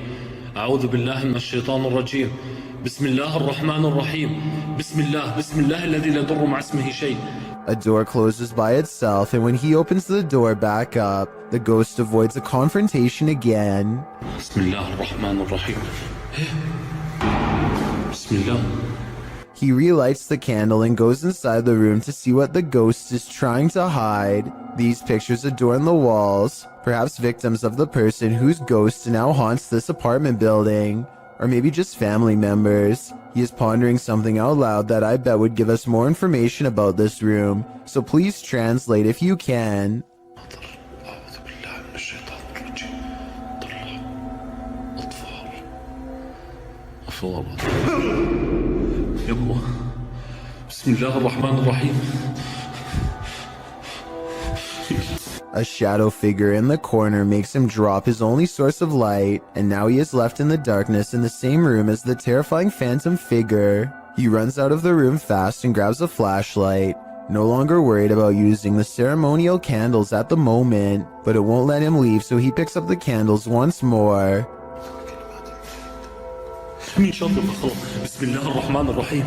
أعوذ بالله من الشيطان الرجيم بسم الله الرحمن الرحيم بسم الله الذي لا يضر مع اسمه شيء. A door closes by itself, and when he opens the door back up, the ghost avoids a confrontation again. بسم الله الرحمن الرحيم بسم الله. He relights the candle and goes inside the room to see what the ghost is trying to hide. These pictures adorn the walls, perhaps victims of the person whose ghost now haunts this apartment building, or maybe just family members. He is pondering something out loud that I bet would give us more information about this room, so please translate if you can. بسم الله الرحمن الرحيم. A shadow figure in the corner makes him drop his only source of light, and now he is left in the darkness in the same room as the terrifying phantom figure. He runs out of the room fast and grabs a flashlight, no longer worried about using the ceremonial candles at the moment, but it won't let him leave, so he picks up the candles once more. من شر ما خلق بسم الله الرحمن الرحيم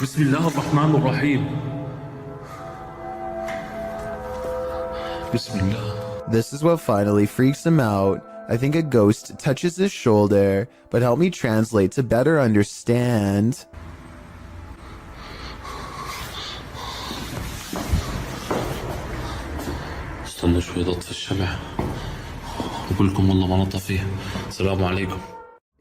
بسم الله الرحمن الرحيم بسم الله. This is what finally freaks him out. I think a ghost touches his shoulder, but help me translate to better understand. استنوا شوي اطفي الشمع اقول لكم والله ما نطفيه. السلام عليكم.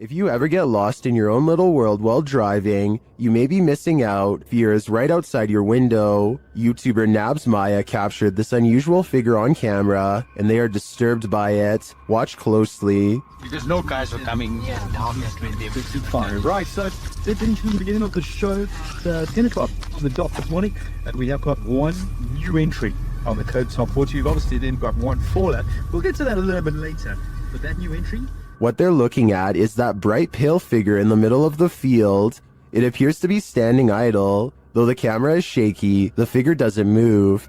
If you ever get lost in your own little world while driving, you may be missing out. Fear is right outside your window. YouTuber Nabs Maya captured this unusual figure on camera, and they are disturbed by it. Watch closely. Because no guys are coming down the fire. Right, so it's into the beginning of the show. It's 10 o'clock on the dot this morning, and we have got one new entry on the code top 40. We've obviously then got one fallout. We'll get to that a little bit later. But that new entry. What they're looking at is that bright pale figure in the middle of the field. It appears to be standing idle. Though the camera is shaky, the figure doesn't move.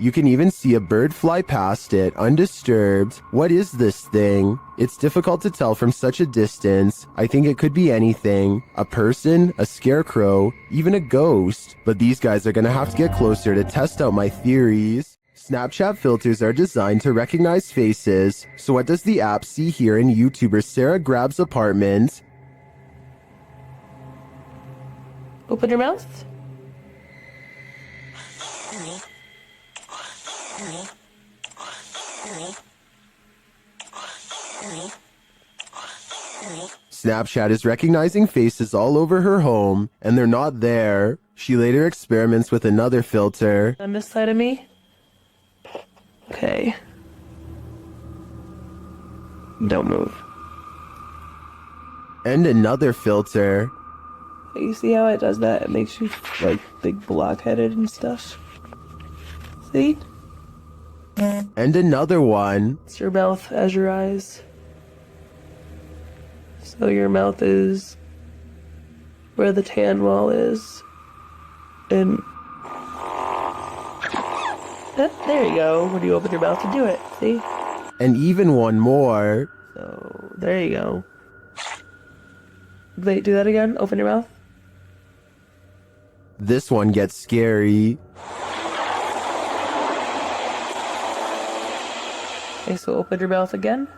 You can even see a bird fly past it, undisturbed. What is this thing? It's difficult to tell from such a distance. I think it could be anything. A person, a scarecrow, even a ghost. But these guys are gonna have to get closer to test out my theories. Snapchat filters are designed to recognize faces. So what does the app see here in YouTuber Sarah Grab's apartment? Open your mouth. Snapchat is recognizing faces all over her home, and they're not there. She later experiments with another filter. On this side of me? Okay. Don't move. And another filter. You see how it does that? It makes you, like, big blockheaded and stuff. See? And another one. It's your mouth as your eyes. So your mouth is where the tan wall is. And there you go. When you open your mouth to do it, see? And even one more. So there you go. Wait, do that again. Open your mouth. This one gets scary. Okay, so open your mouth again.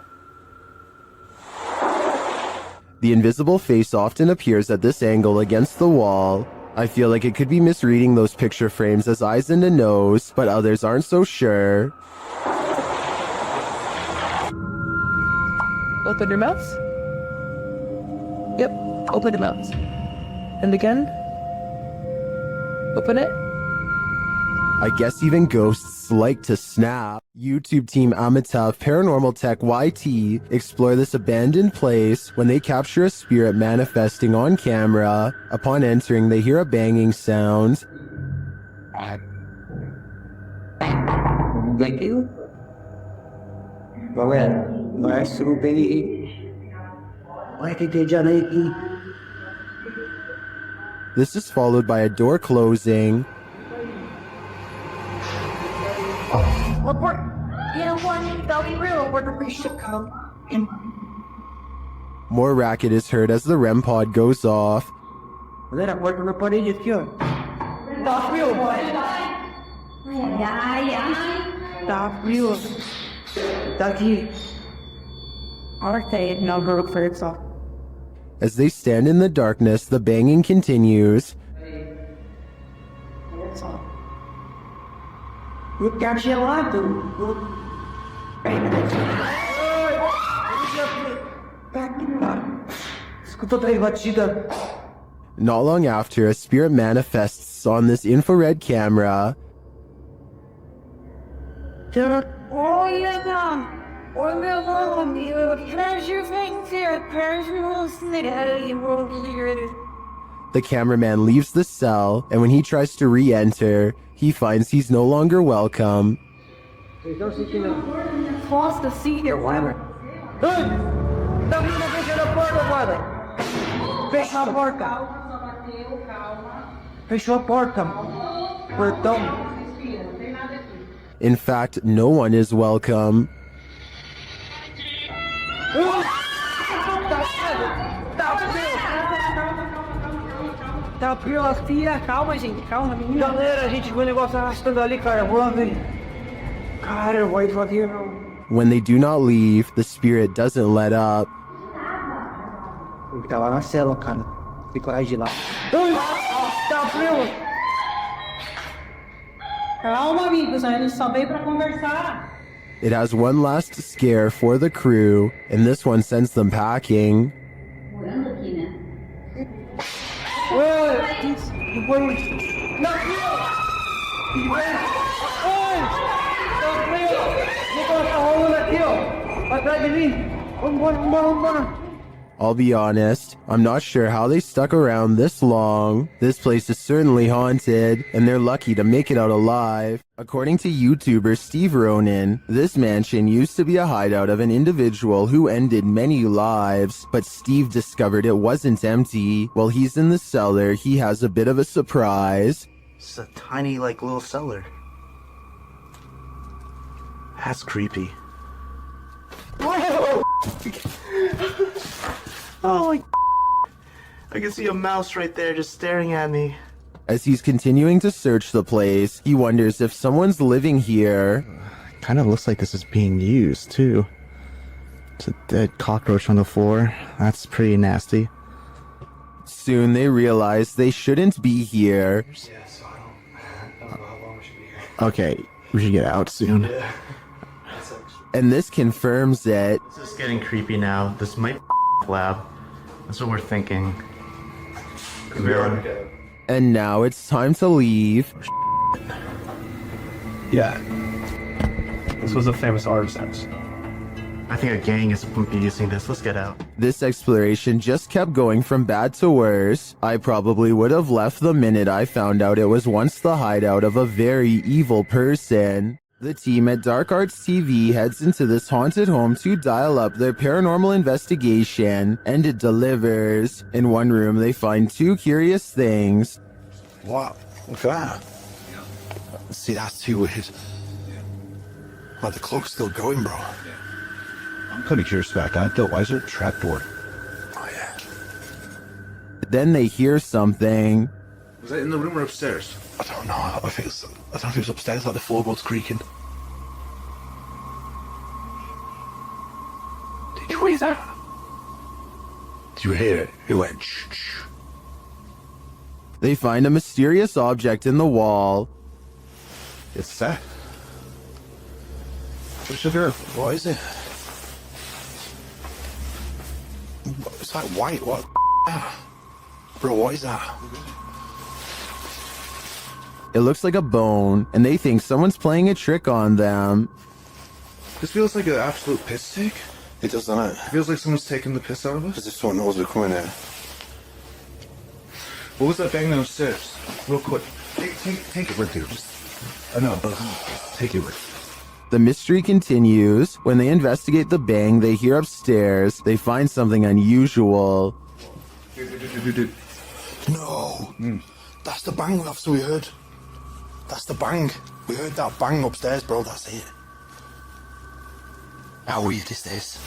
The invisible face often appears at this angle against the wall. I feel like it could be misreading those picture frames as eyes and a nose, but others aren't so sure. Open your mouth. Yep, open your mouth. And again. Open it. I guess even ghosts like to snap. YouTube team Amitav Paranormal Tech YT explore this abandoned place when they capture a spirit manifesting on camera. Upon entering, they hear a banging sound. Thank you. This is followed by a door closing. More racket is heard as the REM pod goes off. As they stand in the darkness, the banging continues. Not long after, a spirit manifests on this infrared camera. The cameraman leaves the cell, and when he tries to re-enter, he finds he's no longer welcome. In fact, no one is welcome. Calma, gente, calma, menina. Galera, a gente viu o negócio arrastando ali, cara. Vamos ver. Cara, vai devagar, não. When they do not leave, the spirit doesn't let up. Ele tá lá na cela, cara. Tem coragem de ir lá. Tá frio. Calma, amigos, a gente só veio pra conversar. It has one last scare for the crew, and this one sends them packing. I'll be honest, I'm not sure how they stuck around this long. This place is certainly haunted, and they're lucky to make it out alive. According to YouTuber Steve Ronan, this mansion used to be a hideout of an individual who ended many lives, but Steve discovered it wasn't empty. While he's in the cellar, he has a bit of a surprise. It's a tiny, like, little cellar. That's creepy. Oh, I can see a mouse right there just staring at me. As he's continuing to search the place, he wonders if someone's living here. Kind of looks like this is being used, too. It's a dead cockroach on the floor. That's pretty nasty. Soon they realize they shouldn't be here. Okay, we should get out soon. and this confirms it. This is getting creepy now. This might be lab. That's what we're thinking. And now it's time to leave. Yeah. This was a famous artist's house. I think a gang is using this. Let's get out. This exploration just kept going from bad to worse. I probably would have left the minute I found out it was once the hideout of a very evil person. The team at Dark Arts TV heads into this haunted home to dial up their paranormal investigation, and it delivers. In one room, they find two curious things. What? Look at that. See, that's too weird. But the clock's still going, bro. I'm kind of curious about that, though. Why is there a trapdoor? Oh, yeah. Then they hear something. Was that in the room or upstairs? I don't know. I don't know if it was upstairs, like the floorboards creaking. Did you hear that? Did you hear it? It went shh, shh. They find a mysterious object in the wall. It's that. What is it? It's like white. What? Bro, what is that? It looks like a bone, and they think someone's playing a trick on them. This feels like an absolute piss take. It does, doesn't it? It feels like someone's taking the piss out of us. As if someone knows we're coming here. What was that bang downstairs? Real quick. Take it with you. I know, but take it with you. The mystery continues. When they investigate the bang they hear upstairs, they find something unusual. No. That's the bang after we heard. That's the bang. We heard that bang upstairs, bro. That's it. How weird is this?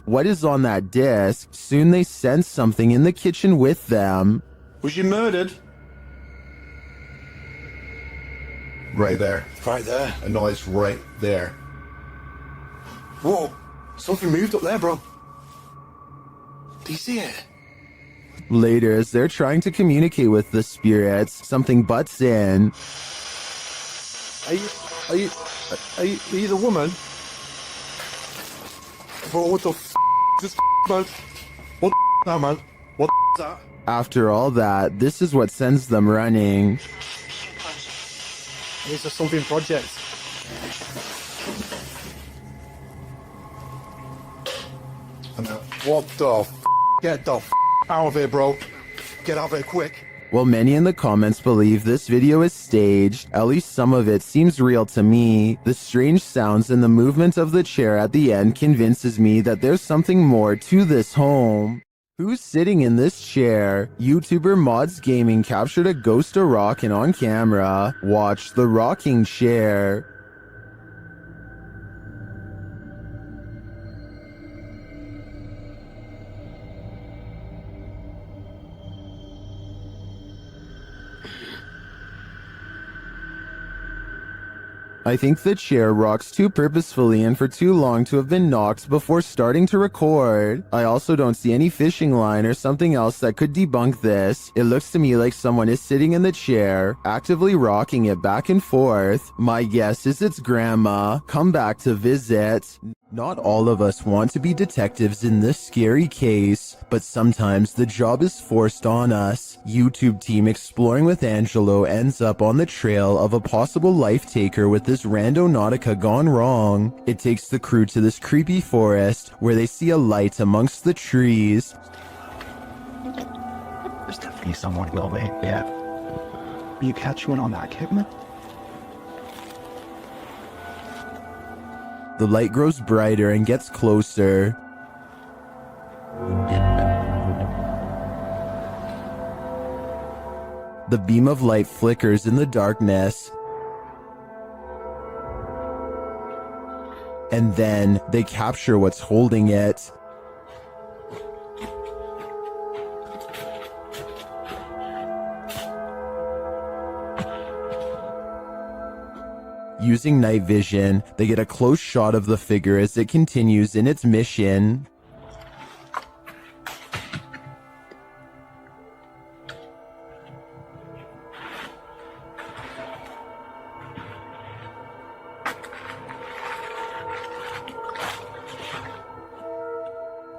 What is on that disc? Soon they sense something in the kitchen with them. Was you murdered? Right there. Right there. A noise right there. Whoa. Something moved up there, bro. Do you see it? Later, as they're trying to communicate with the spirits, something butts in. Are you the woman? Bro, what the f*** is this man? What the now, man? What the is that? After all that, this is what sends them running. This is something project. What the f***? Get the f*** out of here, bro. Get out of here quick. While many in the comments believe this video is staged, at least some of it seems real to me. The strange sounds and the movement of the chair at the end convinces me that there's something more to this home. Who's sitting in this chair? YouTuber Mods Gaming captured a ghost of rockin' on camera. Watch the rocking chair. I think the chair rocks too purposefully and for too long to have been knocked before starting to record. I also don't see any fishing line or something else that could debunk this. It looks to me like someone is sitting in the chair, actively rocking it back and forth. My guess is it's grandma, come back to visit. Not all of us want to be detectives in this scary case, but sometimes the job is forced on us. YouTube team Exploring with Angelo ends up on the trail of a possible life taker with this randonautica gone wrong. It takes the crew to this creepy forest where they see a light amongst the trees. There's definitely someone well there. Yeah. You catch one on that equipment? The light grows brighter and gets closer. The beam of light flickers in the darkness. And then they capture what's holding it. Using night vision, they get a close shot of the figure as it continues in its mission.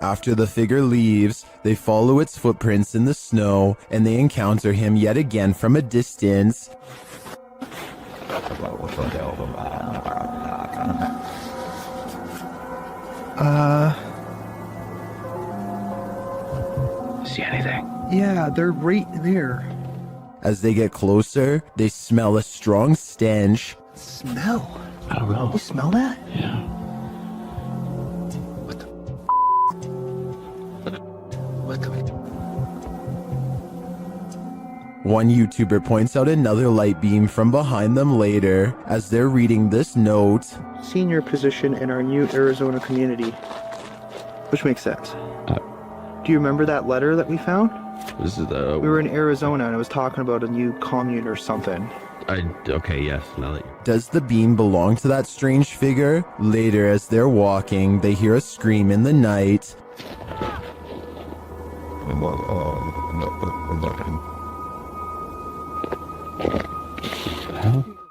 After the figure leaves, they follow its footprints in the snow and they encounter him yet again from a distance. See anything? Yeah, they're right there. As they get closer, they smell a strong stench. Smell? I don't know. You smell that? Yeah. One YouTuber points out another light beam from behind them later as they're reading this note. Senior position in our new Arizona community. Which makes sense. Do you remember that letter that we found? This is We were in Arizona and it was talking about a new commune or something. Okay, yes, now that Does the beam belong to that strange figure? Later, as they're walking, they hear a scream in the night.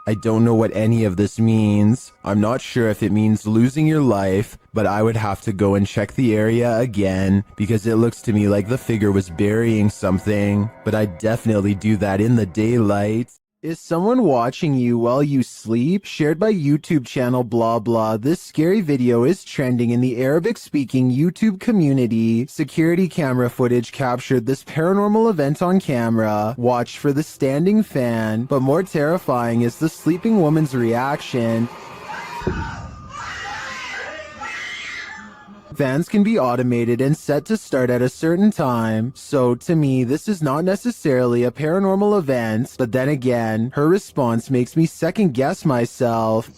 I don't know what any of this means. I'm not sure if it means losing your life, but I would have to go and check the area again because it looks to me like the figure was burying something, but I'd definitely do that in the daylight. Is someone watching you while you sleep? Shared by YouTube channel blah blah. This scary video is trending in the Arabic-speaking YouTube community. Security camera footage captured this paranormal event on camera. Watch for the standing fan. But more terrifying is the sleeping woman's reaction. Fans can be automated and set to start at a certain time, so to me this is not necessarily a paranormal event, but then again, her response makes me second guess myself.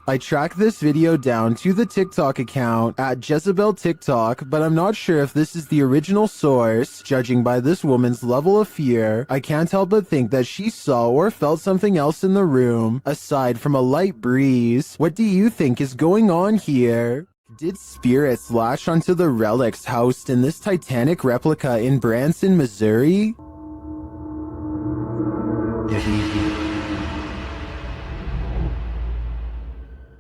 I tracked this video down to the TikTok account at Jezebel TikTok, but I'm not sure if this is the original source. Judging by this woman's level of fear, I can't help but think that she saw or felt something else in the room, aside from a light breeze. What do you think is going on here? Did spirits latch onto the relics housed in this Titanic replica in Branson, Missouri?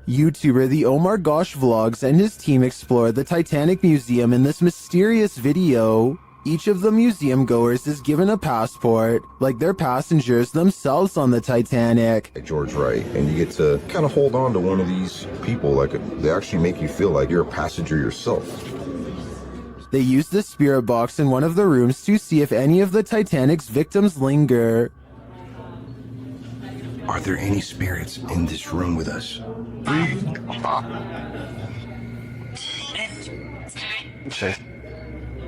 YouTuber The Omar Gosh Vlogs and his team explore the Titanic Museum in this mysterious video. Each of the museum goers is given a passport, like they're passengers themselves on the Titanic. George Wright, and you get to kind of hold on to one of these people, like they actually make you feel like you're a passenger yourself. They use the spirit box in one of the rooms to see if any of the Titanic's victims linger. Are there any spirits in this room with us?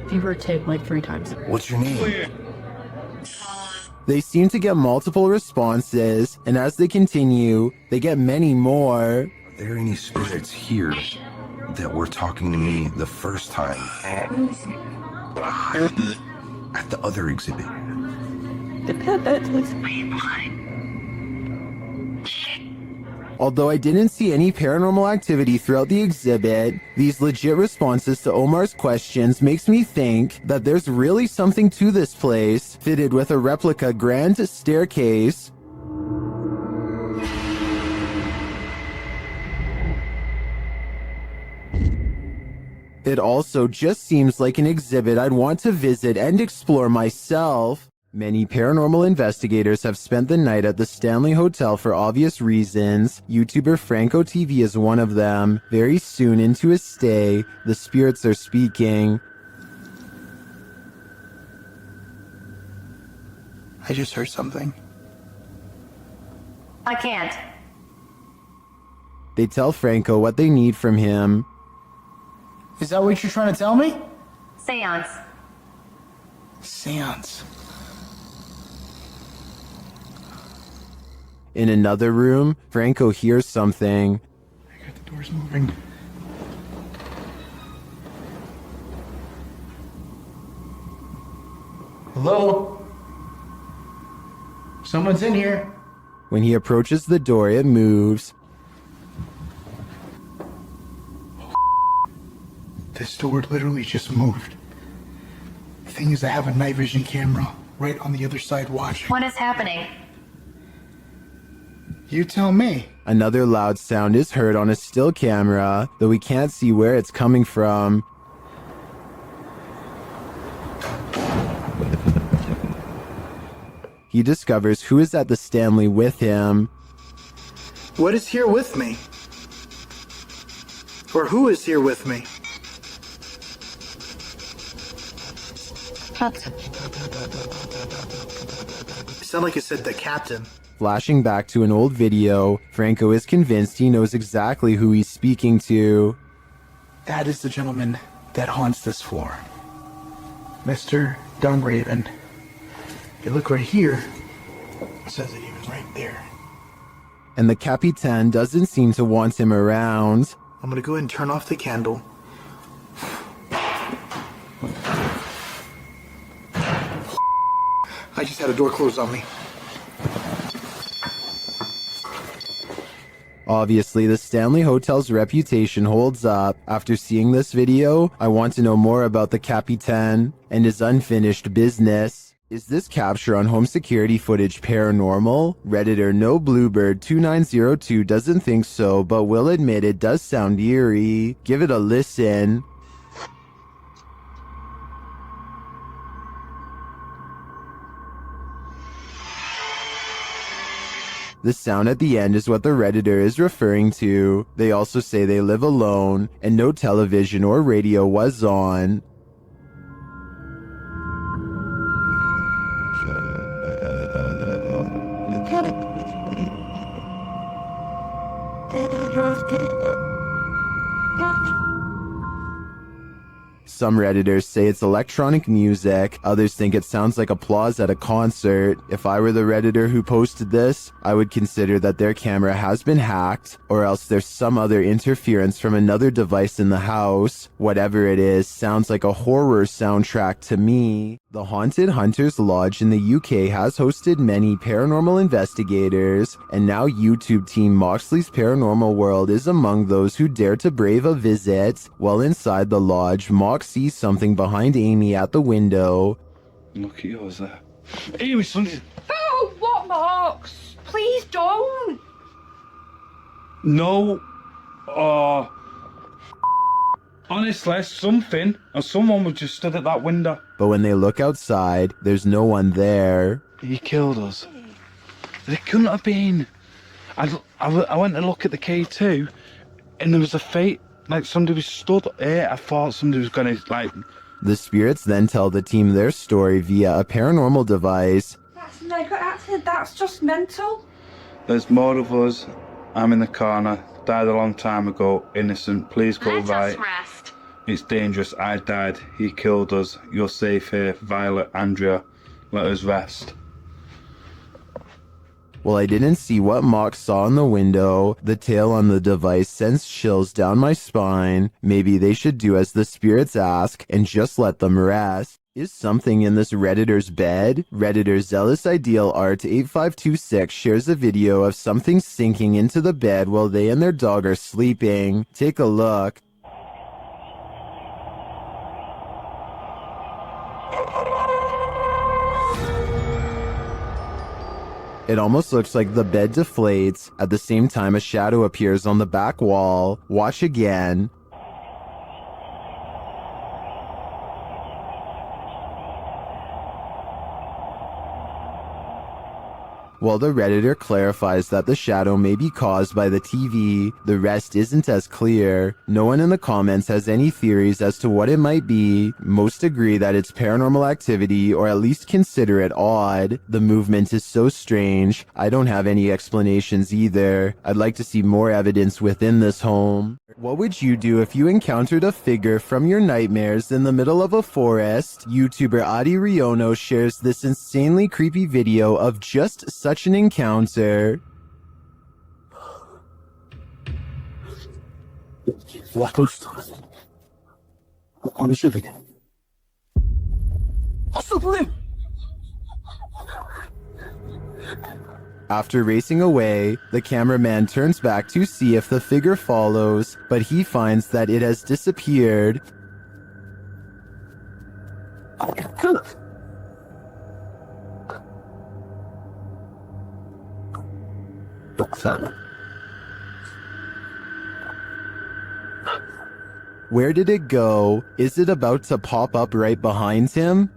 Fever tape like 3 times. What's your name? They seem to get multiple responses, and as they continue, they get many more. Are there any spirits here that were talking to me the first time at the other exhibit? Although I didn't see any paranormal activity throughout the exhibit, these legit responses to Omar's questions makes me think that there's really something to this place, fitted with a replica grand staircase. It also just seems like an exhibit I'd want to visit and explore myself. Many paranormal investigators have spent the night at the Stanley Hotel for obvious reasons. YouTuber Franco TV is one of them. Very soon into his stay, the spirits are speaking. I just heard something. I can't. They tell Franco what they need from him. Is that what you're trying to tell me? Seance. Seance. In another room, Franco hears something. The door's moving. Hello? Someone's in here. When he approaches the door, it moves. This door literally just moved. The thing is, I have a night vision camera right on the other side watching. What is happening? You tell me. Another loud sound is heard on a still camera, though we can't see where it's coming from. He discovers who is at the Stanley with him. What is here with me? Or who is here with me? Captain. It sounded like it said the captain. Flashing back to an old video, Franco is convinced he knows exactly who he's speaking to. That is the gentleman that haunts this floor. Mr. Dunraven. You look right here. It says that he was right there. And the Capitan doesn't seem to want him around. I'm gonna go ahead and turn off the candle. I just had a door closed on me. Obviously, the Stanley Hotel's reputation holds up. After seeing this video, I want to know more about the Capitan and his unfinished business. Is this capture on home security footage paranormal? Redditor No Bluebird 2902 doesn't think so, but will admit it does sound eerie. Give it a listen. The sound at the end is what the Redditor is referring to. They also say they live alone, and no television or radio was on. Some Redditors say it's electronic music, others think it sounds like applause at a concert. If I were the Redditor who posted this, I would consider that their camera has been hacked, or else there's some other interference from another device in the house. Whatever it is, sounds like a horror soundtrack to me. The Haunted Hunters Lodge in the UK has hosted many paranormal investigators, and now YouTube team Moxley's Paranormal World is among those who dare to brave a visit. While inside the lodge, Mox sees something behind Amy at the window. Look at yours there. Amy, something. Oh, what, Marks? Please don't. No. Honestly, something or someone was just stood at that window. But when they look outside, there's no one there. He killed us. It couldn't have been. I went to look at the K2, and there was a fate. Like somebody was stood here. I thought somebody was gonna like. The spirits then tell the team their story via a paranormal device. That's just mental. There's more of us. I'm in the corner. Died a long time ago. Innocent. Please go right. Rest. It's dangerous. I died. He killed us. You're safe here. Violet, Andrea. Let us rest. Well, I didn't see what Mox saw in the window. The tail on the device sends chills down my spine. Maybe they should do as the spirits ask and just let them rest. Is something in this Redditor's bed? Redditor Zealous Ideal Art 8526 shares a video of something sinking into the bed while they and their dog are sleeping. Take a look. It almost looks like the bed deflates. At the same time, a shadow appears on the back wall. Watch again. While the Redditor clarifies that the shadow may be caused by the TV, the rest isn't as clear. No one in the comments has any theories as to what it might be. Most agree that it's paranormal activity, or at least consider it odd. The movement is so strange. I don't have any explanations either. I'd like to see more evidence within this home. What would you do if you encountered a figure from your nightmares in the middle of a forest? YouTuber Adi Riono shares this insanely creepy video of just such an encounter. After racing away, the cameraman turns back to see if the figure follows, but he finds that it has disappeared. Where did it go? Is it about to pop up right behind him?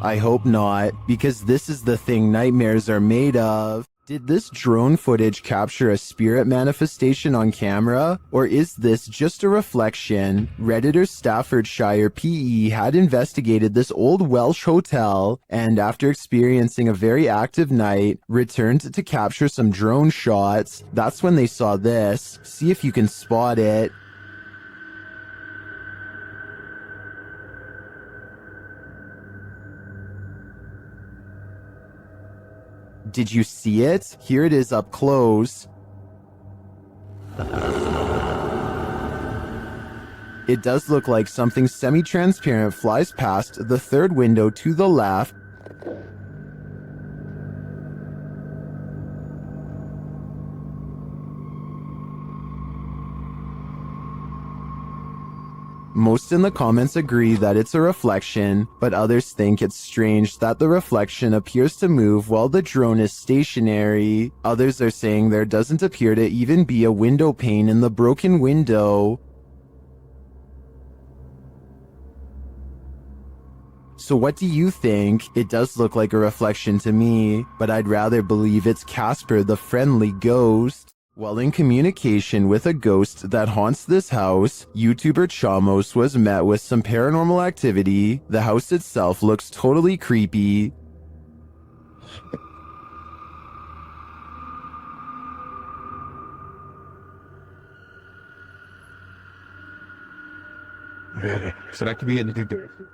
I hope not, because this is the thing nightmares are made of. Did this drone footage capture a spirit manifestation on camera, or is this just a reflection? Redditor Staffordshire PE had investigated this old Welsh hotel, and after experiencing a very active night, returned to capture some drone shots. That's when they saw this. See if you can spot it. Did you see it? Here it is up close. It does look like something semi-transparent flies past the third window to the left. Most in the comments agree that it's a reflection, but others think it's strange that the reflection appears to move while the drone is stationary. Others are saying there doesn't appear to even be a window pane in the broken window. So what do you think? It does look like a reflection to me, but I'd rather believe it's Casper the friendly ghost. While in communication with a ghost that haunts this house, YouTuber Chamos was met with some paranormal activity. The house itself looks totally creepy.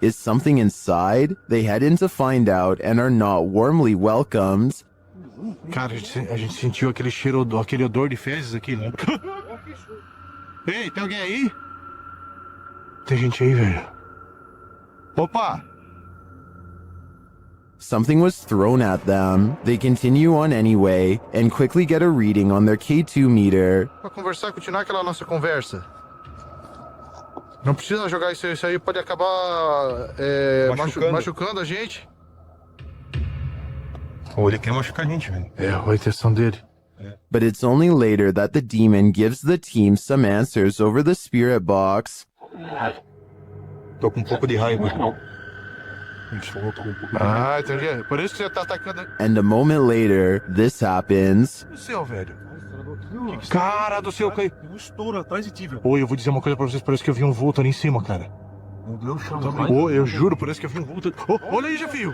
Is something inside? They head in to find out and are not warmly welcomed. Cara, a gente sentiu aquele cheiro, aquele odor de fezes aqui, né? Ei, tem alguém aí? Tem gente aí, velho. Opa! Something was thrown at them. They continue on anyway and quickly get a reading on their K2 meter. Pra conversar, continuar aquela nossa conversa. Não precisa jogar isso aí pode acabar machucando a gente. Ou ele quer machucar a gente, velho. É, a intenção dele. But it's only later that the demon gives the team some answers over the spirit box. Tô com um pouco de raiva. Ah, entendi. Por isso que você tá atacando. And a moment later, this happens. O céu, velho. Cara do céu, caiu. Um estouro atrás de ti, velho. Oi, eu vou dizer uma coisa pra vocês. Parece que eu vi um vulto ali em cima, cara. Meu Deus, oi, eu juro, parece que eu vi um vulto. Oh, olha aí, Jefio.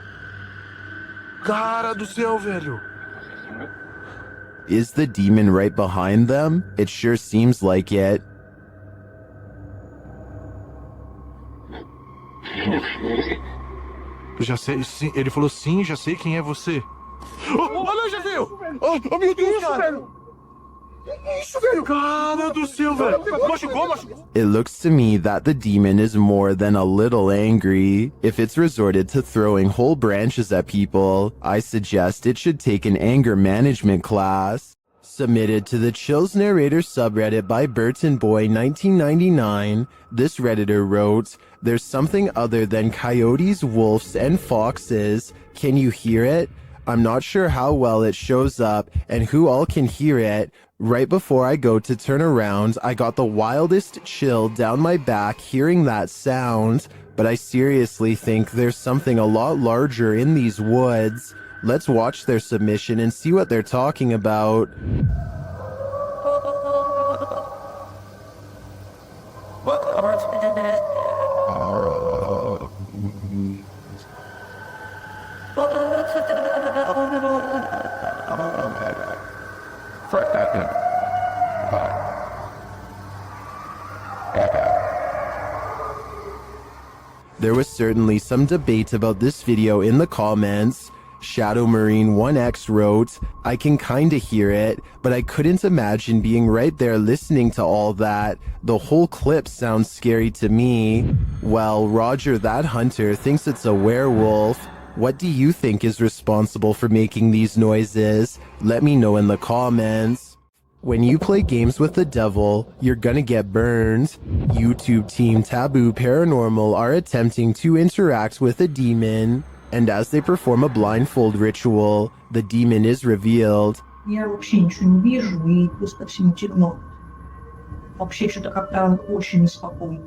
Cara do céu, velho. Is the demon right behind them? It sure seems like it. Já sei, sim, ele falou sim, já sei quem é você. Oh, olha, já viu? Oh, meu Deus, cara. Isso, velho. Cara do céu, velho. Machucou. It looks to me that the demon is more than a little angry. If it's resorted to throwing whole branches at people, I suggest it should take an anger management class. Submitted to the Chills Narrator subreddit by Burton Boy 1999, this Redditor wrote, "There's something other than coyotes, wolves, and foxes. Can you hear it? I'm not sure how well it shows up and who all can hear it. Right before I go to turn around, I got the wildest chill down my back hearing that sound, but I seriously think there's something a lot larger in these woods. Let's watch their submission and see what they're talking about." There was certainly some debate about this video in the comments. Shadow Marine 1X wrote, "I can kinda hear it, but I couldn't imagine being right there listening to all that. The whole clip sounds scary to me." Well, Roger that Hunter thinks it's a werewolf. What do you think is responsible for making these noises? Let me know in the comments. When you play games with the devil, you're gonna get burned. YouTube team Taboo Paranormal are attempting to interact with a demon. And as they perform a blindfold ritual, the demon is revealed. Я вообще ничего не вижу, и просто всем темно. Вообще что-то как-то очень неспокойно.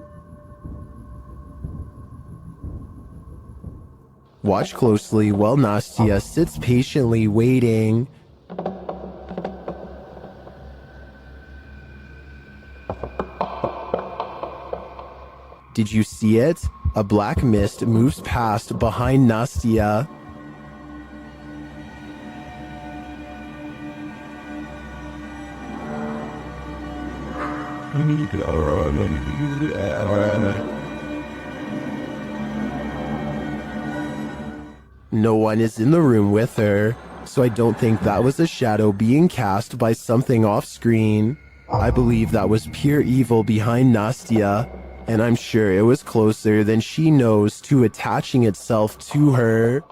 Watch closely while Nastya sits patiently waiting. Did you see it? A black mist moves past behind Nastya. No one is in the room with her, so I don't think that was a shadow being cast by something off screen. I believe that was pure evil behind Nastya, and I'm sure it was closer than she knows to attaching itself to her.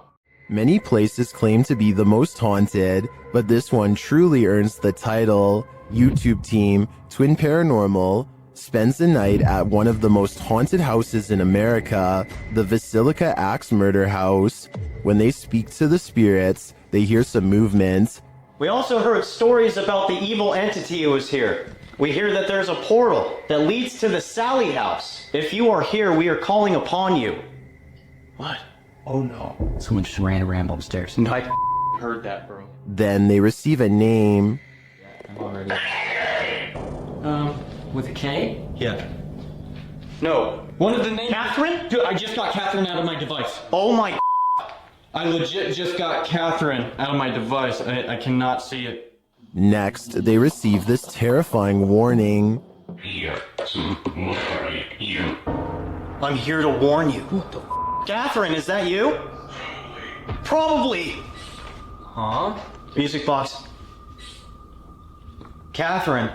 Many places claim to be the most haunted, but this one truly earns the title. YouTube team Twin Paranormal spends the night at one of the most haunted houses in America, the Basilica Axe Murder House. When they speak to the spirits, they hear some movement. We also heard stories about the evil entity who was here. We hear that there's a portal that leads to the Sally house. If you are here, we are calling upon you. What? Oh no. Someone just ran around upstairs. No, I heard that, bro. Then they receive a name. I'm already... with a K? Yeah. No. One of the names... Catherine? Dude, I just got Catherine out of my device. Oh my... I legit just got Catherine out of my device. I cannot see it. Next, they receive this terrifying warning. I'm here to warn you. What the f? Catherine, is that you? Probably. Huh? Music box. Catherine.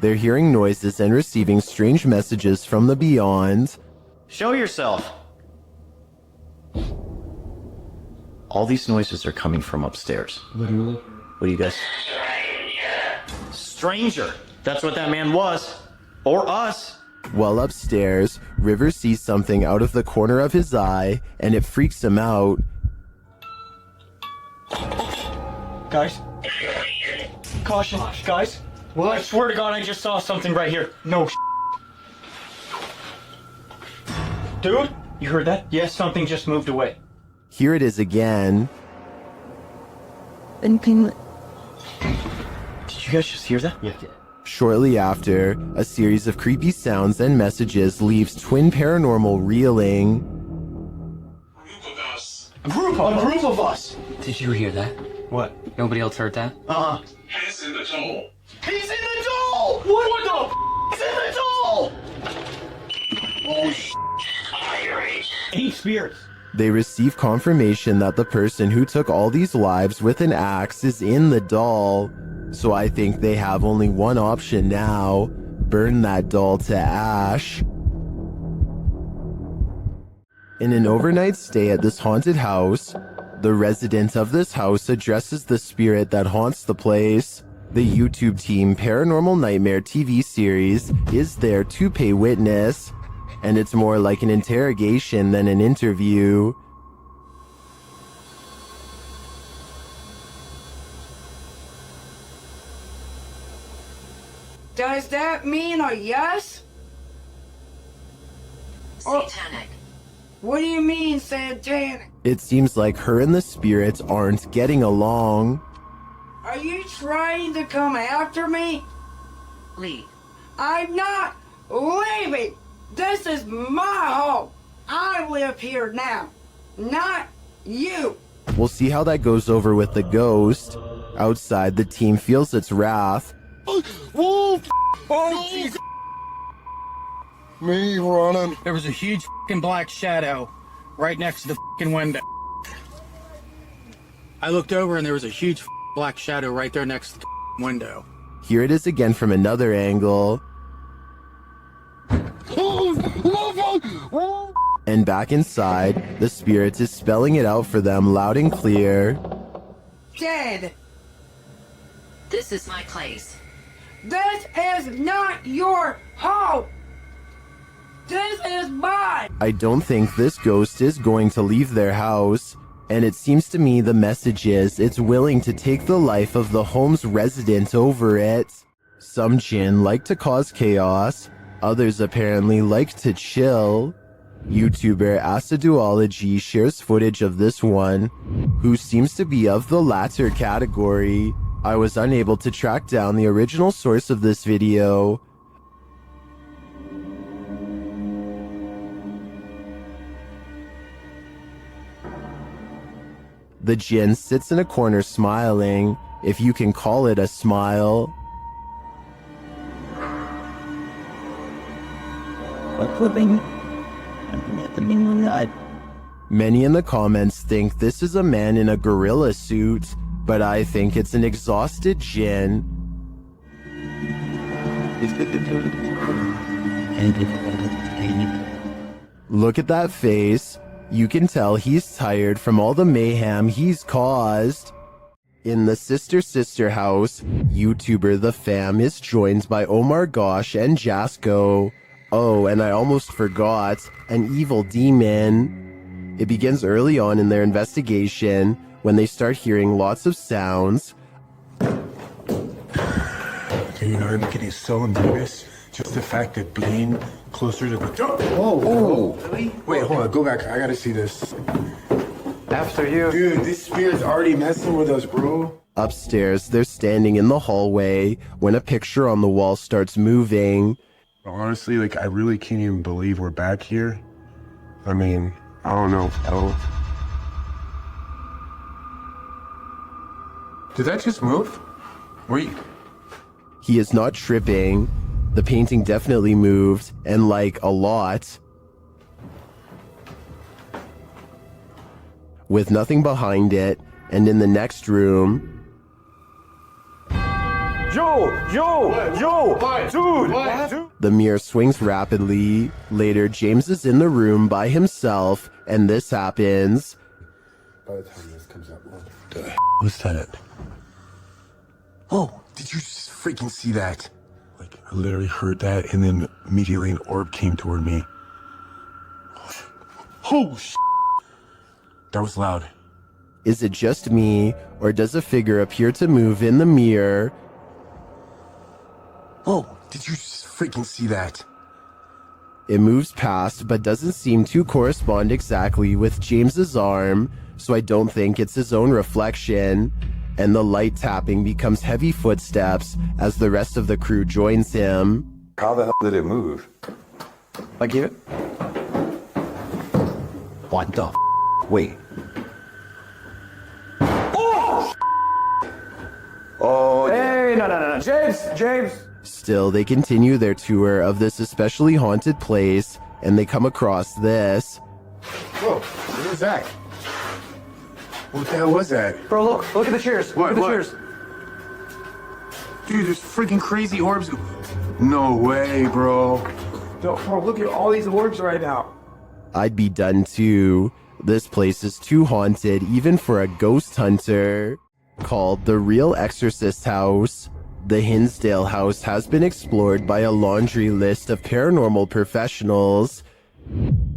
They're hearing noises and receiving strange messages from the beyond. Show yourself. All these noises are coming from upstairs. Literally? What do you guys... Stranger. That's what that man was. Or us. While upstairs, River sees something out of the corner of his eye, and it freaks him out. Guys. Caution. Guys. What? I swear to God, I just saw something right here. No. Dude, you heard that? Yes, something just moved away. Here it is again. Did you guys just hear that? Yeah. Shortly after, a series of creepy sounds and messages leaves Twin Paranormal reeling. A group of us! Did you hear that? What? Nobody else heard that? Uh-huh. He's in the doll. He's in the doll! What the f***? He's in the doll! Oh, Eight spirits. They receive confirmation that the person who took all these lives with an axe is in the doll. So I think they have only one option now. Burn that doll to ash. In an overnight stay at this haunted house, the resident of this house addresses the spirit that haunts the place. The YouTube team Paranormal Nightmare TV series is there to pay witness, and it's more like an interrogation than an interview. Does that mean a yes? Satanic. What do you mean, satanic? It seems like her and the spirits aren't getting along. Are you trying to come after me? Leave. I'm not leaving. This is my home. I live here now, not you. We'll see how that goes over with the ghost. Outside, the team feels its wrath. Whoa! Oh, Jesus! Me running. There was a huge f***ing black shadow right next to the f***ing window. I looked over and there was a huge black shadow right there next to the window. Here it is again from another angle. And back inside, the spirit is spelling it out for them loud and clear. Dead. This is my place. This is not your home. This is mine! I don't think this ghost is going to leave their house, and it seems to me the message is it's willing to take the life of the home's resident over it. Some jinn like to cause chaos, others apparently like to chill. YouTuber Aciduology shares footage of this one, who seems to be of the latter category. I was unable to track down the original source of this video. The jinn sits in a corner smiling, if you can call it a smile. Many in the comments think this is a man in a gorilla suit, but I think it's an exhausted jinn. Look at that face. You can tell he's tired from all the mayhem he's caused. In the Sister house, YouTuber The Fam is joined by Omar Gosh and Jasko. Oh, and I almost forgot, an evil demon. It begins early on in their investigation when they start hearing lots of sounds. You know, I'm getting so nervous. Just the fact that being closer to the... Whoa. Really? Wait, hold on. Go back. I gotta see this. After you. Dude, this spirit's already messing with us, bro. Upstairs, they're standing in the hallway when a picture on the wall starts moving. Honestly, like, I really can't even believe we're back here. I mean, I don't know. Did that just move? Wait. He is not tripping. The painting definitely moved, and like a lot. With nothing behind it, and in the next room... Dude! The mirror swings rapidly. Later, James is in the room by himself, and this happens. By the time this comes up, what the was that? Oh, did you just freaking see that? Like, I literally heard that, and then immediately an orb came toward me. Oh, that was loud. Is it just me, or does a figure appear to move in the mirror? Oh, did you just freaking see that? It moves past, but doesn't seem to correspond exactly with James's arm, so I don't think it's his own reflection. And the light tapping becomes heavy footsteps as the rest of the crew joins him. How the hell did it move? I give it. What the Wait. Oh, hey, no. James. Still, they continue their tour of this especially haunted place, and they come across this. Whoa, what was that? What the hell was that? Bro, look at the chairs. What? Look at the chairs. Dude, there's freaking crazy orbs. No way, bro. Bro, look at all these orbs right now. I'd be done too. This place is too haunted even for a ghost hunter. Called the Real Exorcist House, the Hinsdale house has been explored by a laundry list of paranormal professionals.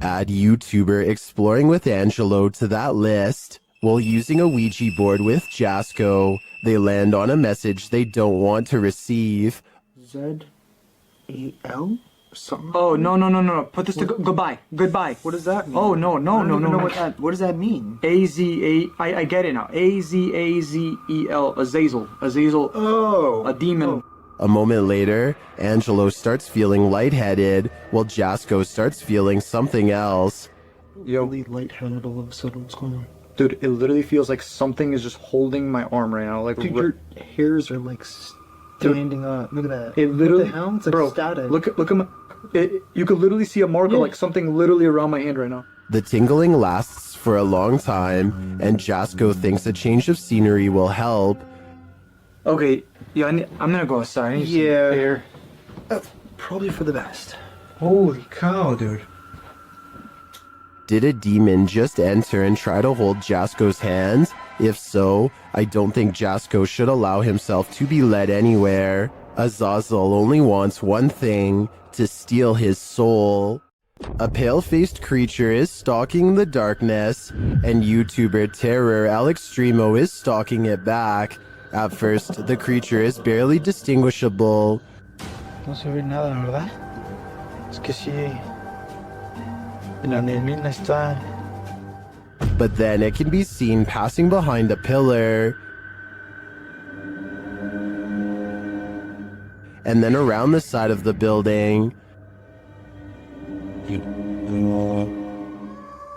Add YouTuber Exploring with Angelo to that list. While using a Ouija board with Jasko, they land on a message they don't want to receive. Z-E-L? Something? Oh, no. Put this to goodbye. Goodbye. What does that mean? Oh, no. I don't even know what does that mean? I get it now. A-Z-A-Z-E-L. Azazel. Oh. A demon. A moment later, Angelo starts feeling lightheaded, while Jasko starts feeling something else. Yo. Really lightheaded all of a sudden. What's going on? Dude, it literally feels like something is just holding my arm right now. Like, dude, your hairs are like standing up. Look at that. It literally, what the hell? It's like static. Look at my. You could literally see a mark of like something literally around my hand right now. The tingling lasts for a long time, and Jasko thinks a change of scenery will help. Okay, yeah, I'm gonna go outside. I need some air. That's probably for the best. Holy cow, dude. Did a demon just enter and try to hold Jasko's hand? If so, I don't think Jasko should allow himself to be led anywhere. Azazel only wants one thing, to steal his soul. A pale-faced creature is stalking the darkness, and YouTuber Terror Alextremo is stalking it back. At first, the creature is barely distinguishable. No se ve nada, ¿verdad? Es que sí. La neblina está. But then it can be seen passing behind a pillar. And then around the side of the building.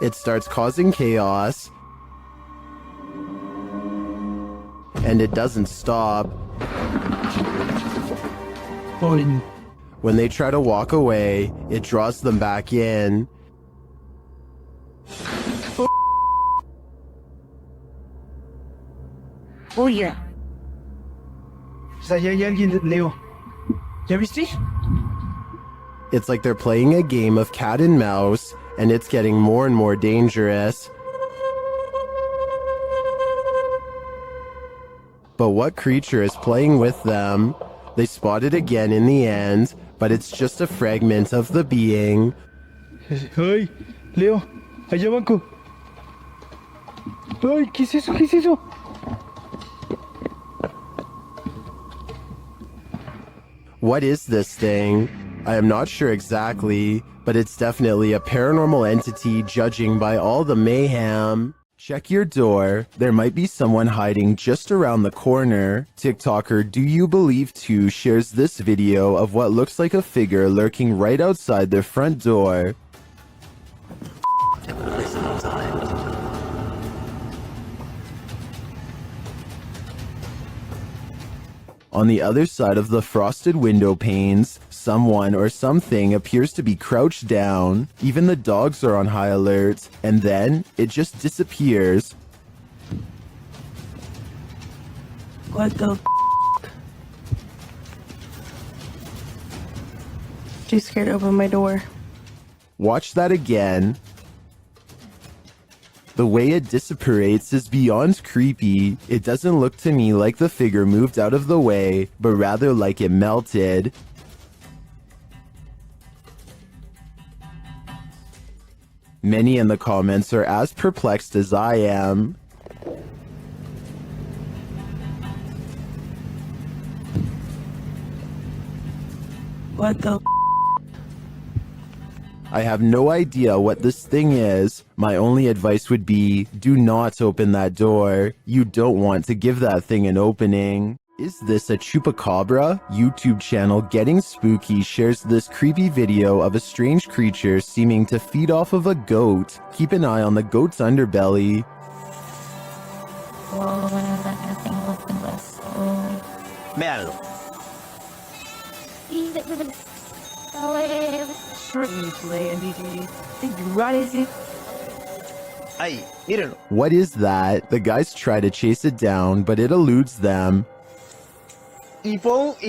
It starts causing chaos. And it doesn't stop. When they try to walk away, it draws them back in. Oye. O sea, ya hay alguien, Leo. ¿Ya viste? It's like they're playing a game of cat and mouse, and it's getting more and more dangerous. But what creature is playing with them? They spot it again in the end, but it's just a fragment of the being. Ay, Leo, allá banco. Ay, ¿qué es eso? ¿Qué es eso? What is this thing? I am not sure exactly, but it's definitely a paranormal entity judging by all the mayhem. Check your door. There might be someone hiding just around the corner. TikToker Do You Believe 2 shares this video of what looks like a figure lurking right outside their front door. On the other side of the frosted window panes, someone or something appears to be crouched down. Even the dogs are on high alert, and then it just disappears. What the She's scared to open my door. Watch that again. The way it disapparates is beyond creepy. It doesn't look to me like the figure moved out of the way, but rather like it melted. Many in the comments are as perplexed as I am. What the I have no idea what this thing is. My only advice would be, do not open that door. You don't want to give that thing an opening. Is this a chupacabra? YouTube channel Getting Spooky shares this creepy video of a strange creature seeming to feed off of a goat. Keep an eye on the goat's underbelly. Véanlo. Ahí, mírenlo. What is that? The guys try to chase it down, but it eludes them. Y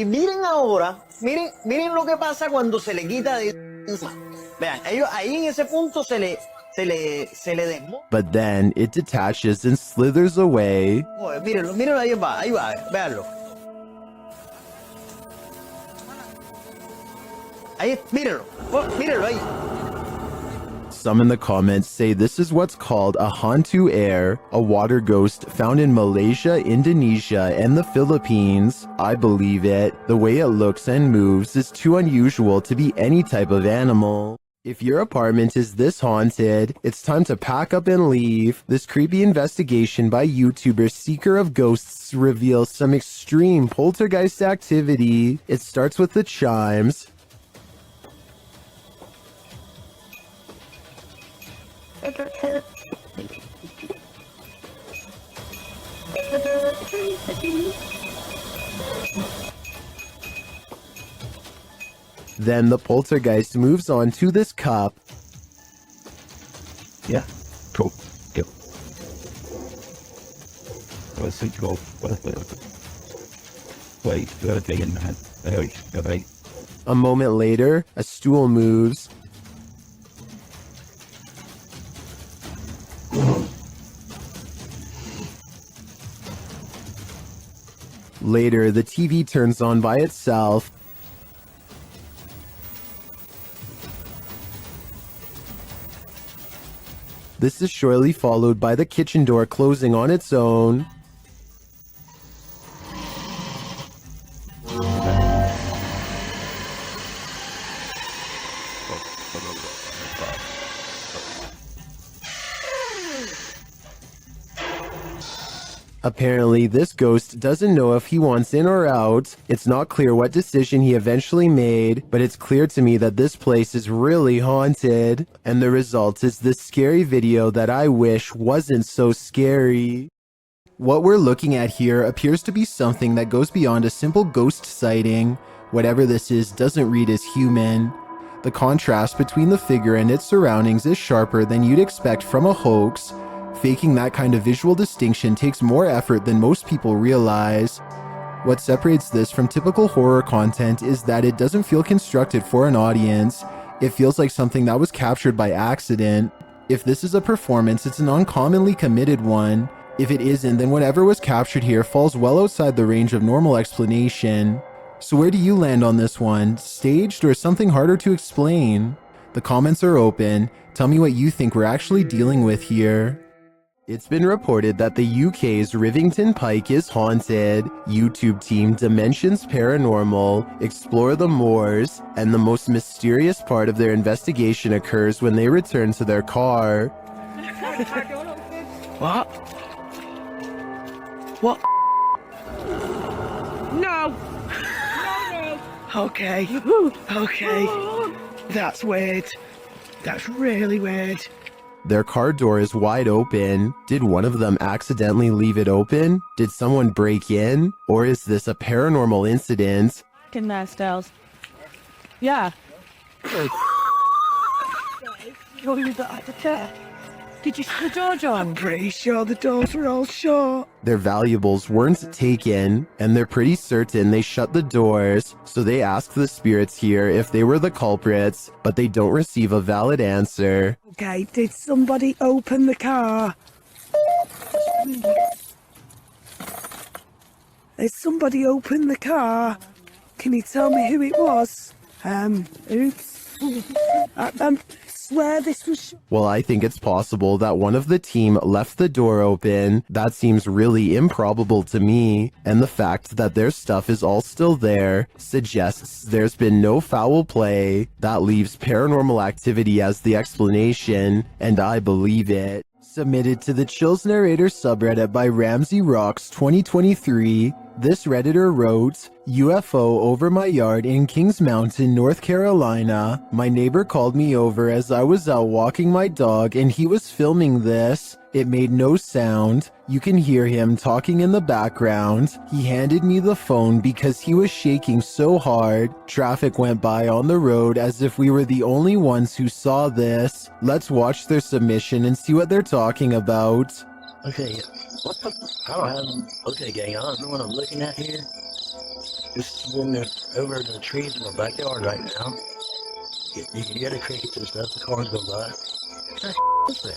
miren ahora, miren lo que pasa cuando se le quita de encima. Vean, ellos ahí en ese punto se le desmonta. But then it detaches and slithers away. Mírenlo, ahí va, véanlo. Ahí, mírenlo ahí. Some in the comments say this is what's called a hantu air, a water ghost found in Malaysia, Indonesia, and the Philippines. I believe it. The way it looks and moves is too unusual to be any type of animal. If your apartment is this haunted, it's time to pack up and leave. This creepy investigation by YouTuber Seeker of Ghosts reveals some extreme poltergeist activity. It starts with the chimes. Then the poltergeist moves on to this cup. Yeah, cool. Go. Let's see, go. Wait, take it in hand. Okay. A moment later, a stool moves. Later, the TV turns on by itself. This is shortly followed by the kitchen door closing on its own. Apparently, this ghost doesn't know if he wants in or out. It's not clear what decision he eventually made, but it's clear to me that this place is really haunted. And the result is this scary video that I wish wasn't so scary. What we're looking at here appears to be something that goes beyond a simple ghost sighting. Whatever this is doesn't read as human. The contrast between the figure and its surroundings is sharper than you'd expect from a hoax. Faking that kind of visual distinction takes more effort than most people realize. What separates this from typical horror content is that it doesn't feel constructed for an audience. It feels like something that was captured by accident. If this is a performance, it's an uncommonly committed one. If it isn't, then whatever was captured here falls well outside the range of normal explanation. So where do you land on this one? Staged or something harder to explain? The comments are open. Tell me what you think we're actually dealing with here. It's been reported that the UK's Rivington Pike is haunted. YouTube team Dimensions Paranormal explore the moors, and the most mysterious part of their investigation occurs when they return to their car. What? What? No! No! Okay. Okay. That's weird. That's really weird. Their car door is wide open. Did one of them accidentally leave it open? Did someone break in? Or is this a paranormal incident? In there, Styles. Yeah. You're the editor. Did you see the door, John? I'm pretty sure the doors were all shut. Their valuables weren't taken, and they're pretty certain they shut the doors, so they ask the spirits here if they were the culprits, but they don't receive a valid answer. Okay, did somebody open the car? Did somebody open the car? Can you tell me who it was? Oops. I swear this was... Well, I think it's possible that one of the team left the door open. That seems really improbable to me, and the fact that their stuff is all still there suggests there's been no foul play. That leaves paranormal activity as the explanation, and I believe it. Submitted to the Chills Narrator subreddit by Ramsey Rocks 2023, this Redditor wrote, UFO over my yard in Kings Mountain, North Carolina. My neighbor called me over as I was out walking my dog and he was filming this. It made no sound. You can hear him talking in the background. He handed me the phone because he was shaking so hard. Traffic went by on the road as if we were the only ones who saw this. Let's watch their submission and see what they're talking about. Okay, what the? I don't have. Okay, gang, I don't know what I'm looking at here. Just in there, over the trees in my backyard right now. You can hear the crickets and stuff. The cars go by. What the is there?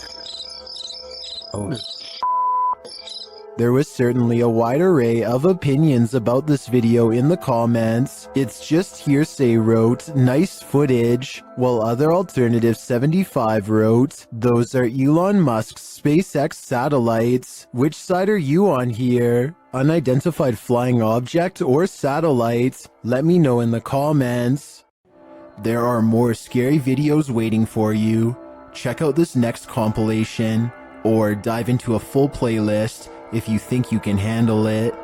Oh, There was certainly a wide array of opinions about this video in the comments. It's just hearsay wrote, nice footage, while other alternative 75 wrote, those are Elon Musk's SpaceX satellites. Which side are you on here? Unidentified flying object or satellite? Let me know in the comments. There are more scary videos waiting for you. Check out this next compilation, or dive into a full playlist if you think you can handle it.